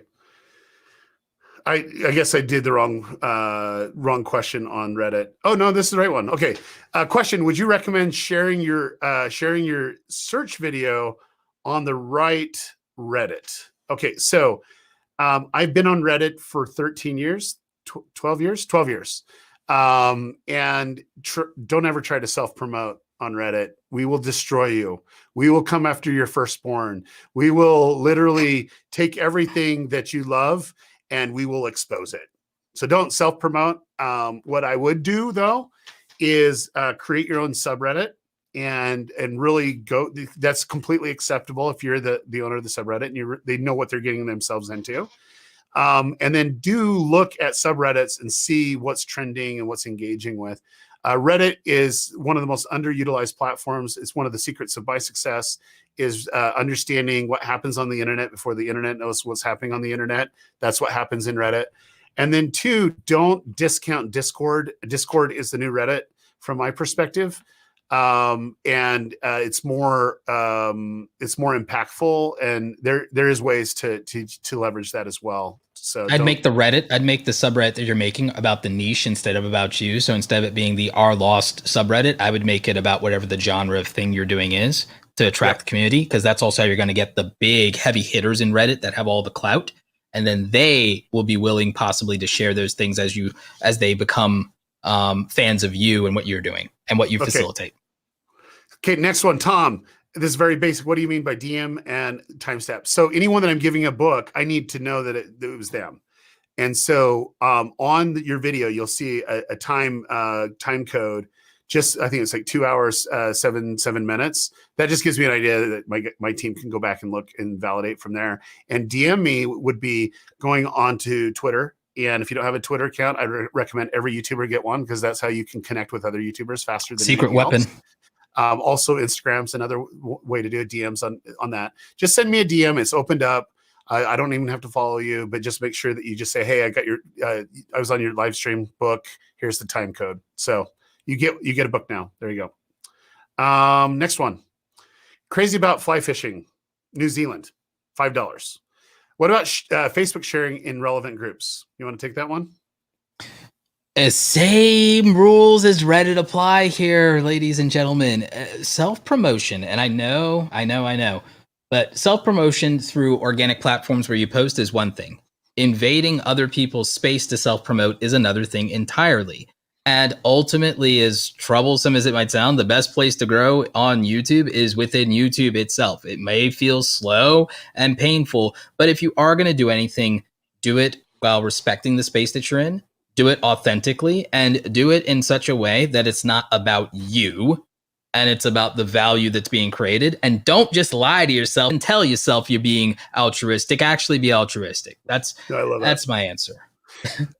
I guess I did the wrong question on Reddit. Oh no, this is the right one. Okay. Question: would you recommend sharing your search video on the right Reddit? Okay, so I've been on Reddit for 13 years, 12 years, and don't ever try to self-promote on Reddit. We will destroy you. We will come after your firstborn. We will literally take everything that you love and we will expose it. So don't self-promote. What I would do though is create your own subreddit and really go. That's completely acceptable if you're the owner of the subreddit and they know what they're getting themselves into. And then do look at subreddits and see what's trending and what's engaging with. Reddit is one of the most underutilized platforms. It's one of the secrets of my success is understanding what happens on the internet before the internet knows what's happening on the internet. That's what happens in Reddit. And then 2, don't discount Discord. Discord is the new Reddit from my perspective. And it's more impactful, and there is ways to leverage that as well. So I'd make the subreddit that you're making about the niche instead of about you. So instead of it being the Our Lost subreddit, I would make it about whatever the genre of thing you're doing is to attract the community, because that's also how you're going to get the big heavy hitters in Reddit that have all the clout, and then they will be willing possibly to share those things as they become fans of you and what you're doing and what you facilitate. Okay, next one, Tom. This is very basic. What do you mean by DM and timestamp? So anyone that I'm giving a book, I need to know that it was them. And so on your video, you'll see a time code. Just I think it's like 2 hours, 7 minutes. That just gives me an idea that my team can go back and look and validate from there. And DM me would be going on to Twitter. And if you don't have a Twitter account, I recommend every YouTuber get one, because that's how you can connect with other YouTubers faster than secret weapon. Also, Instagram's another way to do it. DMs on that. Just send me a DM. It's opened up. I don't even have to follow you, but just make sure that you just say, "Hey, I got your. I was on your live stream book. Here's the time code." So you get a book now. There you go. Next one. Crazy about fly fishing, New Zealand, $5. What about Facebook sharing in relevant groups? You want to take that one? Same rules as Reddit apply here, ladies and gentlemen. Self-promotion, and I know, but self-promotion through organic platforms where you post is one thing. Invading other people's space to self-promote is another thing entirely. And ultimately, as troublesome as it might sound, the best place to grow on YouTube is within YouTube itself. It may feel slow and painful, but if you are going to do anything, do it while respecting the space that you're in, do it authentically, and do it in such a way that it's not about you and it's about the value that's being created. And don't just lie to yourself and tell yourself you're being altruistic. Actually be altruistic. That's I love that. That's my answer.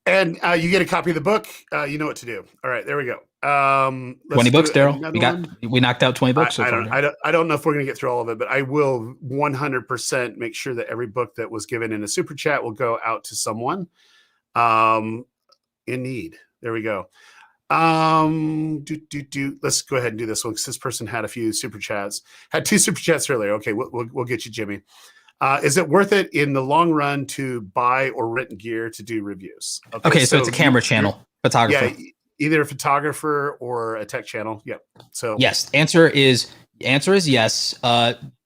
And you get a copy of the book. You know what to do. All right, there we go. 20 books, Daryl. We knocked out 20 books. I don't know if we're going to get through all of it, but I will 100% make sure that every book that was given in a super chat will go out to someone in need. There we go. Let's go ahead and do this one because this person had a few super chats. Had 2 super chats earlier. Okay, we'll get you, Jimmy. Is it worth it in the long run to buy or rent gear to do reviews? Okay, so it's a camera channel, photographer. Yeah, either a photographer or a tech channel. Yep. So yes, answer is yes.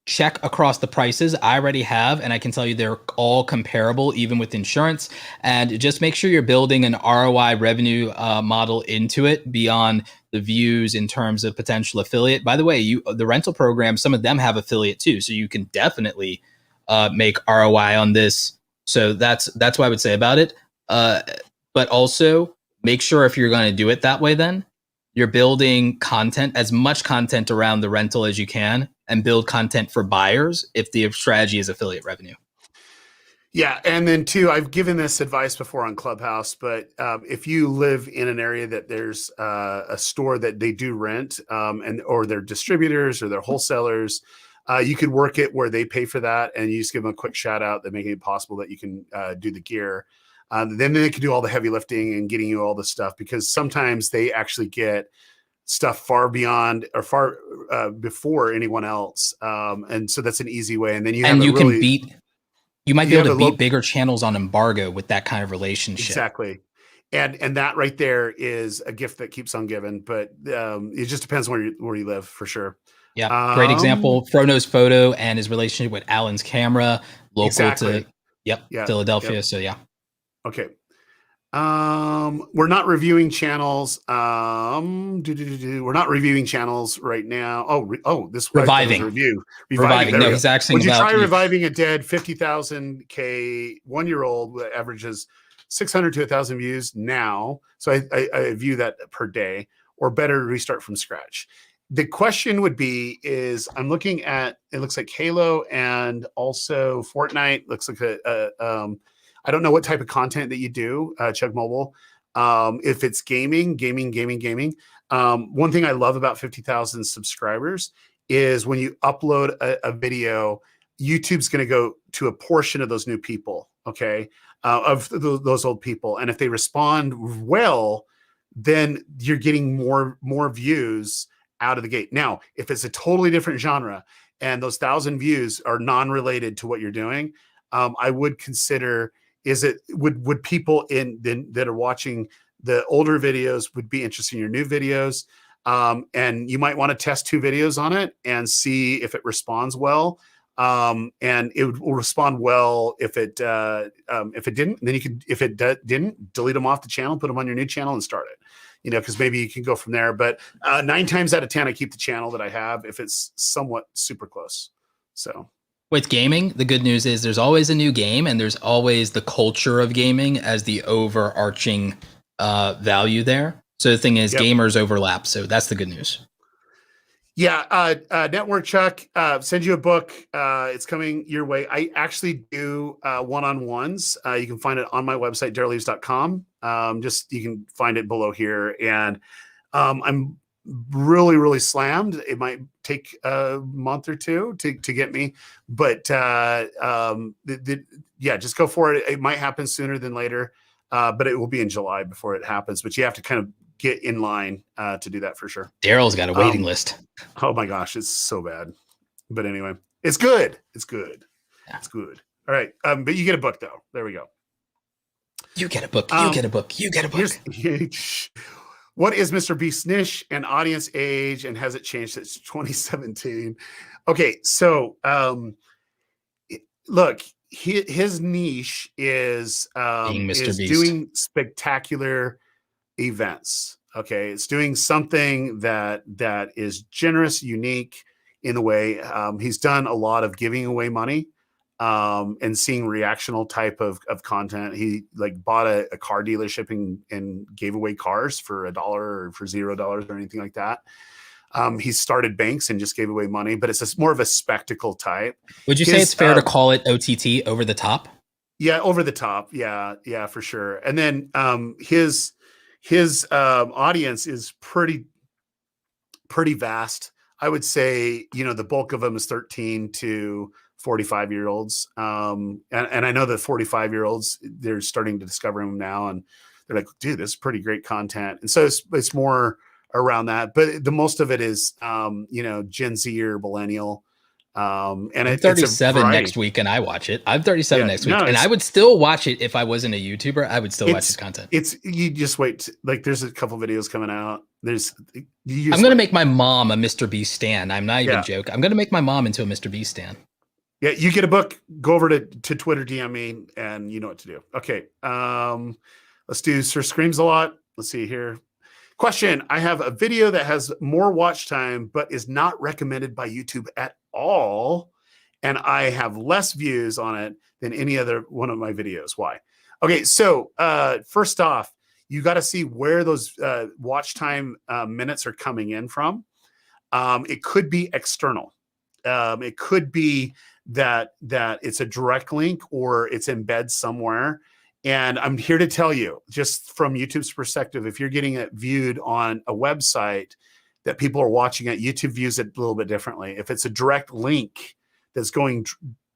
Check across the prices. I already have, and I can tell you they're all comparable, even with insurance. And just make sure you're building an ROI revenue model into it beyond the views in terms of potential affiliate. By the way, the rental program, some of them have affiliate too, so you can definitely make ROI on this. So that's what I would say about it. But also make sure if you're going to do it that way, then you're building content, as much content around the rental as you can, and build content for buyers if the strategy is affiliate revenue. Yeah. And then 2, I've given this advice before on Clubhouse, but if you live in an area that there's a store that they do rent or they're distributors or they're wholesalers, you could work it where they pay for that, and you just give them a quick shout out that making it possible that you can do the gear. Then they can do all the heavy lifting and getting you all the stuff, because sometimes they actually get stuff far beyond or far before anyone else. And so that's an easy way. And then you might be able to beat bigger channels on embargo with that kind of relationship. Exactly. And that right there is a gift that keeps on giving, but it just depends where you live for sure. Yeah, great example. Frono's photo and his relationship with Alan's camera, local to Philadelphia. Yep. So yeah. Okay. We're not reviewing channels. We're not reviewing channels right now. This reviving. Reviving. No, he's actually. Would you try reviving a dead 50,000 1-year-old that averages 600 to 1,000 views now? So I view that per day, or better restart from scratch. The question would be, I'm looking at, it looks like Halo and also Fortnite. Looks like I don't know what type of content that you do, Chug Mobile. If it's gaming. One thing I love about 50,000 subscribers is when you upload a video, YouTube's going to go to a portion of those new people, okay, of those old people. And if they respond well, then you're getting more views out of the gate. Now, if it's a totally different genre and those 1,000 views are non-related to what you're doing, I would consider, would people that are watching the older videos would be interested in your new videos? And you might want to test 2 videos on it and see if it responds well. And it will respond well if it didn't. Then you could, if it didn't, delete them off the channel, put them on your new channel and start it. Because maybe you can go from there. But 9 times out of 10, I keep the channel that I have if it's somewhat super close. So with gaming, the good news is there's always a new game, and there's always the culture of gaming as the overarching value there. So the thing is, gamers overlap. So that's the good news. Yeah. Network Chuck, send you a book. It's coming your way. I actually do one-on-ones. You can find it on my website, darylleaves.com. You can find it below here. And I'm really, really slammed. It might take a month or 2 to get me, but just go for it. It might happen sooner than later, but it will be in July before it happens. But you have to kind of get in line to do that for sure. Daryl's got a waiting list. Oh my gosh, it's so bad. But anyway, it's good. It's good. Yeah. It's good. All right. But you get a book though. There we go. You get a book. You get a book. You get a book. What is Mr. Beast's niche and audience age, and has it changed since 2017? Okay, so look, his niche is Being Mr. Beast. Doing spectacular events. Okay, it's doing something that is generous, unique in the way. He's done a lot of giving away money and seeing reactional type of content. He like bought a car dealership and gave away cars for $1 or for $0 or anything like that. He started banks and just gave away money, but it's more of a spectacle type. Would you say it's fair to call it OTT, over the top? Yeah, over the top. Yeah, for sure. And then his audience is pretty vast. I would say, the bulk of them is 13 to 45-year-olds. And I know that 45-year-olds, they're starting to discover him now, and they're like, dude, this is pretty great content. And so it's more around that, but the most of it is Gen Z or millennial. And I'm 37 next week and I watch it. I'm 37 next week and I would still watch it if I wasn't a YouTuber. I would still watch his content. You just wait. Like there's a couple videos coming out. I'm going to make my mom a Mr. Beast stan. I'm not even joking. I'm going to make my mom into a Mr. Beast stan. Yeah, you get a book, go over to Twitter, DM me, and you know what to do. Okay. Let's do Sir Screams a Lot. Let's see here. Question. I have a video that has more watch time, but is not recommended by YouTube at all. And I have less views on it than any other one of my videos. Why? Okay. So first off, you got to see where those watch time minutes are coming in from. It could be external. It could be that it's a direct link or it's embed somewhere. And I'm here to tell you, just from YouTube's perspective, if you're getting it viewed on a website that people are watching it, YouTube views it a little bit differently. If it's a direct link that's going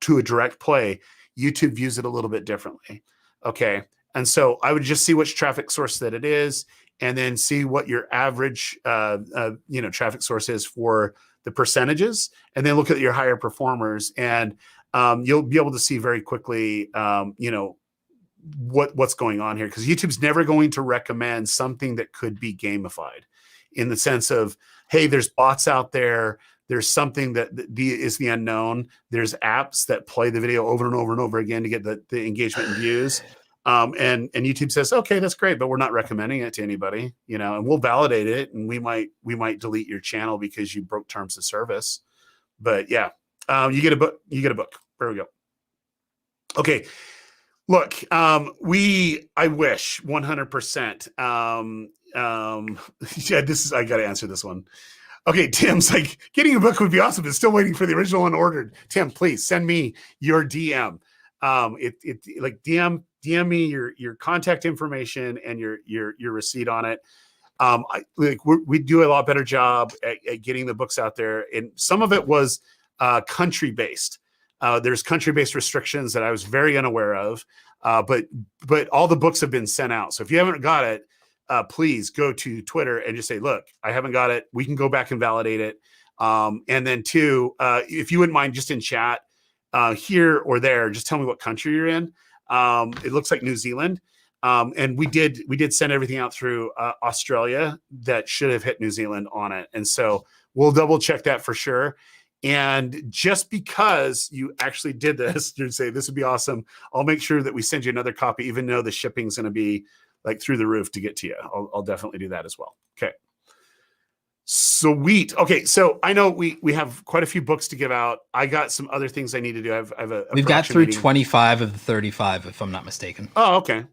to a direct play, YouTube views it a little bit differently. Okay. And so I would just see which traffic source that it is, and then see what your average, traffic source is for the percentages, and then look at your higher performers, and you'll be able to see very quickly, what's going on here, because YouTube's never going to recommend something that could be gamified in the sense of, hey, there's bots out there. There's something that is the unknown. There's apps that play the video over and over and over again to get the engagement and views. And YouTube says, okay, that's great, but we're not recommending it to anybody, and we'll validate it. And we might delete your channel because you broke terms of service. But yeah, you get a book. There we go. Okay. Look, I wish 100%. I got to answer this one. Okay. Tim's like, getting a book would be awesome, but still waiting for the original one ordered. Tim, please send me your DM. Like DM me your contact information and your receipt on it. We do a lot better job at getting the books out there. And some of it was country based. There's country-based restrictions that I was very unaware of, but all the books have been sent out. So if you haven't got it, please go to Twitter and just say, look, I haven't got it. We can go back and validate it. And then two, if you wouldn't mind, just in chat here or there, just tell me what country you're in. It looks like New Zealand. And we did send everything out through Australia that should have hit New Zealand on it. And so we'll double check that for sure. And just because you actually did this, you'd say, this would be awesome. I'll make sure that we send you another copy, even though the shipping's going to be like through the roof to get to you. I'll definitely do that as well. Okay. Sweet. Okay. So I know we have quite a few books to give out. I got some other things I need to do. We've got through meeting. 25 of the 35, if I'm not mistaken. Oh, okay.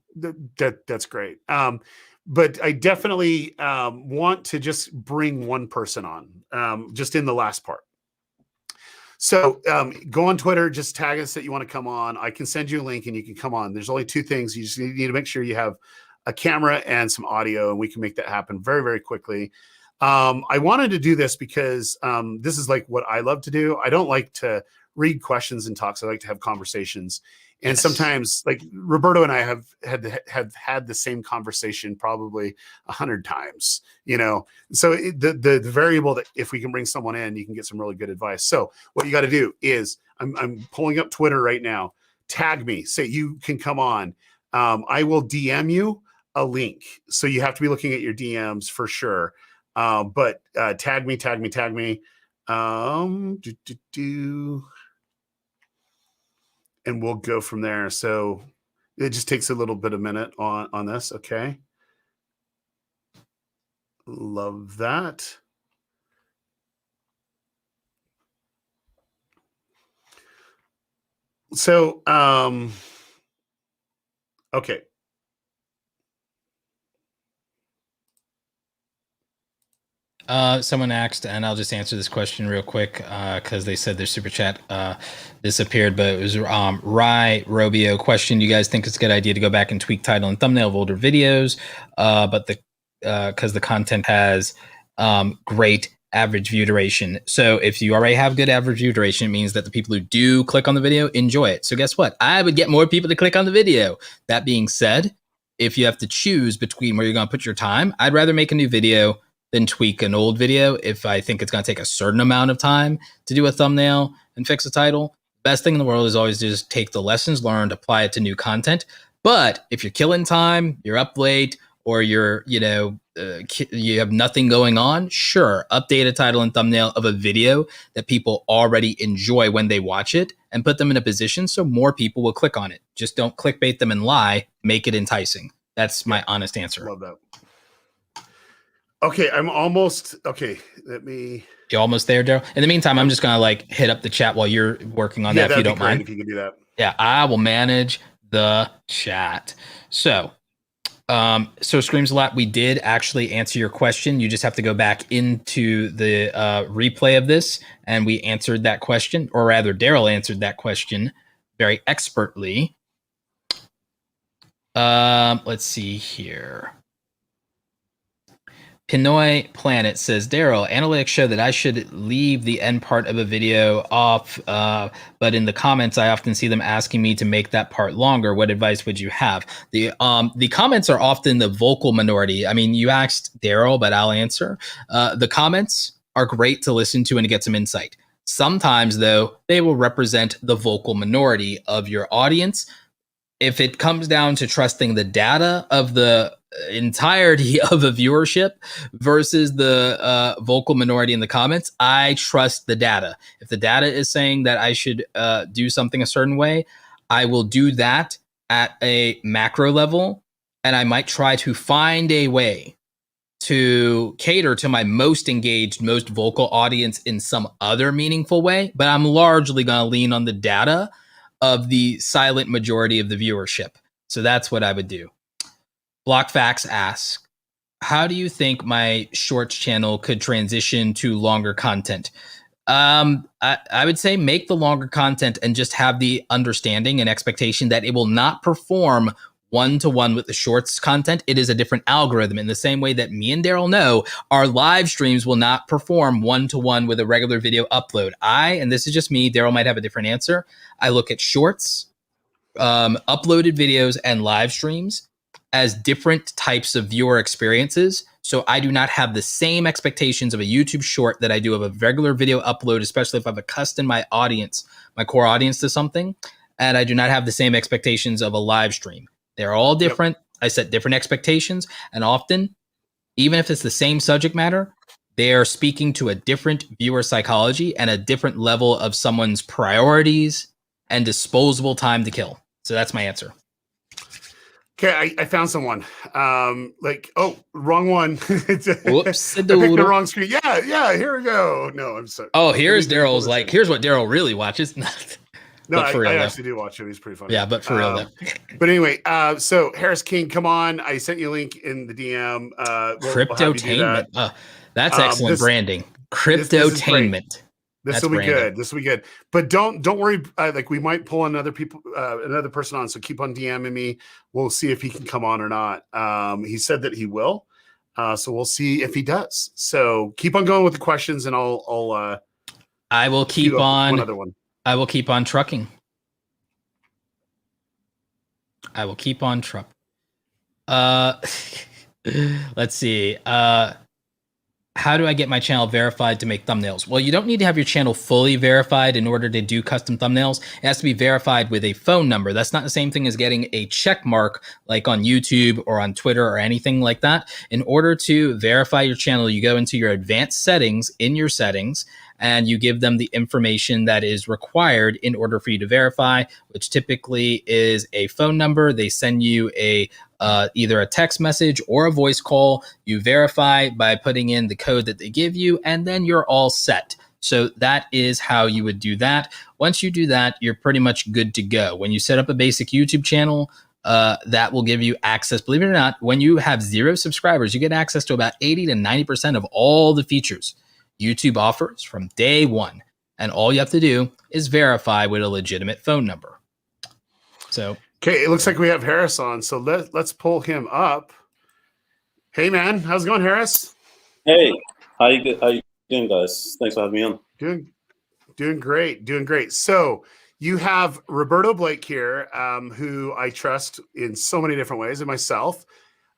That's great. But I definitely want to just bring one person on just in the last part. So go on Twitter, just tag us that you want to come on. I can send you a link and you can come on. There's only two things. You just need to make sure you have a camera and some audio, and we can make that happen very, very quickly. I wanted to do this because this is like what I love to do. I don't like to read questions and talks. I like to have conversations. And sometimes, like Roberto and I have had the same conversation probably 100 times, So the variable that if we can bring someone in, you can get some really good advice. So what you got to do is I'm pulling up Twitter right now. Tag me, say you can come on. I will DM you a link. So you have to be looking at your DMs for sure. But tag me. And we'll go from there. So it just takes a little bit of minute on this. Okay. Love that. So, okay. Someone asked, and I'll just answer this question real quick because they said their super chat disappeared, but it was Robio question. Do you guys think it's a good idea to go back and tweak title and thumbnail of older videos? But because the content has great average view duration. So if you already have good average view duration, it means that the people who do click on the video enjoy it. So guess what? I would get more people to click on the video. That being said, if you have to choose between where you're going to put your time, I'd rather make a new video than tweak an old video if I think it's going to take a certain amount of time to do a thumbnail and fix a title. Best thing in the world is always just take the lessons learned, apply it to new content. But if you're killing time, you're up late, or you're, you have nothing going on, sure, update a title and thumbnail of a video that people already enjoy when they watch it and put them in a position so more people will click on it. Just don't clickbait them and lie, make it enticing. That's my honest answer. Love that. Okay, I'm almost okay. You almost there, Daryl? In the meantime, I'm just gonna hit up the chat while you're working on that, if you don't mind. If you can do that. Yeah, I will manage the chat. So Screams a Lot, we did actually answer your question. You just have to go back into the replay of this, and we answered that question, or rather, Daryl answered that question very expertly. Let's see here. Pinoy Planet says, Daryl, analytics show that I should leave the end part of a video off, but in the comments, I often see them asking me to make that part longer. What advice would you have? The comments are often the vocal minority. I mean, you asked Daryl, but I'll answer. The comments are great to listen to and to get some insight. Sometimes, though, they will represent the vocal minority of your audience. If it comes down to trusting the data of the entirety of a viewership versus the vocal minority in the comments, I trust the data. If the data is saying that I should do something a certain way, I will do that at a macro level, and I might try to find a way to cater to my most engaged, most vocal audience in some other meaningful way, but I'm largely going to lean on the data of the silent majority of the viewership. So that's what I would do. Blockfax asks, how do you think my shorts channel could transition to longer content? I would say make the longer content and just have the understanding and expectation that it will not perform one-to-one with the shorts content. It is a different algorithm, in the same way that me and Daryl know our live streams will not perform one-to-one with a regular video upload. And this is just me, Daryl might have a different answer, I look at shorts, uploaded videos, and live streams as different types of viewer experiences. So I do not have the same expectations of a YouTube short that I do of a regular video upload, especially if I've accustomed my audience, my core audience, to something. And I do not have the same expectations of a live stream. They're all different. Yep. I set different expectations. And often, even if it's the same subject matter, they are speaking to a different viewer psychology and a different level of someone's priorities and disposable time to kill. So that's my answer. Okay, I found someone. Wrong one. Whoops. I picked the wrong screen. Yeah, here we go. No, I'm sorry. Oh, here's Daryl's here's what Daryl really watches. No, I actually do watch him. He's pretty funny. Yeah, but for real though. But anyway, so Harris King, come on. I sent you a link in the DM. Cryptotainment. That's excellent branding. Cryptotainment. This will be good. This will be good. But don't worry. We might pull another person on. So keep on DMing me. We'll see if he can come on or not. He said that he will. So we'll see if he does. So keep on going with the questions, and I will keep on another one. I will keep on trucking. I will keep on truck. Let's see. How do I get my channel verified to make thumbnails? Well, you don't need to have your channel fully verified in order to do custom thumbnails. It has to be verified with a phone number. That's not the same thing as getting a check mark like on YouTube or on Twitter or anything like that. In order to verify your channel, you go into your advanced settings in your settings, and you give them the information that is required in order for you to verify, which typically is a phone number. They send you either a text message or a voice call. You verify by putting in the code that they give you, and then you're all set. So that is how you would do that. Once you do that, you're pretty much good to go. When you set up a basic YouTube channel, that will give you access. Believe it or not, when you have 0 subscribers, you get access to about 80 to 90% of all the features YouTube offers from day one. And all you have to do is verify with a legitimate phone number. So, okay, it looks like we have Harris on. So let's pull him up. Hey, man, how's it going, Harris? Hey, how you doing, guys? Thanks for having me on. Doing great. So you have Roberto Blake here, who I trust in so many different ways, and myself.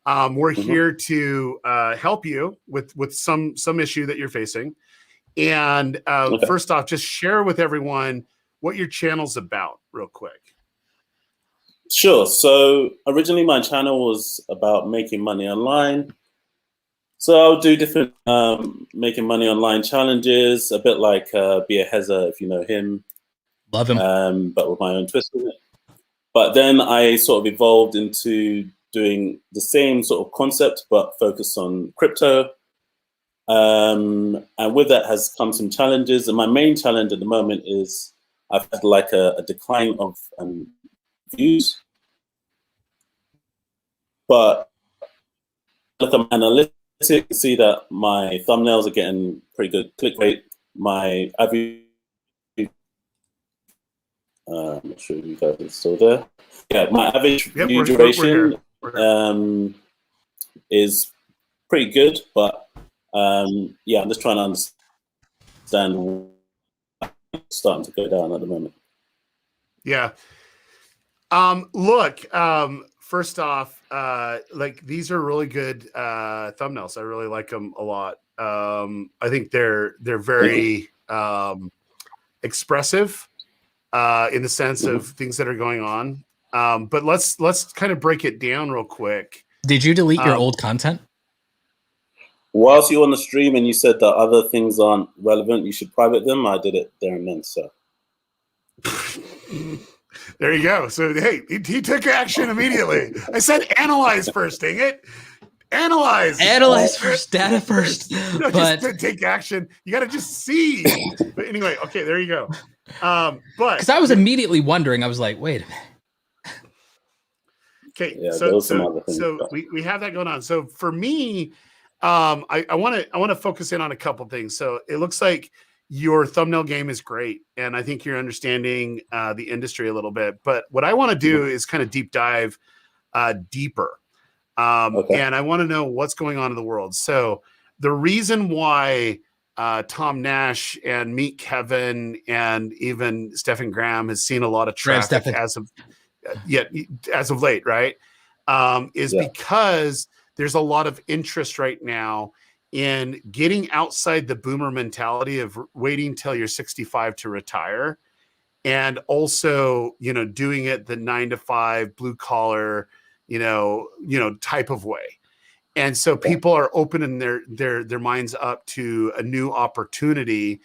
We're here to help you with some issue that you're facing. And first off, just share with everyone what your channel's about real quick. Sure. So originally my channel was about making money online. So I'll do different making money online challenges, a bit like Be a Heza, if you know him. Love him. But with my own twist in it. But then I sort of evolved into doing the same sort of concept, but focused on crypto. And with that has come some challenges. And my main challenge at the moment is I've had like a decline of views. But with the analytics, you can see that my thumbnails are getting pretty good click rate. My average, I'm not sure if you guys are still there. Yeah, my average view duration is pretty good, but yeah, I'm just trying to understand what's starting to go down at the moment. Yeah. Look, first off, like these are really good thumbnails. I really like them a lot. I think they're very expressive in the sense of things that are going on. But let's kind of break it down real quick. Did you delete your old content? Whilst you're on the stream and you said that other things aren't relevant, you should private them. I did it there and then. So. There you go. So, hey, he took action immediately. I said analyze first, dang it. Analyze first, data first. No, but just to take action. You got to just see. But anyway, okay, there you go. But because I was immediately wondering, I was like, wait a minute. Okay, yeah, so we have that going on. So for me, I want to focus in on a couple things. So it looks like your thumbnail game is great, and I think you're understanding the industry a little bit. But what I want to do is kind of deep dive deeper, and I want to know what's going on in the world. So the reason why Tom Nash and Meet Kevin and even Stephen Graham has seen a lot of traffic as of late, right? Is because there's a lot of interest right now in getting outside the boomer mentality of waiting till you're 65 to retire, and also, doing it the 9-to-5 blue collar, type of way. And so people are opening their minds up to a new opportunity,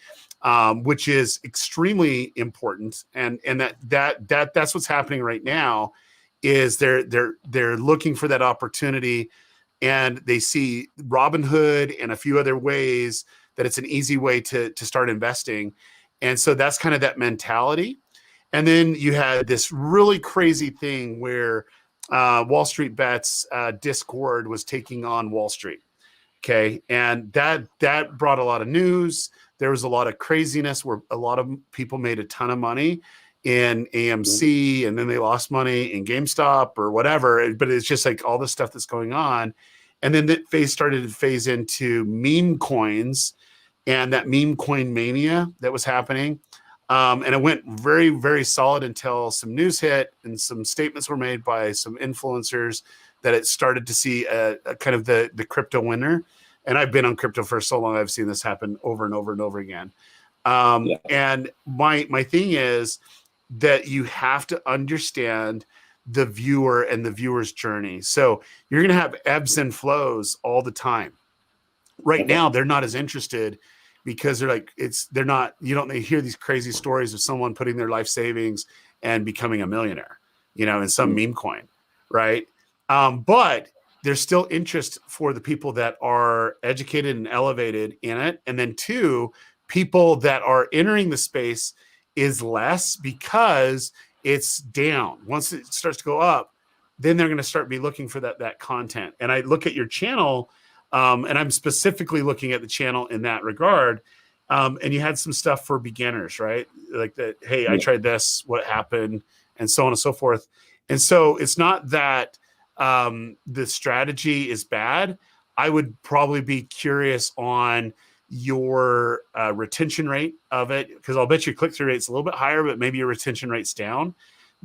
which is extremely important. And that's what's happening right now is they're looking for that opportunity. And they see Robinhood and a few other ways that it's an easy way to start investing. And so that's kind of that mentality. And then you had this really crazy thing where Wall Street Bets Discord was taking on Wall Street. Okay. And that brought a lot of news. There was a lot of craziness where a lot of people made a ton of money in AMC, and then they lost money in GameStop or whatever. But it's just like all the stuff that's going on. And then that started to phase into meme coins and that meme coin mania that was happening. And it went very, very solid until some news hit and some statements were made by some influencers that it started to see a kind of the crypto winner. And I've been on crypto for so long, I've seen this happen over and over and over again. And my thing is that you have to understand the viewer and the viewer's journey. So you're going to have ebbs and flows all the time. Right now, they're not as interested because they're not, they hear these crazy stories of someone putting their life savings and becoming a millionaire, in some meme coin, right? But there's still interest for the people that are educated and elevated in it. And then two, people that are entering the space is less because it's down. Once it starts to go up, then they're going to start be looking for that content. And I look at your channel, and I'm specifically looking at the channel in that regard. And you had some stuff for beginners, right? Like that, hey, I tried this, what happened, and so on and so forth. And so it's not that the strategy is bad. I would probably be curious on your retention rate of it, because I'll bet your click-through rate's a little bit higher, but maybe your retention rate's down.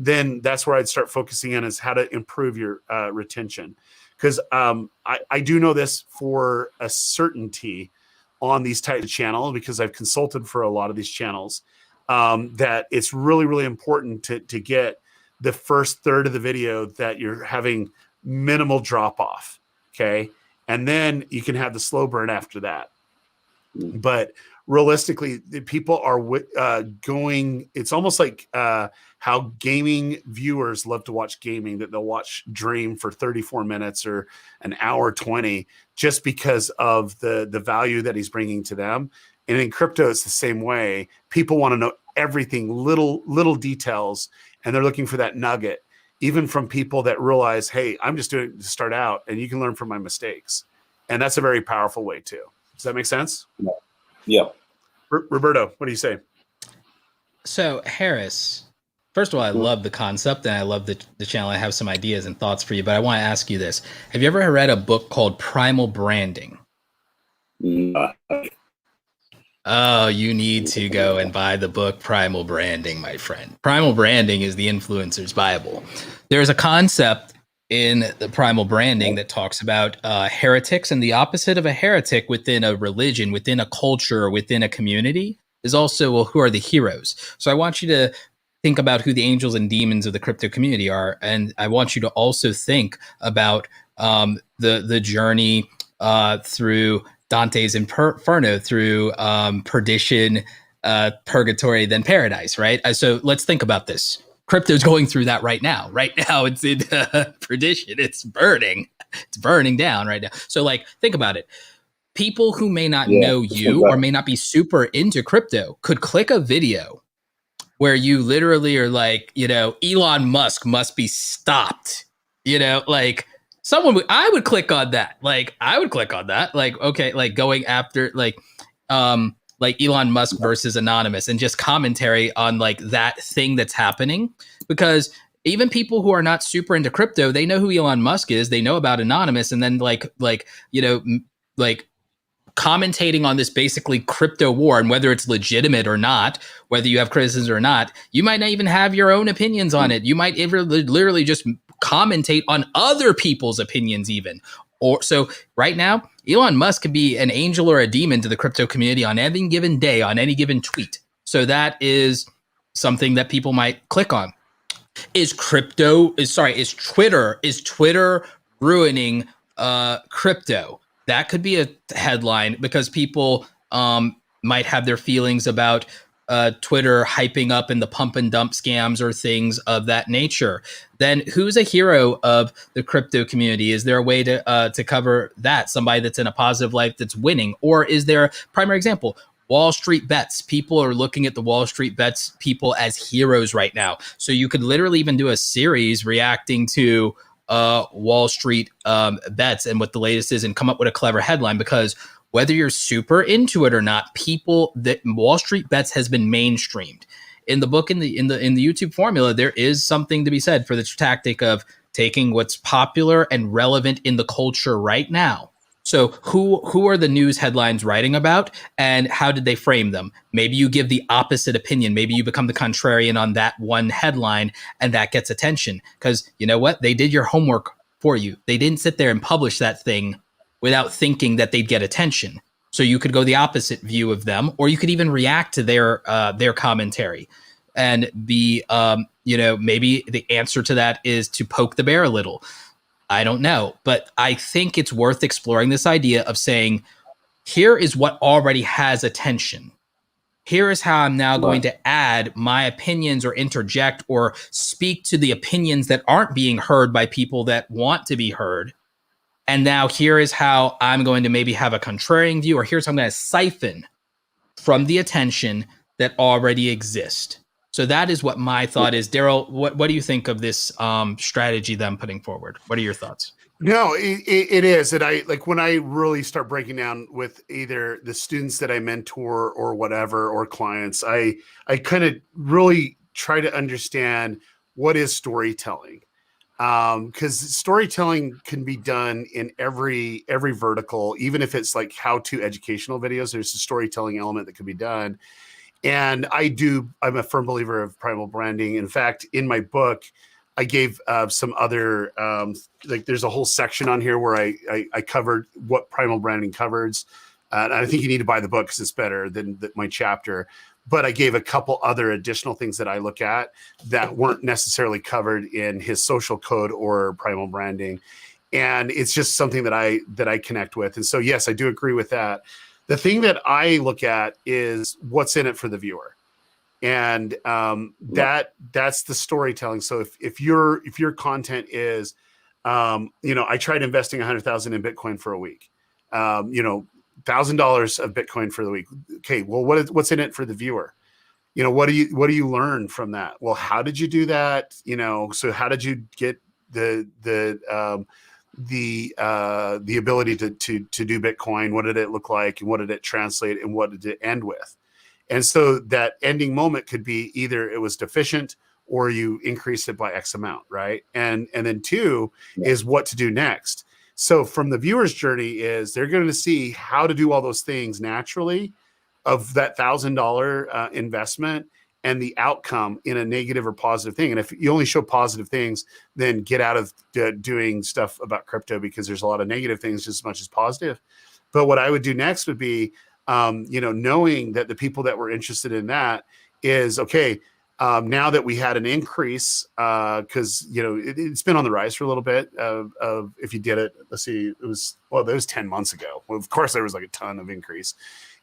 Then that's where I'd start focusing on, is how to improve your retention. Because I do know this for a certainty on these types of channels, because I've consulted for a lot of these channels, that it's really, really important to get the first third of the video that you're having minimal drop off. Okay. And then you can have the slow burn after that. But realistically, the people are going, it's almost like how gaming viewers love to watch gaming, that they'll watch Dream for 34 minutes or an hour 20, just because of the value that he's bringing to them. And in crypto, it's the same way. People want to know everything, little details, and they're looking for that nugget, even from people that realize, hey, I'm just doing it to start out, and you can learn from my mistakes. And that's a very powerful way too. Does that make sense? Yeah. Roberto, what do you say? So Harris, first of all, I love the concept and I love the channel. I have some ideas and thoughts for you, but I want to ask you this. Have you ever read a book called Primal Branding? No. Oh, you need to go and buy the book Primal Branding, my friend. Primal Branding is the influencer's Bible. There's a concept in the Primal Branding that talks about heretics, and the opposite of a heretic within a religion, within a culture, within a community is also, well, who are the heroes? So I want you to think about who the angels and demons of the crypto community are. And I want you to also think about the journey through Dante's Inferno, through perdition, purgatory, then paradise, right? So let's think about this. Crypto's going through that right now. Right now, it's in perdition. It's burning. It's burning down right now. So, think about it. People who may not know you or may not be super into crypto could click a video where you literally are like, Elon Musk must be stopped. I would click on that. I would click on that. Okay, going after Elon Musk versus Anonymous, and just commentary on that thing that's happening, because even people who are not super into crypto, they know who Elon Musk is, they know about Anonymous, and then commentating on this basically crypto war, and whether it's legitimate or not, whether you have criticisms or not, you might not even have your own opinions on it. You might literally just commentate on other people's opinions even. Or so right now, Elon Musk could be an angel or a demon to the crypto community on any given day, on any given tweet. So that is something that people might click on. Is Twitter ruining crypto? That could be a headline, because people might have their feelings about Twitter hyping up in the pump and dump scams or things of that nature. Then who's a hero of the crypto community? Is there a way to cover that? Somebody that's in a positive life that's winning? Or is there a primary example? Wall Street bets. People are looking at the Wall Street bets people as heroes right now. So you could literally even do a series reacting to Wall Street bets and what the latest is, and come up with a clever headline, because whether you're super into it or not, Wall Street bets has been mainstreamed. In the book, in the YouTube formula, there is something to be said for the tactic of taking what's popular and relevant in the culture right now. So who are the news headlines writing about, and how did they frame them? Maybe you give the opposite opinion. Maybe you become the contrarian on that one headline, and that gets attention, because you know what? They did your homework for you. They didn't sit there and publish that thing without thinking that they'd get attention. So you could go the opposite view of them, or you could even react to their commentary, and be, maybe the answer to that is to poke the bear a little. I don't know, but I think it's worth exploring this idea of saying, here is what already has attention. Here is how I'm now going to add my opinions or interject or speak to the opinions that aren't being heard by people that want to be heard. And now here is how I'm going to maybe have a contrarian view, or here's how I'm going to siphon from the attention that already exists. So that is what my thought is. Daryl, what do you think of this strategy that I'm putting forward? What are your thoughts? No, it is. And I like when I really start breaking down with either the students that I mentor or whatever, or clients, I kind of really try to understand what is storytelling. Because storytelling can be done in every vertical, even if it's like how-to educational videos, there's a storytelling element that can be done. And I'm a firm believer of primal branding. In fact, in my book, I gave some other, like there's a whole section on here where I covered what primal branding covers. And I think you need to buy the book because it's better than my chapter. But I gave a couple other additional things that I look at that weren't necessarily covered in his social code or primal branding. And it's just something that I connect with. And so, yes, I do agree with that. The thing that I look at is what's in it for the viewer. And that's the storytelling. So if your content is, I tried investing 100,000 in Bitcoin for a week, $1,000 of Bitcoin for the week. Okay, well, what's in it for the viewer? What do you learn from that? Well, how did you do that? So how did you get the ability to do Bitcoin? What did it look like, and what did it translate, and what did it end with? And so that ending moment could be either it was deficient or you increased it by X amount, right? And then two is what to do next. So from the viewer's journey is they're going to see how to do all those things naturally of that $1,000 investment and the outcome in a negative or positive thing. And if you only show positive things, then get out of doing stuff about crypto, because there's a lot of negative things just as much as positive. But what I would do next would be, knowing that the people that were interested in that is, okay, now that we had an increase, because, it's been on the rise for a little bit of if you did it, let's see, that was 10 months ago. Well, of course, there was like a ton of increase.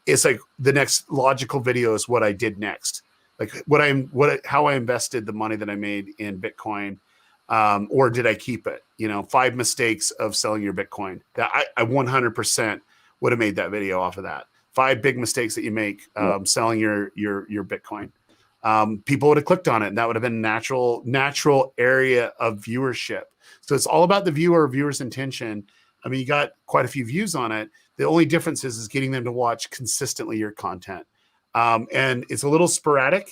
It's like the next logical video is what I did next. Like how I invested the money that I made in Bitcoin, or did I keep it? 5 mistakes of selling your Bitcoin. That I 100% would have made that video off of that. 5 big mistakes that you make selling your Bitcoin. People would have clicked on it, and that would have been a natural area of viewership. So it's all about the viewer's intention. I mean, you got quite a few views on it. The only difference is getting them to watch consistently your content. And it's a little sporadic.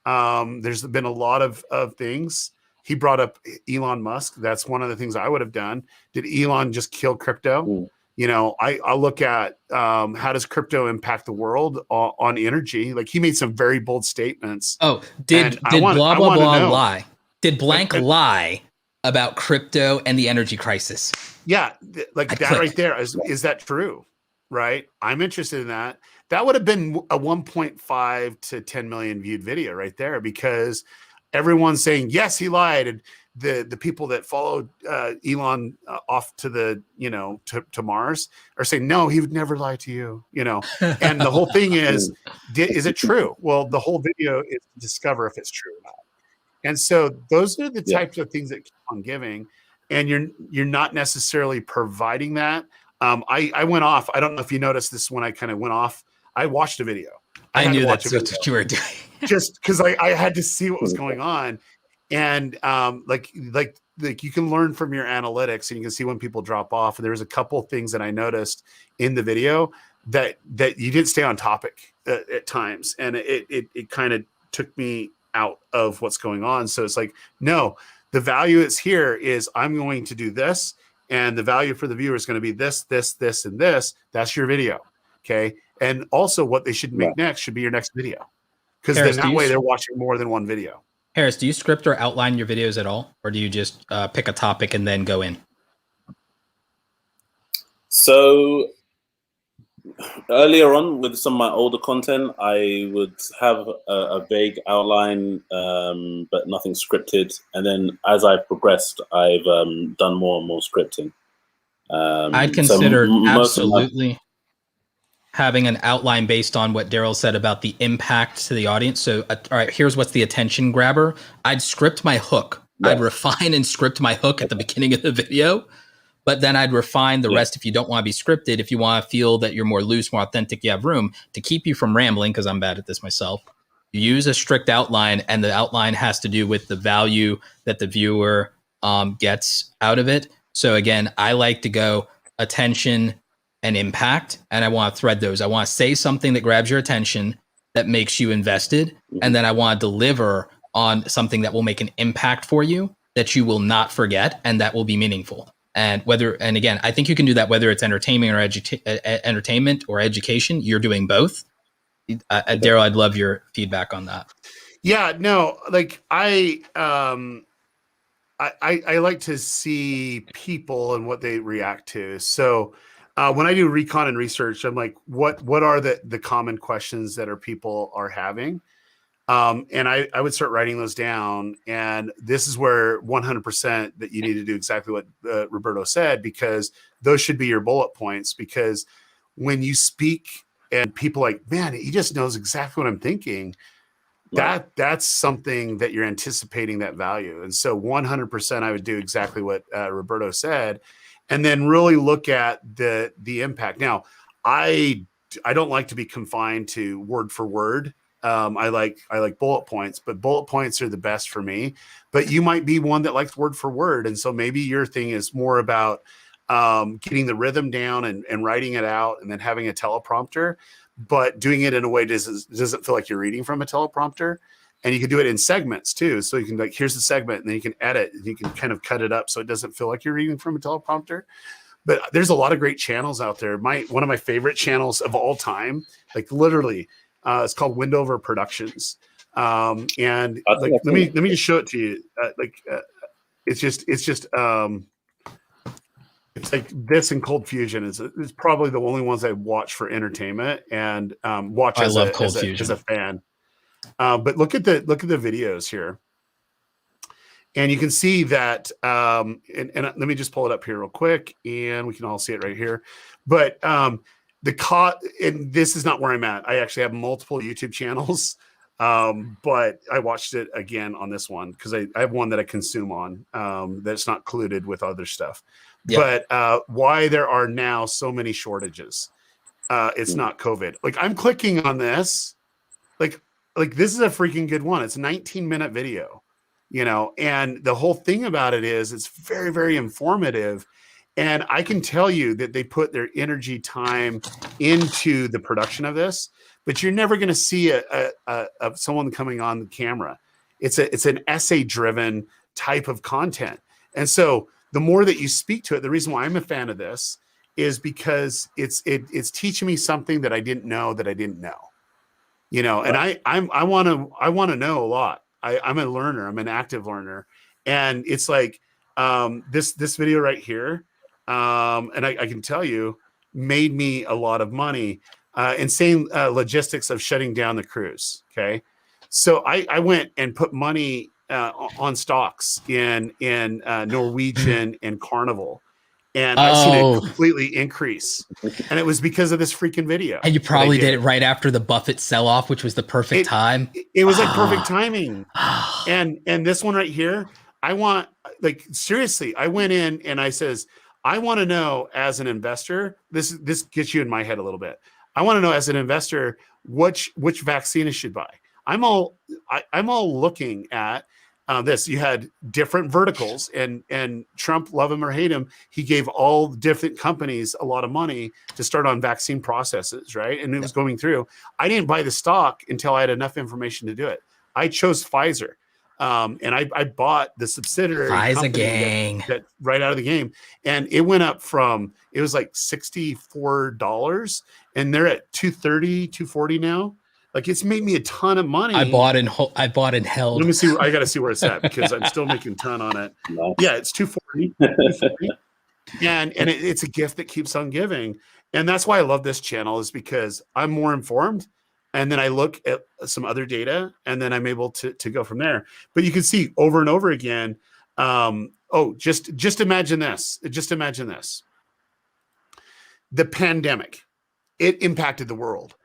There's been a lot of things. He brought up Elon Musk. That's one of the things I would have done. Did Elon just kill crypto? I look at how does crypto impact the world on energy? Like, he made some very bold statements. Oh, did blah blah blah lie? Did blank lie about crypto and the energy crisis? Yeah, that right there is that true? Right, I'm interested in that. That would have been a 1.5 to 10 million viewed video right there, because everyone's saying yes, he lied, and the people that followed Elon off to the to Mars are saying no, he would never lie to you. And the whole thing is it true? Well, the whole video is to discover if it's true or not. And so those are the types of things that keep on giving, and you're not necessarily providing that. I went off. I don't know if you noticed this when I kind of went off. I watched a video. I knew that's what you were doing. Just because I had to see what was going on. And like you can learn from your analytics, and you can see when people drop off. And there was a couple things that I noticed in the video that you didn't stay on topic at times. And it kind of took me out of what's going on. So it's like, no, the value is here is I'm going to do this. And the value for the viewer is going to be this, this, this, and this. That's your video. Okay. And also what they should make next should be your next video. Because then that way they're watching more than one video. Harris, do you script or outline your videos at all? Or do you just pick a topic and then go in? So earlier on with some of my older content, I would have a vague outline, but nothing scripted. And then as I progressed, I've done more and more scripting. I'd consider absolutely. having an outline based on what Daryl said about the impact to the audience. So, all right, here's what's the attention grabber. I'd script my hook. Yeah. I'd refine and script my hook at the beginning of the video, but then I'd refine the rest if you don't want to be scripted. If you want to feel that you're more loose, more authentic, you have room to keep you from rambling, because I'm bad at this myself. You use a strict outline, and the outline has to do with the value that the viewer gets out of it. So again, I like to go attention and impact, and I want to thread those. I want to say something that grabs your attention, that makes you invested, and then I want to deliver on something that will make an impact for you, that you will not forget, and that will be meaningful. And again, I think you can do that whether it's entertainment or education. You're doing both. Daryl, I'd love your feedback on that. Yeah, no, like I like to see people and what they react to. So when I do recon and research, I'm like, what are the common questions that people are having? And I would start writing those down. And this is where 100% that you need to do exactly what Roberto said, because those should be your bullet points. Because when you speak and people like, man, he just knows exactly what I'm thinking. Right. That's something that you're anticipating that value. And so 100% I would do exactly what Roberto said, and then really look at the impact. Now, I don't like to be confined to word for word. I like bullet points, but bullet points are the best for me. But you might be one that likes word for word. And so maybe your thing is more about getting the rhythm down and writing it out, and then having a teleprompter, but doing it in a way doesn't feel like you're reading from a teleprompter. And you can do it in segments too. So you can, like, here's the segment, and then you can edit, and you can kind of cut it up so it doesn't feel like you're reading from a teleprompter. But there's a lot of great channels out there. One of my favorite channels of all time, like literally, it's called Windover Productions. And like, let me just show it to you. It's like this and Cold Fusion is probably the only ones I watch for entertainment and watch as a fan. But look at the videos here, and you can see that. And let me just pull it up here real quick, and we can all see it right here. But and this is not where I'm at. I actually have multiple YouTube channels, but I watched it again on this one because I have one that I consume on that's not colluded with other stuff. Yep. But why there are now so many shortages? It's not COVID. Like, I'm clicking on this, like this is a freaking good one. It's a 19-minute video, and the whole thing about it is it's very, very informative. And I can tell you that they put their energy, time into the production of this, but you're never going to see someone coming on the camera. It's an essay-driven type of content. And so the more that you speak to it, the reason why I'm a fan of this is because it's teaching me something that I didn't know. And I want to know a lot. I'm a learner. I'm an active learner. And it's like this video right here. And I can tell you, made me a lot of money. Insane logistics of shutting down the cruise. Okay. So I went and put money on stocks in Norwegian and Carnival, and I've seen it completely increase, and it was because of this freaking video. And you probably did it right after the Buffett sell-off, which was the perfect time. It was like perfect timing. And this one right here, seriously, I went in and I says, I want to know as an investor, this gets you in my head a little bit. I want to know as an investor which vaccine I should buy. I'm all looking at this. You had different verticals, and Trump, love him or hate him, he gave all different companies a lot of money to start on vaccine processes, right? And it was going through. I didn't buy the stock until I had enough information to do it. I chose Pfizer, and I bought the subsidiary Pfizer gang that right out of the game, and it went up from, it was like $64, and they're at $230, $240 now. Like, it's made me a ton of money. I bought and held. Let me see. I got to see where it's at because I'm still making a ton on it. Yeah, it's 240. And it's a gift that keeps on giving. And that's why I love this channel, is because I'm more informed. And then I look at some other data, and then I'm able to go from there. But you can see over and over again. Just imagine this. Just imagine this. The pandemic. it impacted the world.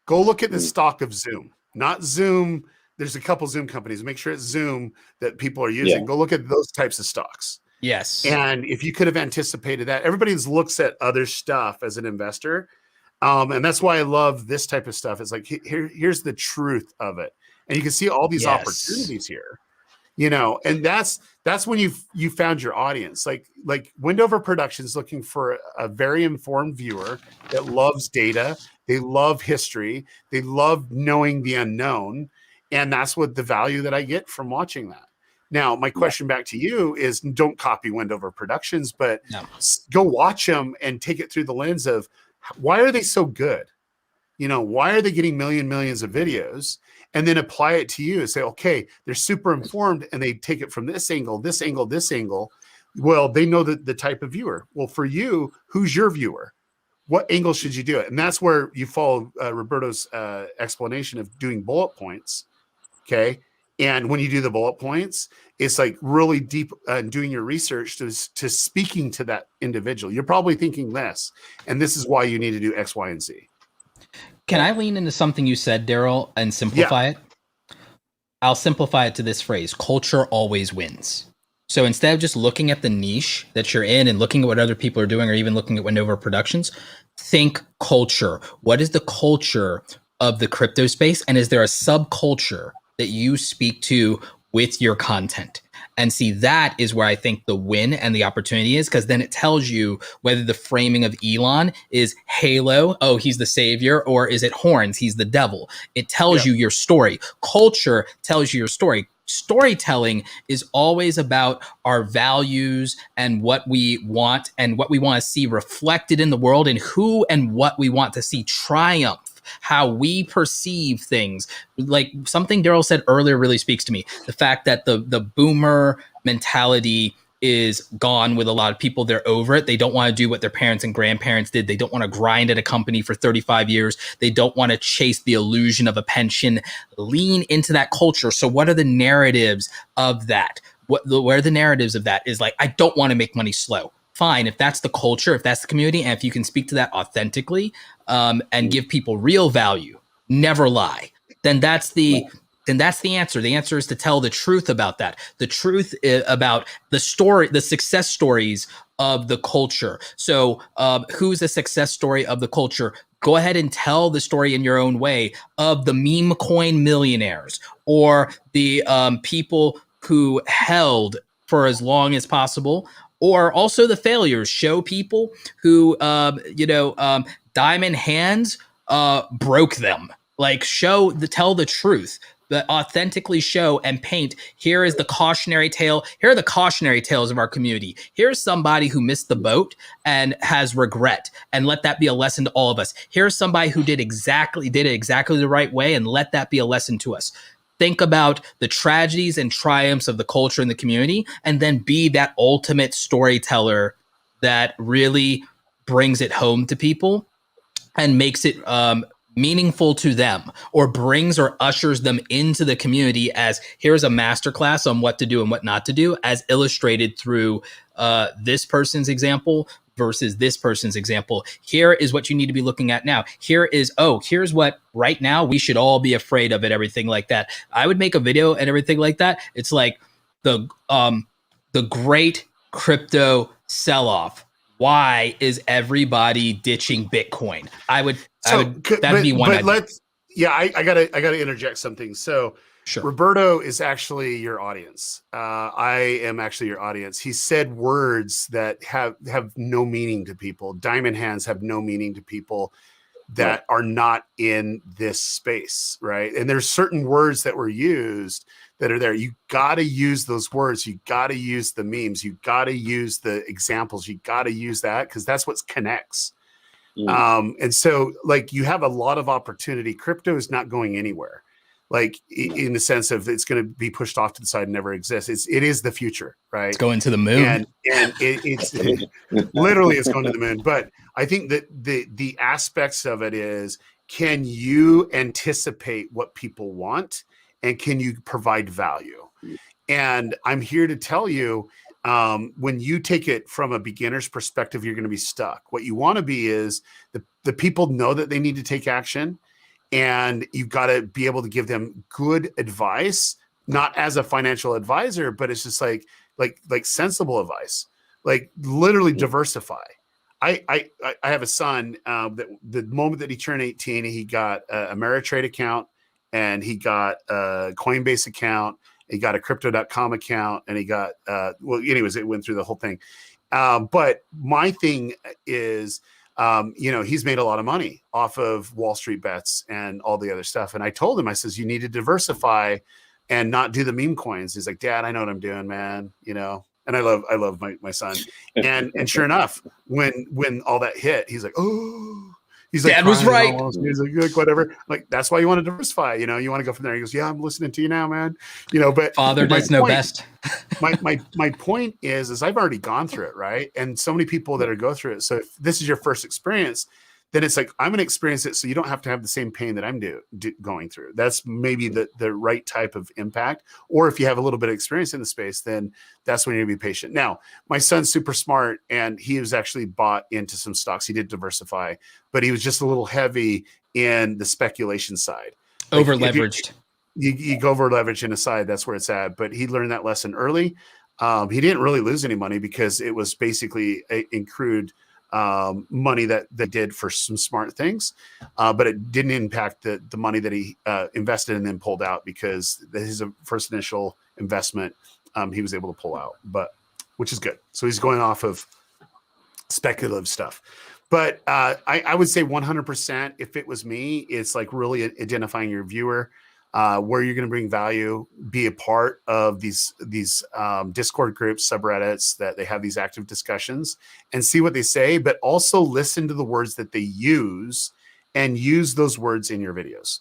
Go look at the stock of Zoom, not Zoom. There's a couple Zoom companies. Make sure it's Zoom that people are using. Yeah. Go look at those types of stocks. Yes. And if you could have anticipated that, everybody looks at other stuff as an investor. And that's why I love this type of stuff. It's like, here's the truth of it. And you can see all these opportunities here, you know, and that's when you found your audience. Like Wendover Productions looking for a very informed viewer that loves data. They love history. They love knowing the unknown. And that's what the value that I get from watching that. Now, my question back to you is, don't copy Wendover Productions, but go watch them and take it through the lens of, why are they so good? You know, why are they getting millions of videos? And then apply it to you and say, okay, they're super informed and they take it from this angle, this angle, this angle. Well, they know the type of viewer. Well, for you, who's your viewer? What angle should you do it? And that's where you follow Roberto's explanation of doing bullet points. Okay. And when you do the bullet points, it's like really deep doing your research to speaking to that individual. You're probably thinking this, and this is why you need to do X, Y, and Z. Can I lean into something you said, Daryl, and simplify it? I'll simplify it to this phrase: culture always wins. So instead of just looking at the niche that you're in and looking at what other people are doing, or even looking at Wendover Productions, think culture. What is the culture of the crypto space? And is there a subculture that you speak to with your content? And see, that is where I think the win and the opportunity is, because then it tells you whether the framing of Elon is Halo, oh, he's the savior, or is it horns, he's the devil. It tells you your story. Culture tells you your story. Storytelling is always about our values and what we want to see reflected in the world, and who and what we want to see triumph. How we perceive things. Like something Daryl said earlier really speaks to me. The fact that the boomer mentality is gone with a lot of people. They're over it. They don't want to do what their parents and grandparents did. They don't want to grind at a company for 35 years. They don't want to chase the illusion of a pension. Lean into that culture. So what are the narratives of that? Where are the narratives of that is like, I don't want to make money slow. Fine, if that's the culture, if that's the community, and if you can speak to that authentically and give people real value, never lie, then that's the answer. The answer is to tell the truth about that. The truth about the story, the success stories of the culture. So who's a success story of the culture? Go ahead and tell the story in your own way of the meme coin millionaires, or the people who held for as long as possible. Or also the failures. Show people who, diamond hands broke them. Like tell the truth, but authentically show and paint. Here is the cautionary tale. Here are the cautionary tales of our community. Here's somebody who missed the boat and has regret, and let that be a lesson to all of us. Here's somebody who did it exactly the right way, and let that be a lesson to us. Think about the tragedies and triumphs of the culture and the community, and then be that ultimate storyteller that really brings it home to people and makes it meaningful to them, or brings or ushers them into the community as, here's a masterclass on what to do and what not to do, as illustrated through this person's example versus this person's example. Here is what you need to be looking at now. Here's what right now we should all be afraid of, and everything like that. I would make a video and everything like that. It's like the great crypto sell-off. Why is everybody ditching Bitcoin? That'd be one. I gotta interject something. So sure. Roberto is actually your audience. I am actually your audience. He said words that have no meaning to people. Diamond hands have no meaning to people that are not in this space, right? And there's certain words that were used that are there. You got to use those words. You got to use the memes. You got to use the examples. You got to use that, because that's what connects. And so, like, you have a lot of opportunity. Crypto is not going anywhere. Like, in the sense of it's going to be pushed off to the side and never exist. It is the future, right? It's going to the moon. And it's literally it's going to the moon. But I think that the aspects of it is, can you anticipate what people want, and can you provide value? And I'm here to tell you, when you take it from a beginner's perspective, you're going to be stuck. What you want to be is the people know that they need to take action, and you've got to be able to give them good advice, not as a financial advisor, but it's just like sensible advice, like literally diversify. I have a son that the moment that he turned 18, he got a Ameritrade account, and he got a Coinbase account, he got a crypto.com account, and he got well, anyways, it went through the whole thing. But my thing is, he's made a lot of money off of Wall Street bets and all the other stuff. And I told him, I says, you need to diversify and not do the meme coins. He's like, Dad, I know what I'm doing, man. And I love my son. And sure enough, when all that hit, he's like, oh, he's like, Dad was right. He's like, whatever. Like, that's why you want to diversify. You want to go from there. He goes, yeah, I'm listening to you now, man. But Father does know best. my point is I've already gone through it, right? And so many people that are go through it. So if this is your first experience, then it's like, I'm going to experience it so you don't have to have the same pain that I'm going through. That's maybe the right type of impact. Or if you have a little bit of experience in the space, then that's when you're going to be patient. Now, my son's super smart, and he was actually bought into some stocks. He did diversify, but he was just a little heavy in the speculation side. Over leveraged. You go over leverage in a side, that's where it's at. But he learned that lesson early. He didn't really lose any money because it was basically accrued money that they did for some smart things, but it didn't impact the money that he invested and then pulled out, because his first initial investment he was able to pull out, which is good. So he's going off of speculative stuff. But I would say 100%, if it was me, it's like really identifying your viewer, where you're going to bring value, be a part of these Discord groups, subreddits that they have these active discussions, and see what they say, but also listen to the words that they use and use those words in your videos.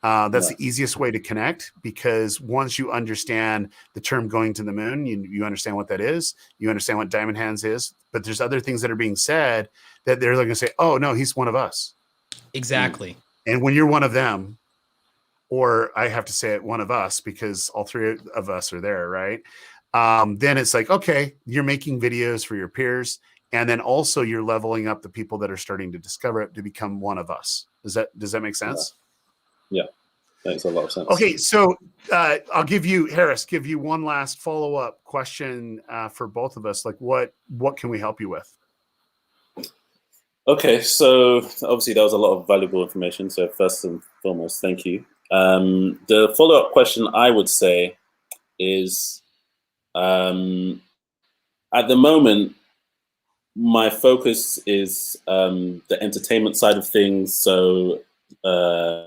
That's the easiest way to connect, because once you understand the term going to the moon, you understand what that is, you understand what diamond hands is, but there's other things that are being said that they're going to say, oh no, he's one of us. Exactly. And when you're one of them, or I have to say it, one of us, because all three of us are there, right? Then it's like, okay, you're making videos for your peers, and then also you're leveling up the people that are starting to discover it to become one of us. Does that make sense? Yeah, makes a lot of sense. Okay, so I'll give you, Harris, one last follow-up question for both of us. Like, what can we help you with? Okay, so obviously that was a lot of valuable information. So first and foremost, thank you. The follow-up question I would say is, at the moment, my focus is the entertainment side of things. So I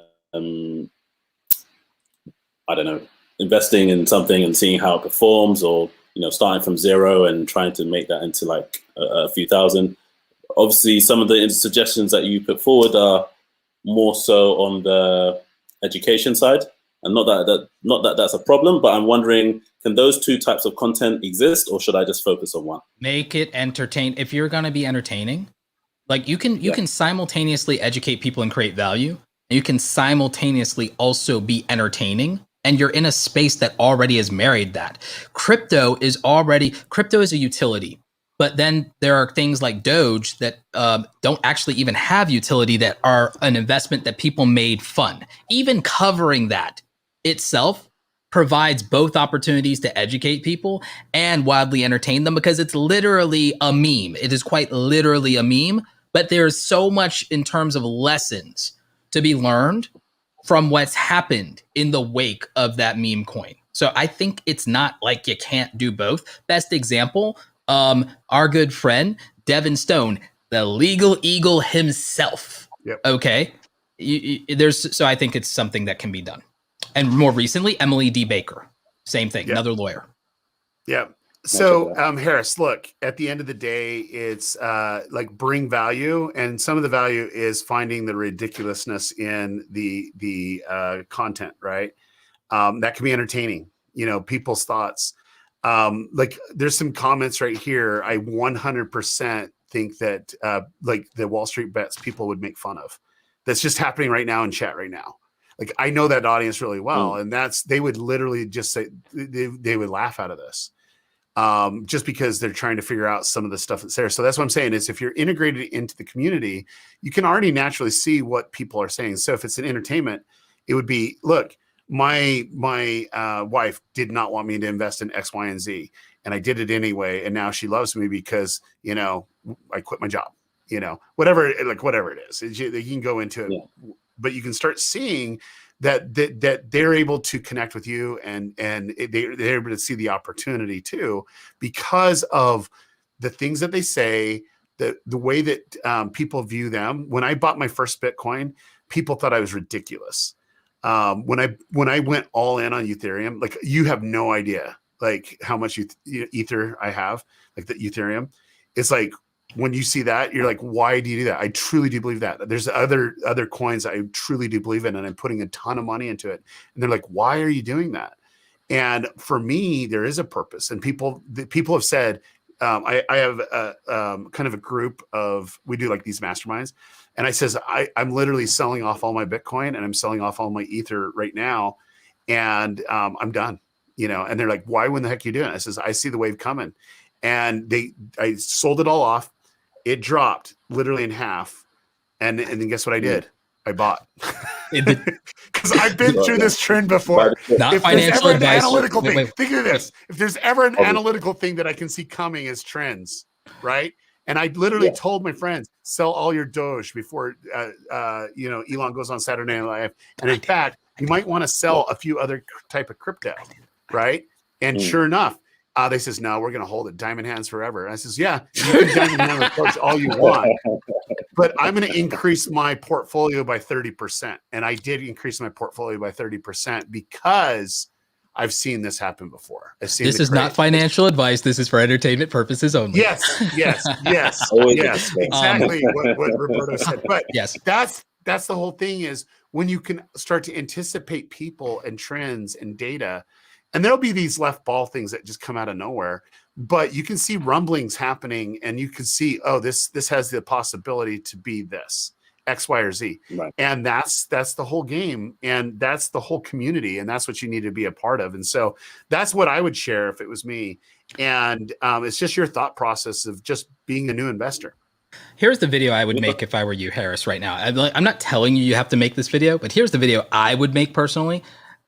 don't know, investing in something and seeing how it performs, or starting from zero and trying to make that into like a few thousand. Obviously, some of the suggestions that you put forward are more so on the education side, and not that that's a problem, but I'm wondering, can those two types of content exist, or should I just focus on one? Make it entertain. If you're going to be entertaining, like you can simultaneously educate people and create value, and you can simultaneously also be entertaining, and you're in a space that already has married that. Crypto is a utility. But then there are things like Doge that don't actually even have utility, that are an investment that people made fun. Even covering that itself provides both opportunities to educate people and wildly entertain them, because it's literally a meme. It is quite literally a meme, but there's so much in terms of lessons to be learned from what's happened in the wake of that meme coin. So I think it's not like you can't do both. Best example, our good friend Devin Stone, the legal eagle himself. Yep. Okay. So I think it's something that can be done. And more recently, Emily D. Baker, same thing, another lawyer. Yeah. So Harris, look, at the end of the day, it's like bring value, and some of the value is finding the ridiculousness in the content, right? That can be entertaining, people's thoughts. Like there's some comments right here. I 100% think that like the Wall Street bets people would make fun of. That's just happening right now in chat right now. Like I know that audience really well, and they would literally just say they would laugh out of this. just because they're trying to figure out some of the stuff that's there. So that's what I'm saying is if you're integrated into the community, you can already naturally see what people are saying. So if it's an entertainment, it would be, look, my wife did not want me to invest in X, Y, and Z, and I did it anyway. And now she loves me because, you know, I quit my job, you know, whatever it is, you can go into it, but you can start seeing that they're able to connect with you and they're able to see the opportunity too, because of the things that they say, the way that people view them. When I bought my first Bitcoin, people thought I was ridiculous. When I went all in on Ethereum, like you have no idea like how much Ether I have, like the Ethereum. It's like, when you see that, you're like, why do you do that? I truly do believe that. There's other coins I truly do believe in, and I'm putting a ton of money into it. And they're like, why are you doing that? And for me, there is a purpose. And people have said, I have a kind of a group of, we do like these masterminds. And I says, I'm literally selling off all my Bitcoin and I'm selling off all my Ether right now. And I'm done, you know, and they're like, why, when the heck are you doing it? I says, I see the wave coming. And I sold it all off. It dropped literally in half. And then guess what I did? I bought. Because I've been through this trend before. Not financial advice. Analytical thing. Think of this. If there's ever an analytical thing that I can see coming as trends, right? And I literally told my friends, sell all your Doge before you know, Elon goes on Saturday Night Live. And in fact, you might want to sell a few other type of crypto, right? And sure enough, they says, no, we're going to hold it diamond hands forever. And I says, yeah, you can diamond hand approach all you want, but I'm going to increase my portfolio by 30%. And I did increase my portfolio by 30% because I've seen this happen before. I've seen this is not financial advice. This is for entertainment purposes only. Yes, exactly what Roberto said. But yes, that's the whole thing is when you can start to anticipate people and trends and data. And there'll be these left ball things that just come out of nowhere, but you can see rumblings happening and you can see, oh, this has the possibility to be this X, Y, or Z. Right. And that's the whole game. And that's the whole community. And that's what you need to be a part of. And so that's what I would share if it was me. And it's just your thought process of just being a new investor. Here's the video I would make if I were you, Harris, right now. I'm not telling you have to make this video, but here's the video I would make personally.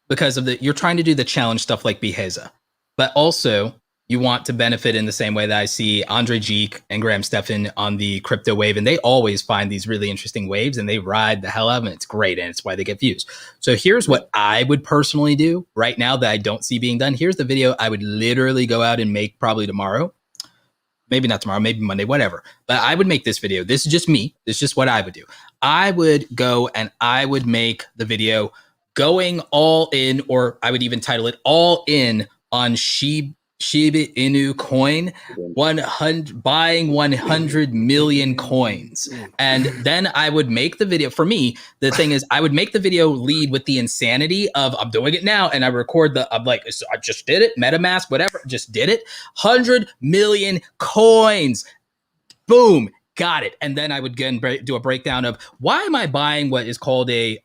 Because of you're trying to do the challenge stuff like Beheza, but also you want to benefit in the same way that I see Andre Geek and Graham Stephan on the crypto wave, and they always find these really interesting waves and they ride the hell out of it. It's great, and it's why they get views. So here's what I would personally do right now that I don't see being done. Here's the video I would literally go out and make probably tomorrow. Maybe not tomorrow, maybe Monday, whatever. But I would make this video. This is just me. This is just what I would do. I would go and I would make the video going all in, or I would even title it all in on Shiba Inu coin, buying 100 million coins. And then I would make the video. For me, the thing is, I would make the video lead with the insanity of I'm doing it now. And I record I'm like, I just did it, MetaMask, whatever, just did it. 100 million coins. Boom. Got it. And then I would again do a breakdown of why am I buying what is called a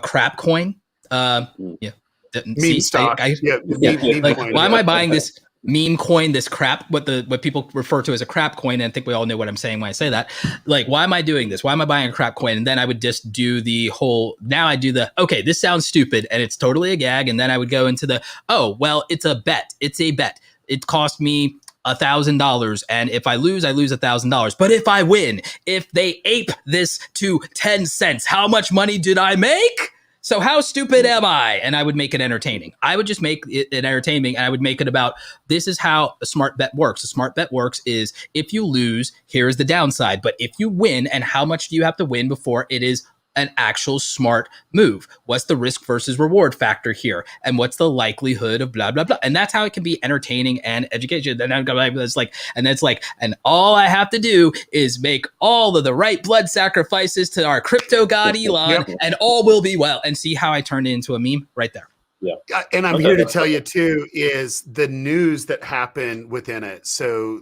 crap coin. Meme stock. Like, why am I buying this meme coin, this crap, what people refer to as a crap coin? And I think we all know what I'm saying when I say that. Like, why am I doing this? Why am I buying a crap coin? And then I would just do okay, this sounds stupid and it's totally a gag. And then I would go into it's a bet. It's a bet. It cost me $1,000, and if I lose $1,000. But if I win, if they ape this to 10 cents, how much money did I make? So how stupid am I? And I would make it entertaining. I would just make it entertaining, and I would make it about, this is how a smart bet works. A smart bet works is, if you lose, here is the downside. But if you win, and how much do you have to win before it is an actual smart move? What's the risk versus reward factor here? And what's the likelihood of blah, blah, blah? And that's how it can be entertaining and education. And and all I have to do is make all of the right blood sacrifices to our crypto god Elon, and all will be well. And see how I turned it into a meme right there. Yeah. And I'm here to tell you too, is the news that happened within it. So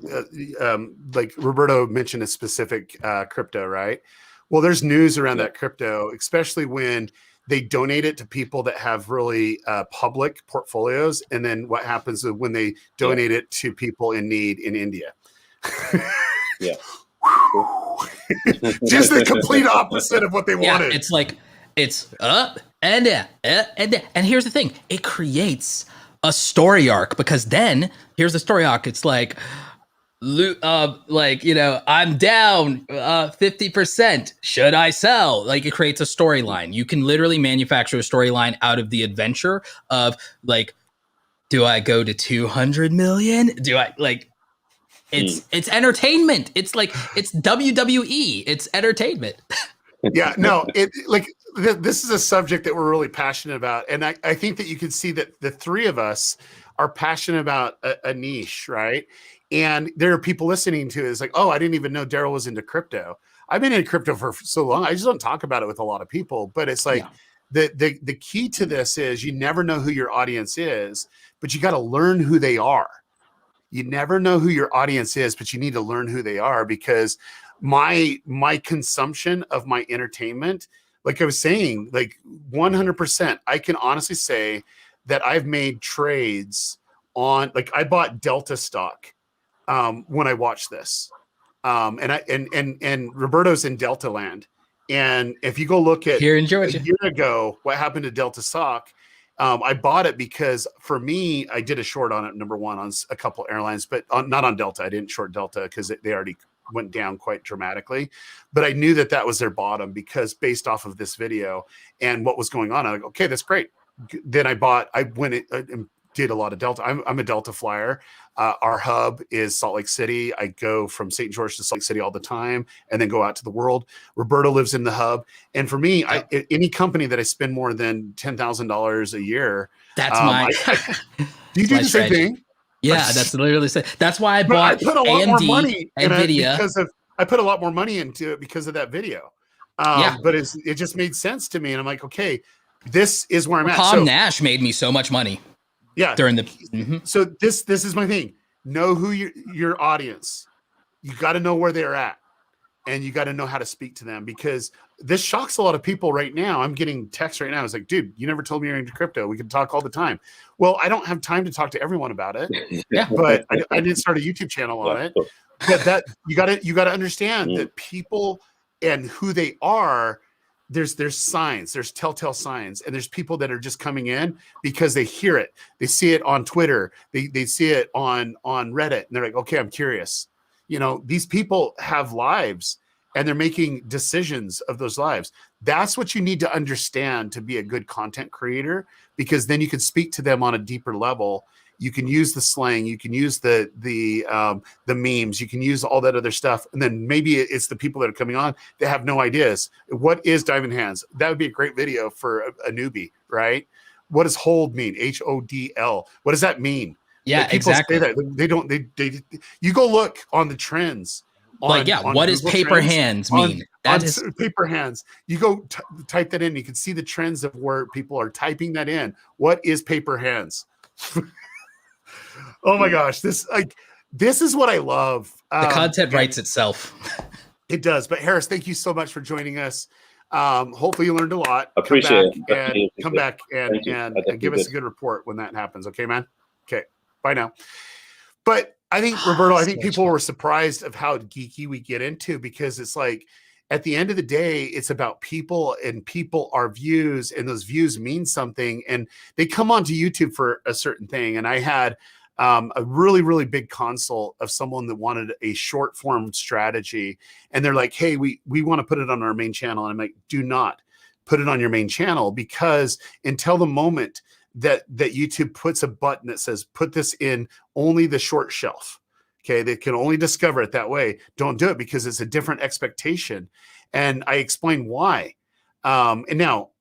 like Roberto mentioned a specific crypto, right? Well, there's news around that crypto, especially when they donate it to people that have really public portfolios. And then what happens is when they donate it to people in need in India. Yeah. Just the complete opposite of what they wanted. It's like, it's up and down, and down. And here's the thing, it creates a story arc, because then here's the story arc. It's like, I'm down 50%. Should I sell? Like, it creates a storyline. You can literally manufacture a storyline out of the adventure of like, do I go to 200 million? Do I like? It's entertainment. It's like, it's WWE. It's entertainment. Yeah, no, this is a subject that we're really passionate about. And I think that you can see that the three of us are passionate about a niche, right? And there are people listening to it. It's like, oh, I didn't even know Daryl was into crypto. I've been in crypto for so long. I just don't talk about it with a lot of people. But it's like the key to this is you never know who your audience is, but you got to learn who they are. You never know who your audience is, but you need to learn who they are, because my consumption of my entertainment, like I was saying, like 100%, I can honestly say that I've made trades on, like, I bought Delta stock when I watched this, and Roberto's in Delta land, and if you go look at here in Georgia a year ago, what happened to Delta stock. I bought it because for me, I did a short on it, number one, on a couple airlines, but not on Delta. I didn't short Delta because they already went down quite dramatically. But I knew that was their bottom, because based off of this video and what was going on, I'm like, okay, that's great. Then I went and did a lot of Delta. I'm a Delta flyer. Our hub is Salt Lake City. I go from St. George to Salt Lake City all the time and then go out to the world. Roberto lives in the hub. And for me, any company that I spend more than $10,000 a year. That's my. Do you do the same thing? Yeah, that's literally the same. That's why I bought put a lot more money NVIDIA. I put a lot more money into it because of that video. But it just made sense to me. And I'm like, okay, this is where I'm at. Tom Nash made me so much money. Yeah. During the So this is my thing. Know who your audience. You got to know where they're at, and you got to know how to speak to them, because this shocks a lot of people right now. I'm getting texts right now. It's like, dude, you never told me you're into crypto. We can talk all the time. Well, I don't have time to talk to everyone about it. Yeah. But I did start a YouTube channel on it. But that you got to understand that people and who they are. There's signs, there's telltale signs, and there's people that are just coming in because they hear it, they see it on Twitter, they see it on Reddit, and they're like, okay, I'm curious. You know, these people have lives and they're making decisions of those lives. That's what you need to understand to be a good content creator, because then you can speak to them on a deeper level. You can use the slang, you can use the memes, you can use all that other stuff. And then maybe it's the people that are coming on that have no ideas. What is Diamond Hands? That would be a great video for a newbie, right? What does hold mean? HODL. What does that mean? Yeah, like people exactly. say that. They don't, you go look on the trends. What does paper hands mean? That is paper hands. You go type that in. You can see the trends of where people are typing that in. What is paper hands? Oh my gosh, this is what I love. The content writes itself. It does. But Harris, thank you so much for joining us. Hopefully you learned a lot. Appreciate it. Come back and give us a good report when that happens. Okay, man? Okay. Bye now. But I think, Roberto, I think people were surprised of how geeky we get into, because it's like, at the end of the day, it's about people, and people are views, and those views mean something, and they come onto YouTube for a certain thing. And I had a really, really big consult of someone that wanted a short form strategy, and they're like, hey, we want to put it on our main channel. And I'm like, do not put it on your main channel, because until the moment that YouTube puts a button that says, put this in only the short shelf, okay, they can only discover it that way, don't do it, because it's a different expectation. And I explained why. And now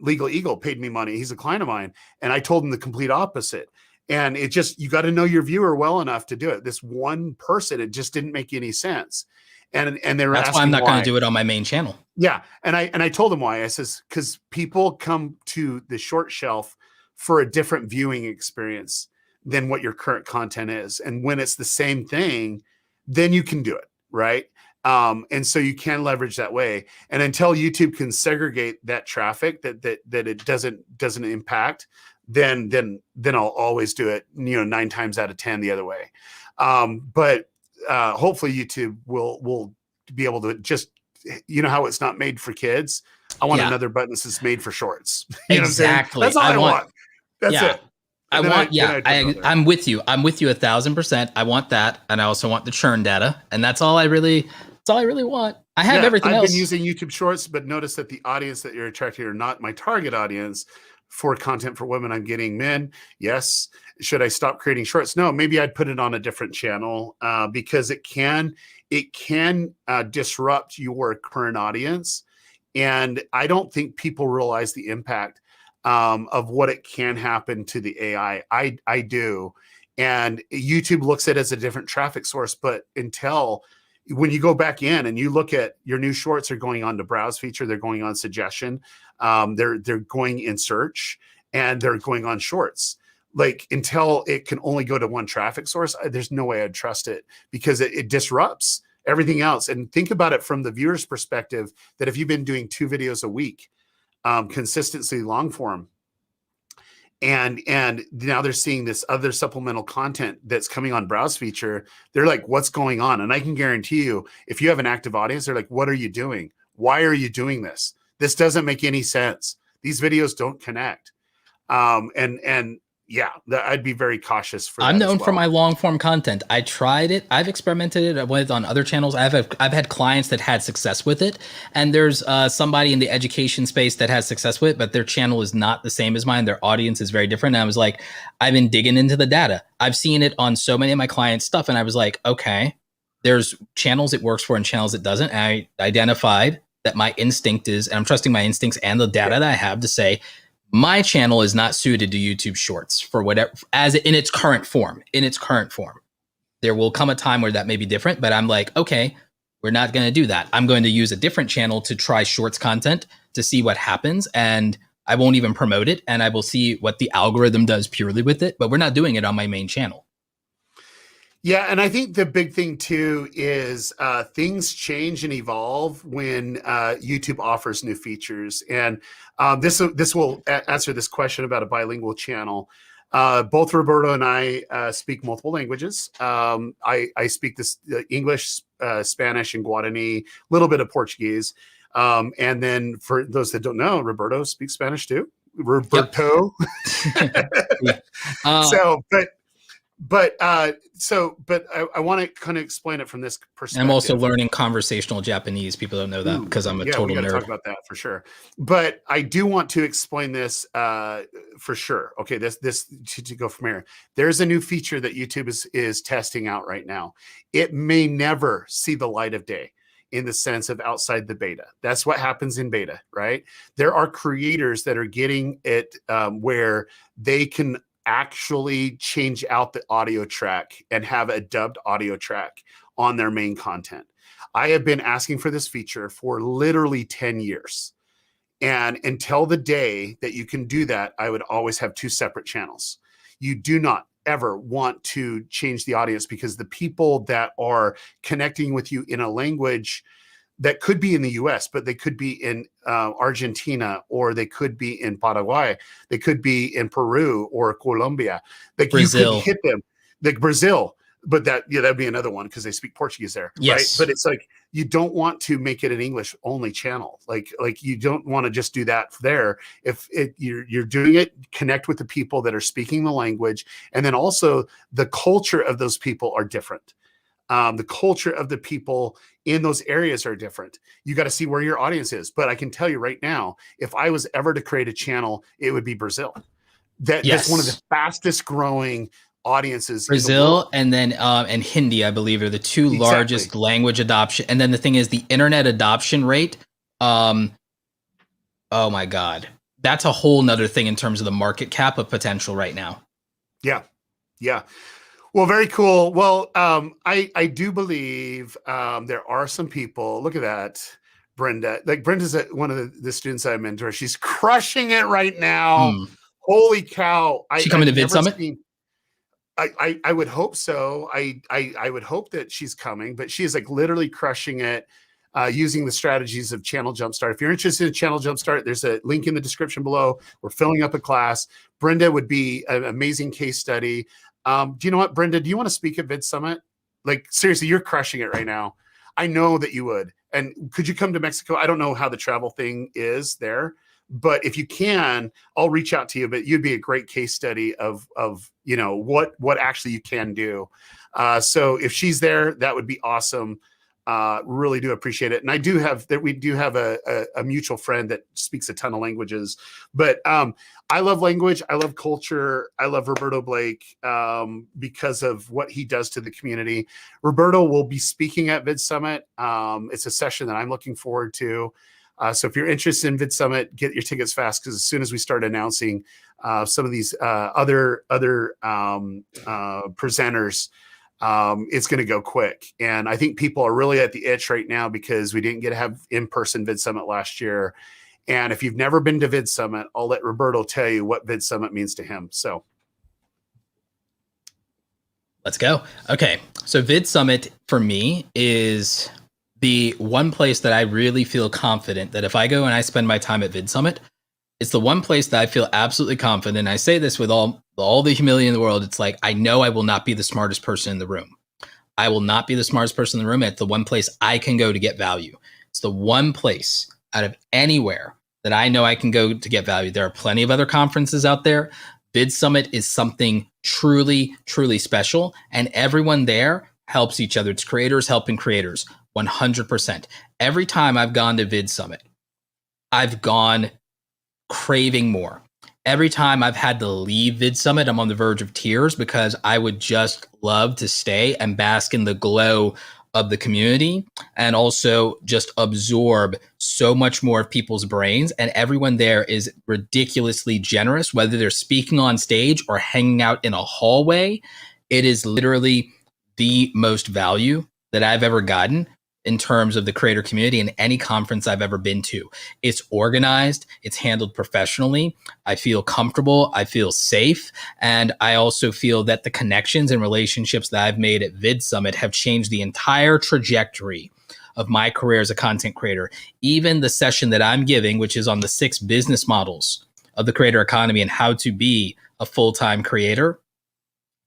Legal Eagle paid me money. He's a client of mine. And I told him the complete opposite. And it just, you got to know your viewer well enough to do it. This one person, it just didn't make any sense. And they were That's asking why I'm not going to do it on my main channel. Yeah. And I told them why. I says, because people come to the short shelf for a different viewing experience than what your current content is. And when it's the same thing, then you can do it, right? And so you can leverage that way. And until YouTube can segregate that traffic that it doesn't impact, then I'll always do it, 9 times out of 10 the other way. But hopefully YouTube will be able to just, how it's not made for kids. I want another button that's made for shorts. Exactly. That's all I want. That's it. I'm with you. I'm with you 1,000%. I want that. And I also want the churn data. And that's all I really want. I have everything else. I've been using YouTube Shorts, but notice that the audience that you're attracting are not my target audience for content for women. I'm getting men. Yes. Should I stop creating shorts? No, maybe I'd put it on a different channel because it can disrupt your current audience. And I don't think people realize the impact of what it can happen to the AI. I do. And YouTube looks at it as a different traffic source, but when you go back in and you look at your new shorts are going on to browse feature, they're going on suggestion, they're going in search, and they're going on shorts. Like until it can only go to one traffic source, there's no way I'd trust it because it disrupts everything else. And think about it from the viewer's perspective that if you've been doing 2 videos a week, consistency long form, and now they're seeing this other supplemental content that's coming on browse feature, they're like, what's going on? And I can guarantee you, if you have an active audience, they're like, what are you doing? Why are you doing this? This doesn't make any sense. These videos don't connect. I'd be very cautious for that. I'm known for my long form content. I tried it. I've experimented it with on other channels. I've had clients that had success with it. And there's somebody in the education space that has success with it, but their channel is not the same as mine. Their audience is very different. And I was like, I've been digging into the data. I've seen it on so many of my clients' stuff. And I was like, okay, there's channels it works for and channels it doesn't. And I identified that my instinct is, and I'm trusting my instincts and the data that I have to say, my channel is not suited to YouTube Shorts for whatever, as in its current form. There will come a time where that may be different, but I'm like, okay, we're not going to do that. I'm going to use a different channel to try Shorts content to see what happens. And I won't even promote it. And I will see what the algorithm does purely with it, but we're not doing it on my main channel. Yeah, and I think the big thing too is things change and evolve when YouTube offers new features, and this will answer this question about a bilingual channel. Both Roberto and I speak multiple languages. I speak English, Spanish, and Guarani, a little bit of Portuguese, and then for those that don't know, Roberto speaks Spanish too. Roberto. Yep. But I want to kind of explain it from this perspective. I'm also learning conversational Japanese. People don't know that because I'm a total nerd. Talk about that for sure. But I do want to explain this for sure. Okay, this to go from here. There's a new feature that YouTube is testing out right now. It may never see the light of day in the sense of outside the beta. That's what happens in beta, right? There are creators that are getting it where they can actually change out the audio track and have a dubbed audio track on their main content. I have been asking for this feature for literally 10 years. And until the day that you can do that, I would always have 2 separate channels. You do not ever want to change the audience because the people that are connecting with you in a language that could be in the US, but they could be in Argentina, or they could be in Paraguay, they could be in Peru or Colombia. Like Brazil. You could hit them, like Brazil, but that'd be another one because they speak Portuguese there, yes. Right? But it's like you don't want to make it an English only channel. Like you don't want to just do that there. If you're doing it, connect with the people that are speaking the language, and then also the culture of those people are different. The culture of the people in those areas are different. You got to see where your audience is. But I can tell you right now, if I was ever to create a channel, it would be Brazil. That's one of the fastest growing audiences. Brazil and then and Hindi, I believe, are the 2 largest language adoption. And then the thing is the internet adoption rate. Oh my God. That's a whole nother thing in terms of the market cap of potential right now. Yeah. Yeah. Well, very cool. Well, I do believe there are some people. Look at that, Brenda. Like Brenda's one of the students I mentor. She's crushing it right now. Holy cow! She coming to Vid Summit? I would hope so. I would hope that she's coming, but she is like literally crushing it. Using the strategies of Channel Jumpstart. If you're interested in Channel Jumpstart, there's a link in the description below. We're filling up a class. Brenda would be an amazing case study. Do you know what, Brenda? Do you want to speak at Vid Summit? Like, seriously, you're crushing it right now. I know that you would. And could you come to Mexico? I don't know how the travel thing is there, but if you can, I'll reach out to you. But you'd be a great case study of what actually you can do. So if she's there, that would be awesome. Really do appreciate it. And we do have a mutual friend that speaks a ton of languages, but I love language. I love culture. I love Roberto Blake because of what he does to the community. Roberto will be speaking at Vid Summit. It's a session that I'm looking forward to. So if you're interested in Vid Summit, get your tickets fast, because as soon as we start announcing some of these other presenters, it's going to go quick. And I think people are really at the itch right now because we didn't get to have in-person Vid Summit last year. And if you've never been to Vid Summit, I'll let Roberto tell you what Vid Summit means to him. So let's go. Okay. So Vid Summit for me is the one place that I really feel confident that if I go and I spend my time at Vid Summit, it's the one place that I feel absolutely confident. I say this with all the humility in the world. It's like, I know I will not be the smartest person in the room. I will not be the smartest person in the room. It's the one place I can go to get value. It's the one place out of anywhere that I know I can go to get value. There are plenty of other conferences out there. Vid Summit is something truly, truly special. And everyone there helps each other. It's creators helping creators, 100%. Every time I've gone to Vid Summit, I've gone craving more. Every time I've had to leave Vid Summit, I'm on the verge of tears because I would just love to stay and bask in the glow of the community and also just absorb so much more of people's brains. And everyone there is ridiculously generous, whether they're speaking on stage or hanging out in a hallway. It is literally the most value that I've ever gotten in terms of the creator community in any conference I've ever been to. It's organized, it's handled professionally. I feel comfortable, I feel safe. And I also feel that the connections and relationships that I've made at Vid Summit have changed the entire trajectory of my career as a content creator. Even the session that I'm giving, which is on the 6 business models of the creator economy and how to be a full-time creator,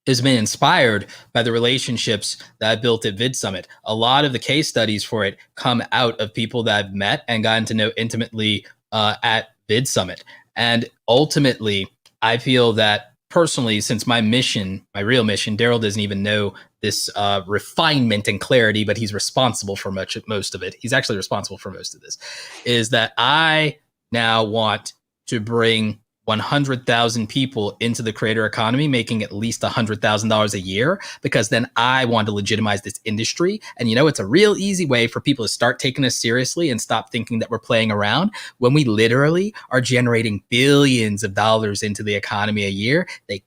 has been inspired by the relationships that I built at Vid Summit. A lot of the case studies for it come out of people that I've met and gotten to know intimately at Vid Summit. And ultimately, I feel that personally, since my mission, my real mission, Daryl doesn't even know this refinement and clarity, but he's responsible for most of it. He's actually responsible for most of this, is that I now want to bring 100,000 people into the creator economy, making at least $100,000 a year, because then I want to legitimize this industry. And it's a real easy way for people to start taking us seriously and stop thinking that we're playing around when we literally are generating billions of dollars into the economy a year. They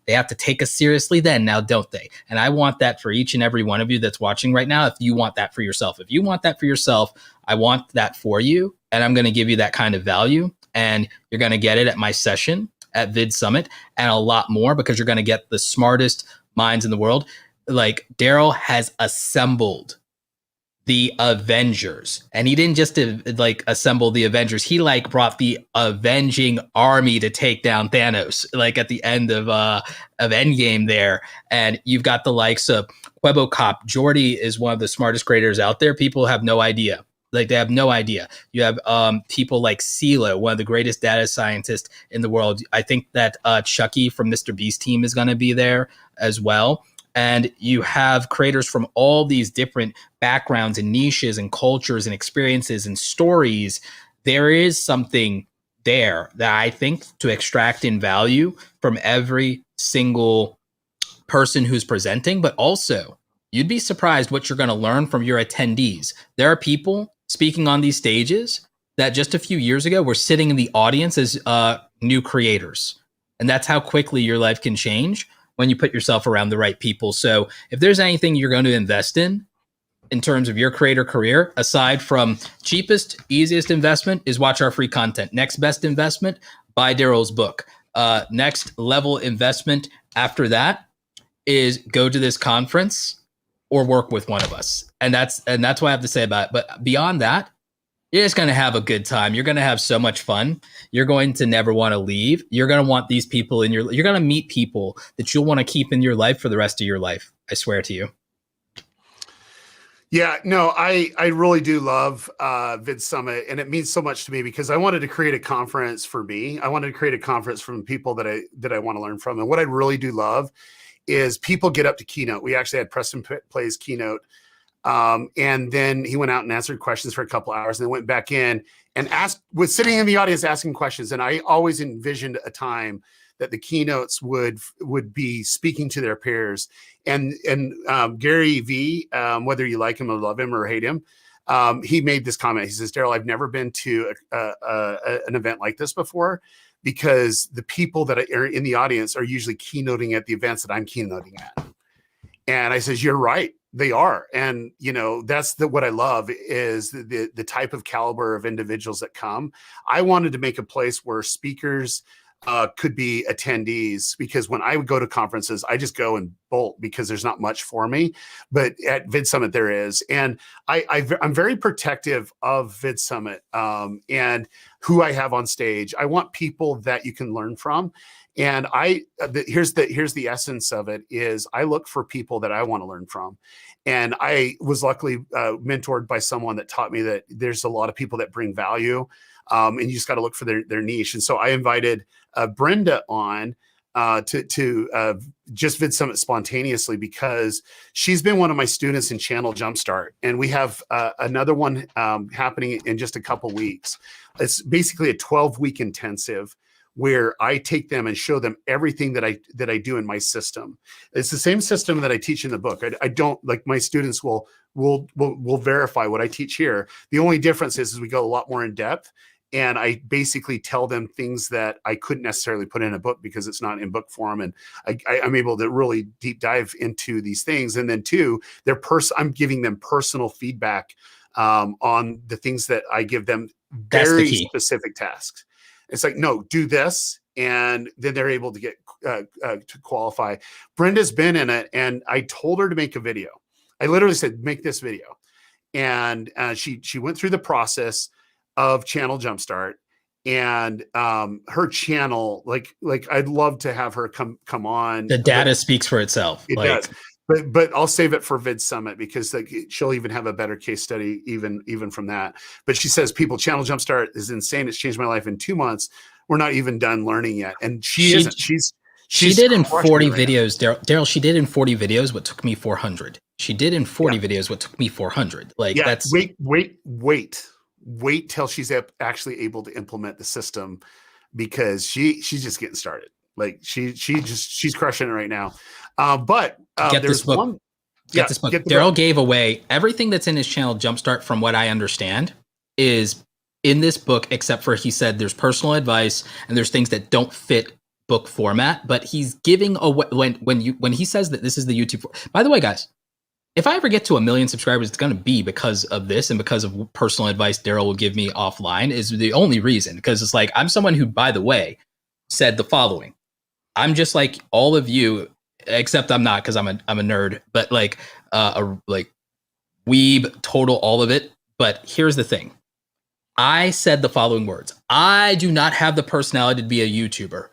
have to take us seriously then, now don't they? And I want that for each and every one of you that's watching right now. If you want that for yourself, I want that for you. And I'm going to give you that kind of value. And you're going to get it at my session at Vid Summit and a lot more, because you're going to get the smartest minds in the world. Like, Daryl has assembled the Avengers, and he didn't just assemble the Avengers. He brought the avenging army to take down Thanos, at the end of Endgame there. And you've got the likes of Quebo Cop. Jordy is one of the smartest creators out there. People have no idea. They have no idea. You have people like CeeLo, one of the greatest data scientists in the world. I think that Chucky from Mr. Beast team is going to be there as well. And you have creators from all these different backgrounds and niches and cultures and experiences and stories. There is something there that I think to extract in value from every single person who's presenting, but also you'd be surprised what you're going to learn from your attendees. There are people speaking on these stages that just a few years ago were sitting in the audience as new creators. And that's how quickly your life can change when you put yourself around the right people. So if there's anything you're going to invest in terms of your creator career, aside from cheapest, easiest investment is watch our free content. Next best investment, buy Daryl's book. Next level investment after that is go to this conference or work with one of us. And that's what I have to say about it. But beyond that, you're just going to have a good time. You're going to have so much fun. You're going to never want to leave. You're going to want these people you're going to meet people that you'll want to keep in your life for the rest of your life. I swear to you. Yeah, no, I really do love Vid Summit, and it means so much to me because I wanted to create a conference for me. I wanted to create a conference from people that I want to learn from. And what I really do love is people get up to keynote. We actually had Preston Play's keynote. And then he went out and answered questions for a couple hours and then went back in and was sitting in the audience asking questions. And I always envisioned a time that the keynotes would be speaking to their peers. And Gary V, whether you like him or love him or hate him, he made this comment. He says, Daryl, I've never been to an event like this before because the people that are in the audience are usually keynoting at the events that I'm keynoting at. And I says, you're right. They are. And, that's what I love is the type of caliber of individuals that come. I wanted to make a place where speakers could be attendees, because when I would go to conferences, I just go and bolt because there's not much for me. But at Vid Summit, there is. And I'm very protective of Vid Summit and who I have on stage. I want people that you can learn from. And here's the essence of it is I look for people that I want to learn from. And I was luckily mentored by someone that taught me that there's a lot of people that bring value. And you just got to look for their niche. And so I invited Brenda on to just Vid Summit spontaneously because she's been one of my students in Channel Jumpstart. And we have another one happening in just a couple weeks. It's basically a 12-week intensive where I take them and show them everything that I do in my system. It's the same system that I teach in the book. I don't like my students will verify what I teach here. The only difference is we go a lot more in depth. And I basically tell them things that I couldn't necessarily put in a book because it's not in book form. And I'm able to really deep dive into these things. And then two, I'm giving them personal feedback on the things that I give them, very specific tasks. It's like, no, do this. And then they're able to get to qualify. Brenda's been in it. And I told her to make a video. I literally said, make this video. And she went through the process of Channel Jumpstart, and her channel, like I'd love to have her come on. The data speaks for itself. It does. But I'll save it for Vid Summit because she'll even have a better case study even from that. But she says, Channel Jumpstart is insane. It's changed my life in 2 months. We're not even done learning yet. And she isn't. She did in 40 videos, Daryl. She did in 40 videos what took me 400. She did in 40 videos what took me 400. That's wait till she's actually able to implement the system, because she's just getting started. Like she's crushing it right now. But get this book. Get this book. Daryl gave away everything that's in his Channel Jumpstart, from what I understand, is in this book, except for he said there's personal advice and there's things that don't fit book format. But he's giving away when he says that this is the YouTube. By the way, guys, if I ever get to 1 million subscribers, it's going to be because of this and because of personal advice Daryl will give me offline is the only reason. Because it's like, I'm someone who, by the way, said the following. I'm just like all of you, except I'm not, because I'm a nerd, but like weeb, total, all of it. But here's the thing. I said the following words. I do not have the personality to be a YouTuber.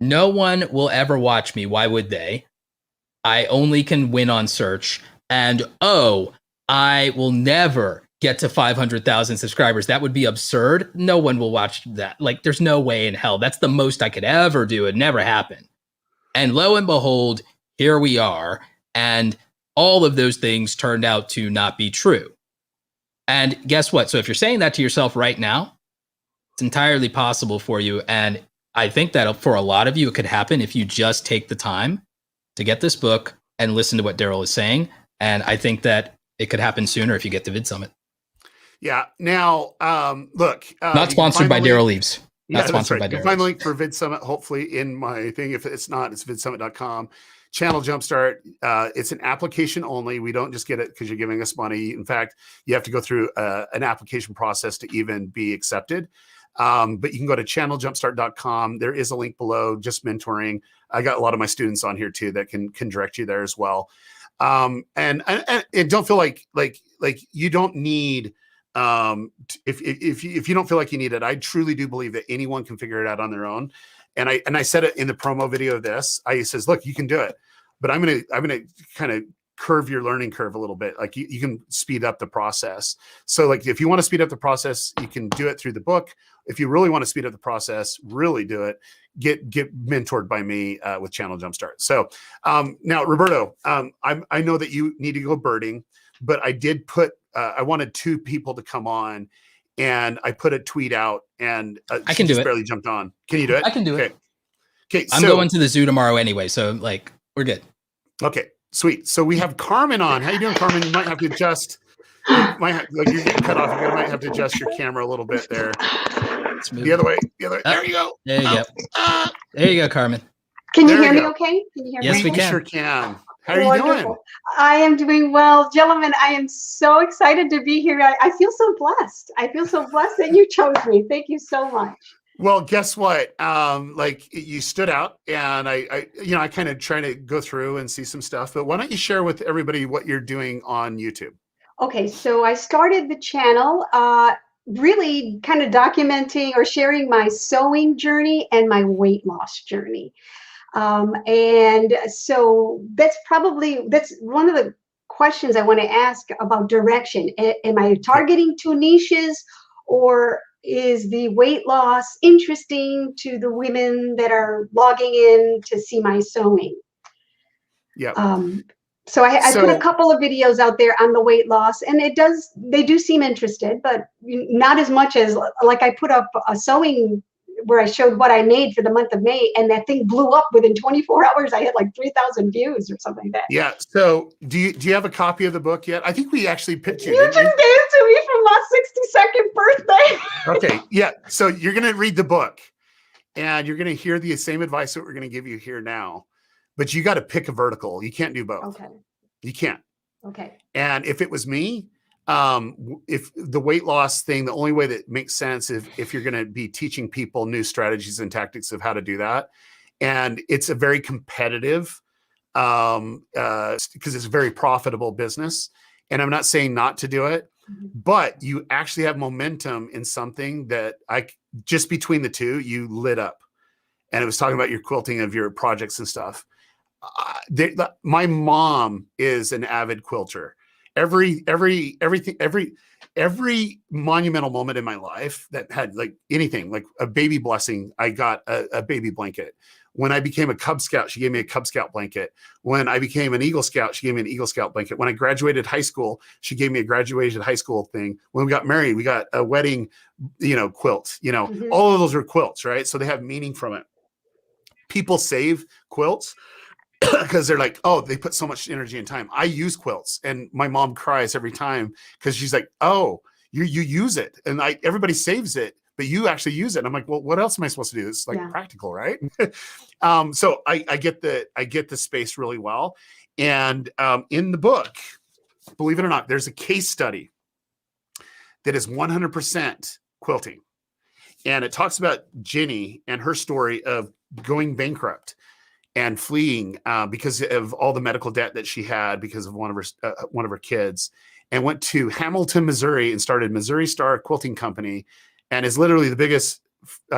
No one will ever watch me. Why would they? I only can win on search. And I will never get to 500,000 subscribers. That would be absurd. No one will watch that. Like, there's no way in hell. That's the most I could ever do. It never happened. And lo and behold, here we are. And all of those things turned out to not be true. And guess what? So if you're saying that to yourself right now, it's entirely possible for you. And I think that for a lot of you, it could happen if you just take the time to get this book and listen to what Daryl is saying. And I think that it could happen sooner if you get to Vid Summit. Yeah. Now, look. Not sponsored by Daryl Leaves. Not sponsored by Daryl. You'll find the link for Vid Summit, hopefully, in my thing. If it's not, it's vidsummit.com. Channel Jumpstart, it's an application only. We don't just get it because you're giving us money. In fact, you have to go through an application process to even be accepted. But you can go to channeljumpstart.com. There is a link below, just mentoring. I got a lot of my students on here too that can direct you there as well. And don't feel like you don't need, if you don't feel like you need it, I truly do believe that anyone can figure it out on their own. And I said it in the promo video of this. I says, look, you can do it, but I'm gonna kind of curve your learning curve a little bit. Like you can speed up the process. So like if you want to speed up the process, you can do it through the book. If you really want to speed up the process, really do it. Get mentored by me with Channel Jumpstart. So now, Roberto, I know that you need to go birding, but I did put I wanted 2 people to come on, and I put a tweet out, and I can do it. Barely jumped on. Can you do it? I can do it. Okay, I'm going to the zoo tomorrow anyway, so like we're good. Okay. Sweet. So we have Carmen on. How you doing, Carmen? You might have to adjust. You're getting cut off. You might have to adjust your camera a little bit there. The other way. There you go. There you go. There you go, Carmen. Can you hear me okay? Can you hear me? Yes, we can. Sure can. How are you doing? I am doing well. Gentlemen, I am so excited to be here. I feel so blessed. I feel so blessed that you chose me. Thank you so much. Well, guess what? Like you stood out, and I kind of trying to go through and see some stuff, but why don't you share with everybody what you're doing on YouTube? Okay, so I started the channel, really kind of documenting or sharing my sewing journey and my weight loss journey. And so that's one of the questions I want to ask about direction. Am I targeting 2 niches, or is the weight loss interesting to the women that are logging in to see my sewing? Yeah. So I put a couple of videos out there on the weight loss, and they do seem interested, but not as much as, like, I put up a sewing where I showed what I made for the month of May, and that thing blew up within 24 hours. I had like 3,000 views or something like that. Yeah. So do you have a copy of the book yet? I think we actually picked you. You just gave it to me for my 62nd birthday. Okay. Yeah. So you're going to read the book, and you're going to hear the same advice that we're going to give you here now, but you got to pick a vertical. You can't do both. Okay. You can't. Okay. And if it was me, if the weight loss thing, the only way that makes sense if you're going to be teaching people new strategies and tactics of how to do that. And it's a very competitive, because it's a very profitable business. And I'm not saying not to do it, but you actually have momentum in something that just between the two, you lit up. And it was talking about your quilting of your projects and stuff. My mom is an avid quilter. Every monumental moment in my life that had like anything like a baby blessing, I got a baby blanket. When I became a Cub Scout, she gave me a Cub Scout blanket. When I became an Eagle Scout, she gave me an Eagle Scout blanket. When I graduated high school, she gave me a graduated high school thing. When we got married, we got a wedding, quilt. All of those are quilts, right? So they have meaning from it. People save quilts because they're like, oh, they put so much energy and time. I use quilts, and my mom cries every time because she's like, oh, you use it, and everybody saves it, but you actually use it. And I'm like, well, what else am I supposed to do? It's like practical, right? So I get the space really well. And in the book, believe it or not, there's a case study that is 100% quilting, and it talks about Jenny and her story of going bankrupt and fleeing because of all the medical debt that she had because of one of her kids, and went to Hamilton, Missouri, and started Missouri Star Quilting Company, and is literally the biggest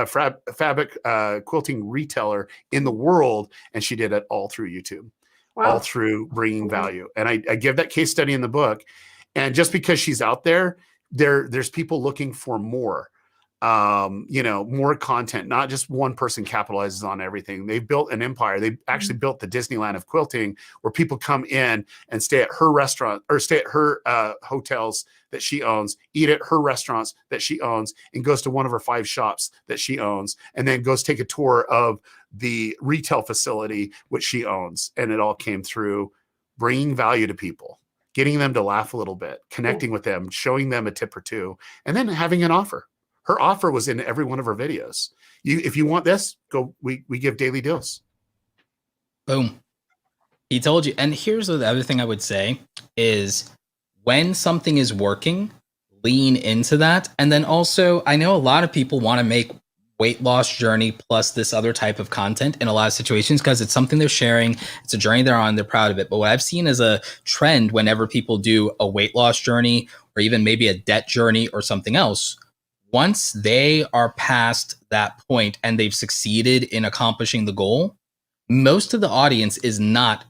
fabric quilting retailer in the world. And she did it all through YouTube, all through bringing value. And I give that case study in the book. And just because she's out there's people looking for more. More content, not just one person capitalizes on everything. They've built an empire. They actually built the Disneyland of quilting, where people come in and stay at her restaurant or stay at her hotels that she owns, eat at her restaurants that she owns, and goes to one of her 5 shops that she owns, and then goes take a tour of the retail facility which she owns. And it all came through bringing value to people, getting them to laugh a little bit, connecting with them, showing them a tip or two, and then having an offer. Her offer was in every one of her videos. If you want this, go. We give daily deals. Boom. He told you. And here's the other thing I would say is, when something is working, lean into that. And then also, I know a lot of people want to make weight loss journey plus this other type of content in a lot of situations because it's something they're sharing. It's a journey they're on. They're proud of it. But what I've seen as a trend whenever people do a weight loss journey or even maybe a debt journey or something else, once they are past that point and they've succeeded in accomplishing the goal, most of the audience is not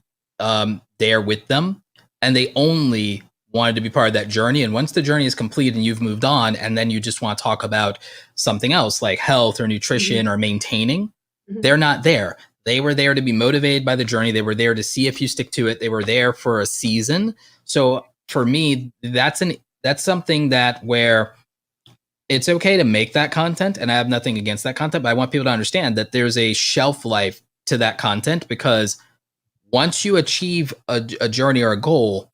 there with them, and they only wanted to be part of that journey. And once the journey is complete and you've moved on, and then you just want to talk about something else like health or nutrition or maintaining, they're not there. They were there to be motivated by the journey. They were there to see if you stick to it. They were there for a season. So for me, that's something that where it's okay to make that content, and I have nothing against that content, but I want people to understand that there's a shelf life to that content, because once you achieve a journey or a goal,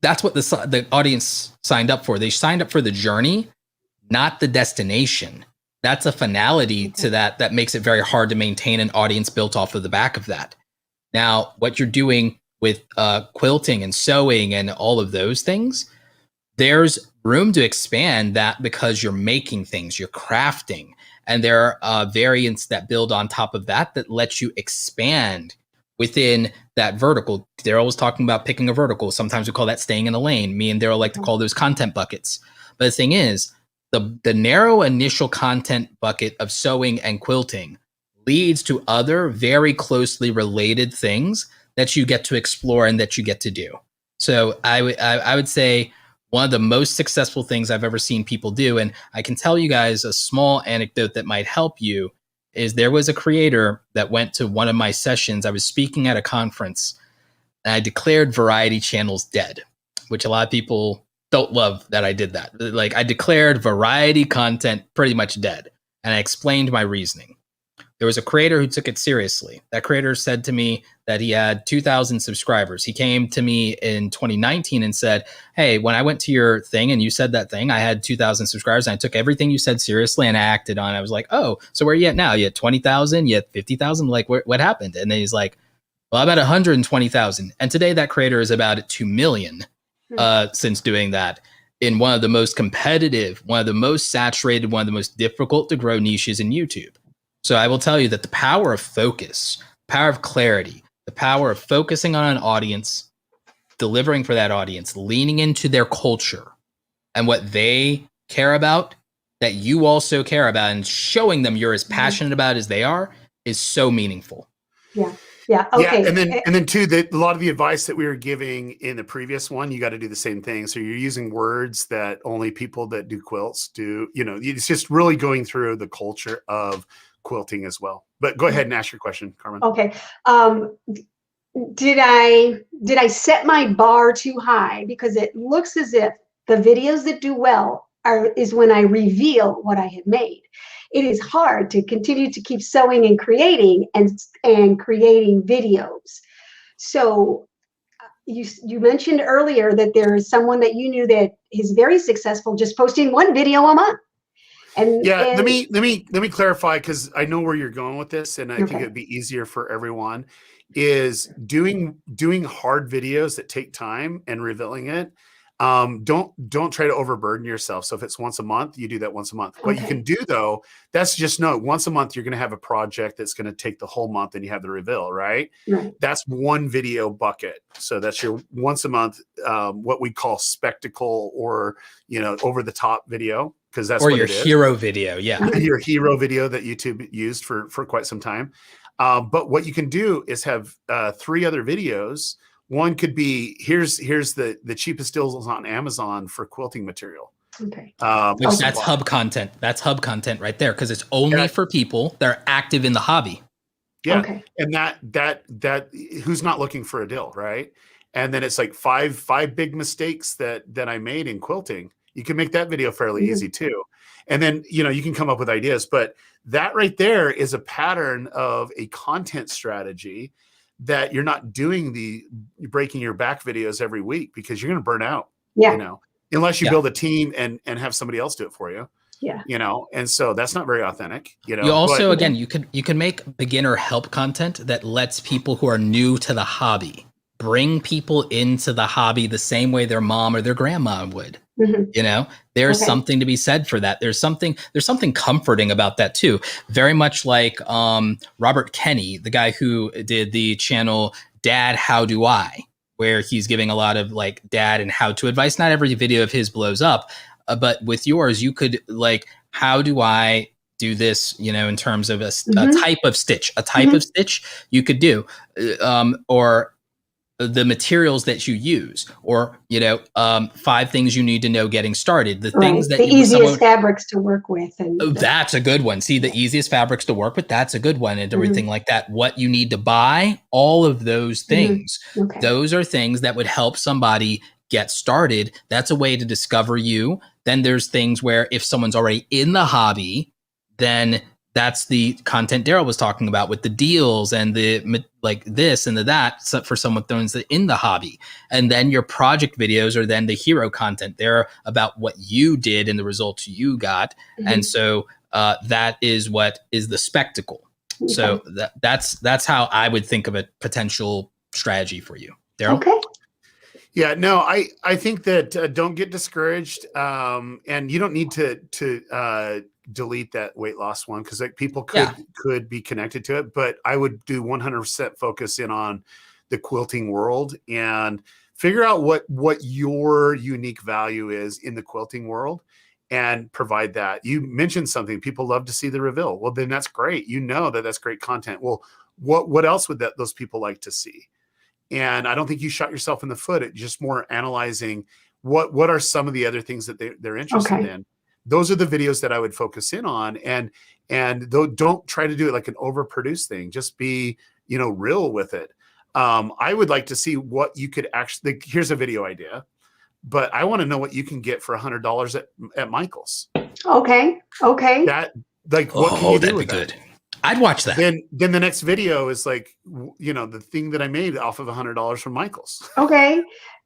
that's what the audience signed up for. They signed up for the journey, not the destination. That's a finality to that makes it very hard to maintain an audience built off of the back of that. Now, what you're doing with quilting and sewing and all of those things, there's room to expand that because you're making things, you're crafting, and there are variants that build on top of that let you expand within that vertical. They're always talking about picking a vertical. Sometimes we call that staying in a lane. Me and Daryl like to call those content buckets. But the thing is, the narrow initial content bucket of sewing and quilting leads to other very closely related things that you get to explore and that you get to do. So I would say one of the most successful things I've ever seen people do, and I can tell you guys a small anecdote that might help you, is there was a creator that went to one of my sessions. I was speaking at a conference and I declared variety channels dead, which a lot of people don't love that I did that. Like, I declared variety content pretty much dead, and I explained my reasoning. There was a creator who took it seriously. That creator said to me that he had 2,000 subscribers. He came to me in 2019 and said, hey, when I went to your thing and you said that thing, I had 2,000 subscribers and I took everything you said seriously and I acted on it. I was like, oh, so where are you at now? You at 20,000? You at 50,000? Like, what happened? And then he's like, well, I'm at 120,000. And today that creator is about at 2 million since doing that in one of the most competitive, one of the most saturated, one of the most difficult to grow niches in YouTube. So I will tell you that the power of focus, power of clarity, the power of focusing on an audience, delivering for that audience, leaning into their culture and what they care about, that you also care about, and showing them you're as passionate about as they are, is so meaningful. Yeah. Yeah. Okay. Yeah, and then too, a lot of the advice that we were giving in the previous one, you got to do the same thing. So you're using words that only people that do quilts do. You know, it's just really going through the culture of quilting as well. But go ahead and ask your question, Carmen. Okay. Did I set my bar too high? Because it looks as if the videos that do well is when I reveal what I had made. It is hard to continue to keep sewing and creating and creating videos. So you mentioned earlier that there is someone that you knew that is very successful just posting one video a month. And let me clarify, because I know where you're going with this, and I think it'd be easier for everyone. Is doing hard videos that take time and revealing it. Don't try to overburden yourself. So if it's once a month, you do that once a month. What you can do though, that's just once a month you're going to have a project that's going to take the whole month, and you have the reveal, right? That's one video bucket. So that's your once a month, what we call spectacle, or over the top video, because that's what your hero video, your hero video that YouTube used for quite some time. But what you can do is have 3 other videos. One could be here's the cheapest deals on Amazon for quilting material. Okay. That's hub content. That's hub content right there, because it's only for people that are active in the hobby. Yeah. Okay. And that who's not looking for a deal, right? And then it's like five big mistakes that I made in quilting. You can make that video fairly easy too. And then you can come up with ideas, but that right there is a pattern of a content strategy that you're not doing the breaking your back videos every week, because you're going to burn out, unless you build a team and have somebody else do it for you. Yeah. And so that's not very authentic, You also, again, you can make beginner help content that lets people who are new to the hobby bring people into the hobby the same way their mom or their grandma would. You know, there's something to be said for that. There's something comforting about that too. Very much like Robert Kenny, the guy who did the channel Dad, How Do I, where he's giving a lot of like dad and how to advice. Not every video of his blows up, but with yours, you could like, how do I do this, you know, in terms of a type of stitch, of stitch you could do, or the materials that you use, or, you know, 5 things you need to know getting started, the things that the easiest fabrics to work with. And that's a good one. See, the easiest fabrics to work with, that's a good one. And everything like that, what you need to buy, all of those things, those are things that would help somebody get started. That's a way to discover you. Then there's things where if someone's already in the hobby, then that's the content Daryl was talking about with the deals and the like this and the that for someone who's in the hobby. And then your project videos are then the hero content. They're about what you did and the results you got. And so that is what is the spectacle. So that's how I would think of a potential strategy for you. Daryl? Okay. Yeah, no, I think that don't get discouraged, and you don't need to delete that weight loss one, because like people could be connected to it, but I would do 100% focus in on the quilting world and figure out what your unique value is in the quilting world and provide that. You mentioned something, people love to see the reveal. Well, then that's great. You know that's great content. Well, what else would those people like to see? And I don't think you shot yourself in the foot. It's just more analyzing what are some of the other things that they're interested in. Those are the videos that I would focus in on, and don't try to do it like an overproduced thing. Just be, you know, real with it. I would like to see what you could actually. Here's a video idea, but I want to know what you can get for $100 at Michael's. Okay. That like what can you do with that? I'd watch that. Then the next video is like, you know, the thing that I made off of $100 from Michael's. Okay.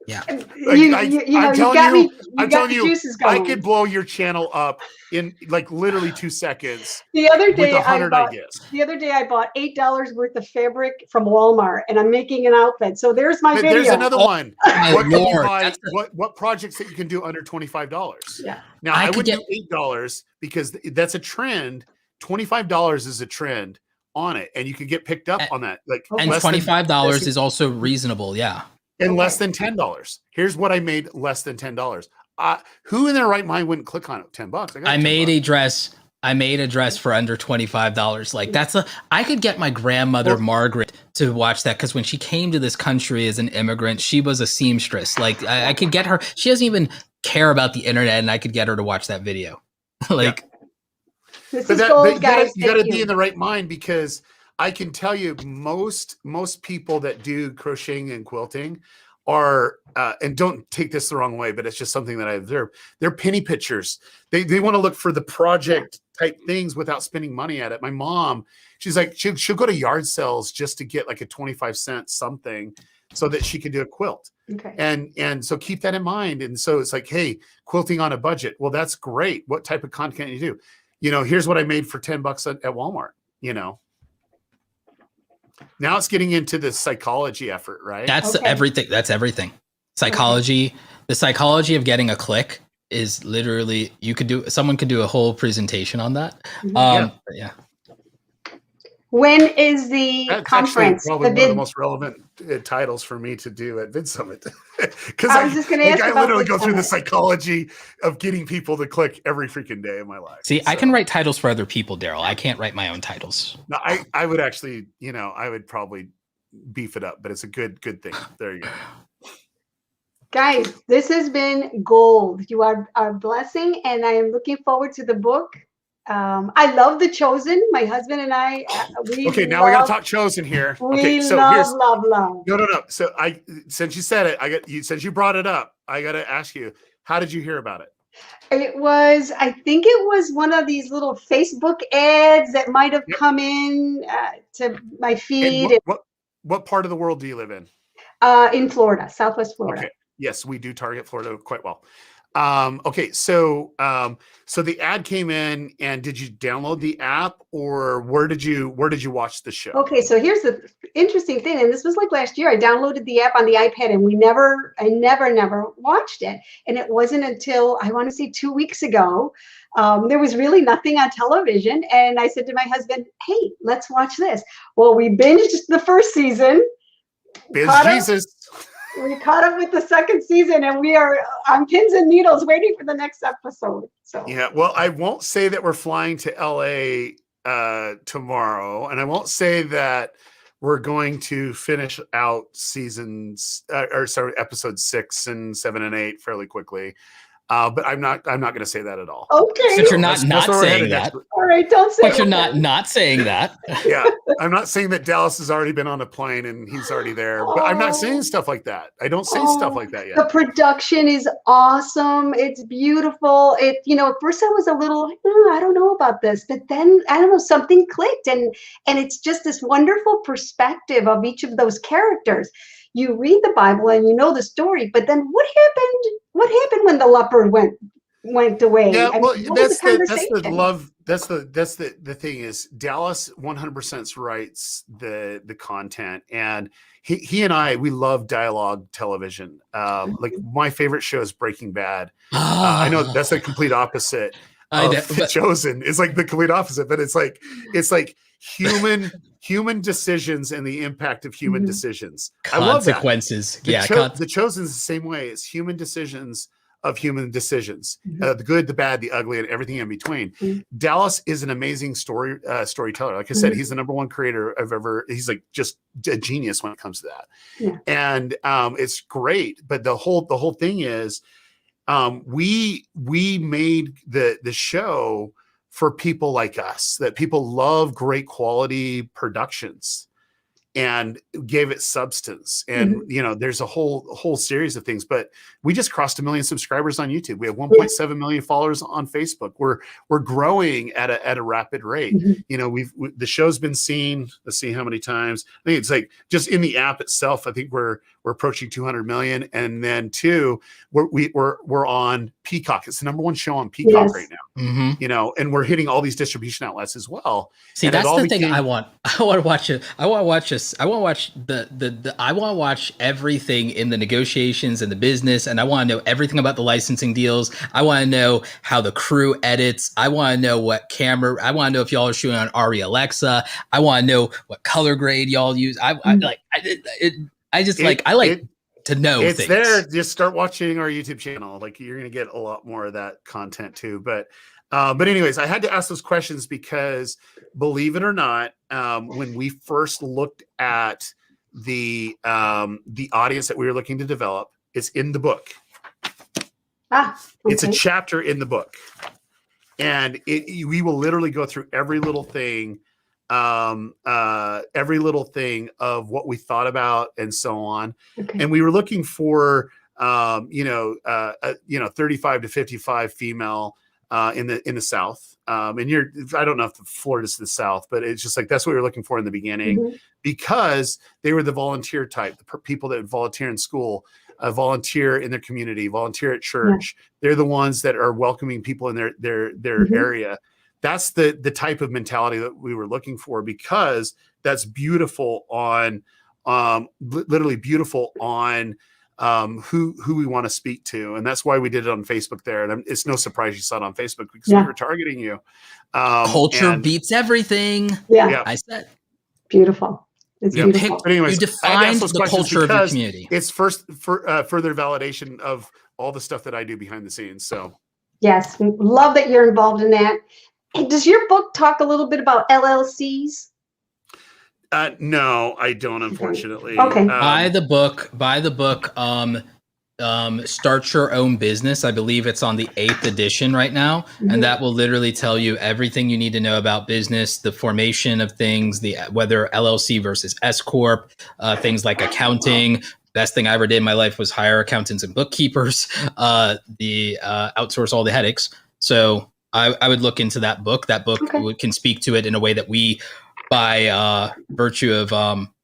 Yeah. I'm telling you, I could blow your channel up in like literally 2 seconds. The other day, with 100 ideas. The other day, I bought $8 worth of fabric from Walmart, and I'm making an outfit. So there's my video. There's another one. What can you buy? What projects that you can do under $25? Yeah. Now I would do $8 because that's a trend. $25 is a trend on it, and you could get picked up on that. Like, and $25 is also reasonable, yeah. And less than $10. Here's what I made less than $10. Who in their right mind wouldn't click on it? $10. I made a dress for under $25. Like I could get my grandmother Margaret to watch that, because when she came to this country as an immigrant, she was a seamstress. Like I could get her. She doesn't even care about the internet, and I could get her to watch that video. Like. Yeah. This is gold, guys. You got to be in the right mind, because I can tell you most people that do crocheting and quilting are, and don't take this the wrong way, but it's just something that I observed. They're penny pitchers. They want to look for the project type things without spending money at it. My mom, she's like, she'll go to yard sales just to get like a 25-cent something so that she can do a quilt. Okay. And so keep that in mind. And so it's like, hey, quilting on a budget. Well, that's great. What type of content you do? You know, here's what I made for $10 at Walmart, you know. Now it's getting into the psychology effort, right? That's everything. That's everything. Psychology, the psychology of getting a click is literally, someone could do a whole presentation on that. Yeah. When is the conference? Probably one of the most relevant titles for me to do at Vid Summit. Because I was just going to ask I literally go through the psychology of getting people to click every freaking day of my life. See, I can write titles for other people, Daryl. I can't write my own titles. No, I would actually, you know, I would probably beef it up, but it's a good thing. There you go. Guys, this has been gold. You are our blessing, and I am looking forward to the book. I love The Chosen. My husband and I. Okay, now we got to talk Chosen here. We so love. No. So since you said it, since you brought it up, I got to ask you, how did you hear about it? I think it was one of these little Facebook ads that might have come in to my feed. What part of the world do you live in? In Florida, Southwest Florida. Okay. Yes, we do target Florida quite well. Okay, so the ad came in, and did you download the app, or where did you watch the show? Okay, so here's the interesting thing, and this was like last year. I downloaded the app on the iPad, and I never watched it. And it wasn't until I want to say 2 weeks ago, there was really nothing on television, and I said to my husband, "Hey, let's watch this." Well, we binged the first season. Biz Caught up- Jesus. We caught up with the second season, and we are on pins and needles waiting for the next episode. So Yeah, well, I won't say that we're flying to LA tomorrow, and I won't say that we're going to finish out episodes 6 and 7 and 8 fairly quickly. But I'm not going to say that at all. okay, But you're not That's where we're saying headed that. next. all right, don't say. But you're okay. not saying that. Yeah, I'm not saying that Dallas has already been on a plane and he's already there, but I'm not saying stuff like that. I don't say stuff like that The yet. production is awesome. It's beautiful. At first I was a little, I don't know about this, but then I don't know, something clicked, and it's just this wonderful perspective of each of those characters. You read the Bible and you know the story, but then what happened? What happened when the leopard went away? Yeah, I mean, well, what was that's the conversation? love. That's the thing is Dallas 100% writes the content, and he and we love dialogue television. Like my favorite show is Breaking Bad. I know that's the complete opposite. The Chosen is like the complete opposite, but it's like human decisions and the impact of human decisions. I love that. Consequences. The Chosen is the same way. It's human decisions of human decisions, the good, the bad, the ugly, and everything in between. Dallas is an amazing storyteller. Like I said, he's the #1 creator I've ever. He's like just a genius when it comes to that, and it's great. But the whole thing is, we made the show for people like us, that people love great quality productions, and gave it substance. And there's a whole series of things, but we just crossed 1 million subscribers on YouTube. We have 1.7 million followers on Facebook. We're growing at a rapid rate. The show's been seen, let's see how many times. I think it's like just in the app itself, I think we're approaching 200 million. And then we're on Peacock. It's the #1 show on Peacock right now. And we're hitting all these distribution outlets as well. See, and that's the thing I want. I want to watch it. I want to watch this. I want to watch I want to watch everything in the negotiations and the business, and I want to know everything about the licensing deals. I want to know how the crew edits. I want to know what camera. I want to know if y'all are shooting on Arri Alexa. I want to know what color grade y'all use. I like to know it's things. There. Just start watching our YouTube channel. Like you're going to get a lot more of that content too. But anyways, I had to ask those questions because, believe it or not, when we first looked at the audience that we were looking to develop, it's in the book. Okay. It's a chapter in the book, and we will literally go through every little thing of what we thought about and so on. And we were looking for 35 to 55 female in the South. And I don't know if Florida's the South, but it's just like, that's what we were looking for in the beginning, because they were the volunteer type, the people that volunteer in school, volunteer in their community, volunteer at church. They're the ones that are welcoming people in their area. That's the type of mentality that we were looking for, because that's beautiful on, literally beautiful on who we want to speak to. And that's why we did it on Facebook there. And it's no surprise you saw it on Facebook, because we were targeting you. Culture beats everything. Yeah. I said. Beautiful. It's beautiful. But anyways, you defined the culture of your community. It's further validation of all the stuff that I do behind the scenes. So yes, love that you're involved in that. And does your book talk a little bit about LLCs? No, I don't, unfortunately. Okay. Buy the book. Start Your Own Business. I believe it's on the 8th edition right now, and that will literally tell you everything you need to know about business, the formation of things, whether LLC versus S corp, things like accounting. Best thing I ever did in my life was hire accountants and bookkeepers. Outsource all the headaches. So I would look into that book. That book can speak to it in a way that we, by virtue of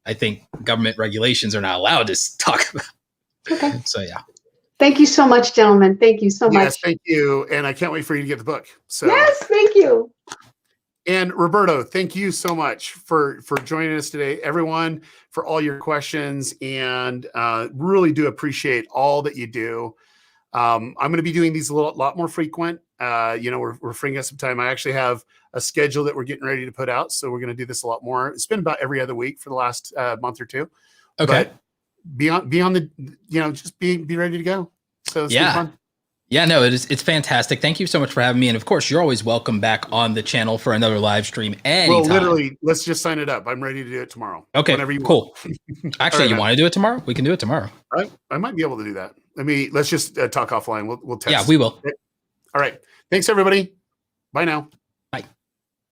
I think government regulations, are not allowed to talk about. Okay. So yeah. Thank you so much, gentlemen. Thank you so Yes, much. thank you. And I can't wait for you to get the book. So Yes, thank you. and Roberto, thank you so much for joining us today, everyone, for all your questions, and really do appreciate all that you do. I'm going to be doing these a lot more frequent. We're freeing up some time. I actually have a schedule that we're getting ready to put out, so we're going to do this a lot more. It's been about every other week for the last month or two. Okay. But be on the, just be ready to go. So it's been fun. Yeah, no, it's fantastic. Thank you so much for having me. And of course, you're always welcome back on the channel for another live stream anytime. Well, literally, let's just sign it up. I'm ready to do it tomorrow. Okay, whenever you cool. want. Actually, you want to do it tomorrow? We can do it tomorrow. I might be able to do that. Let's just talk offline. We'll test. Yeah, we will. All right. Thanks, everybody. Bye now.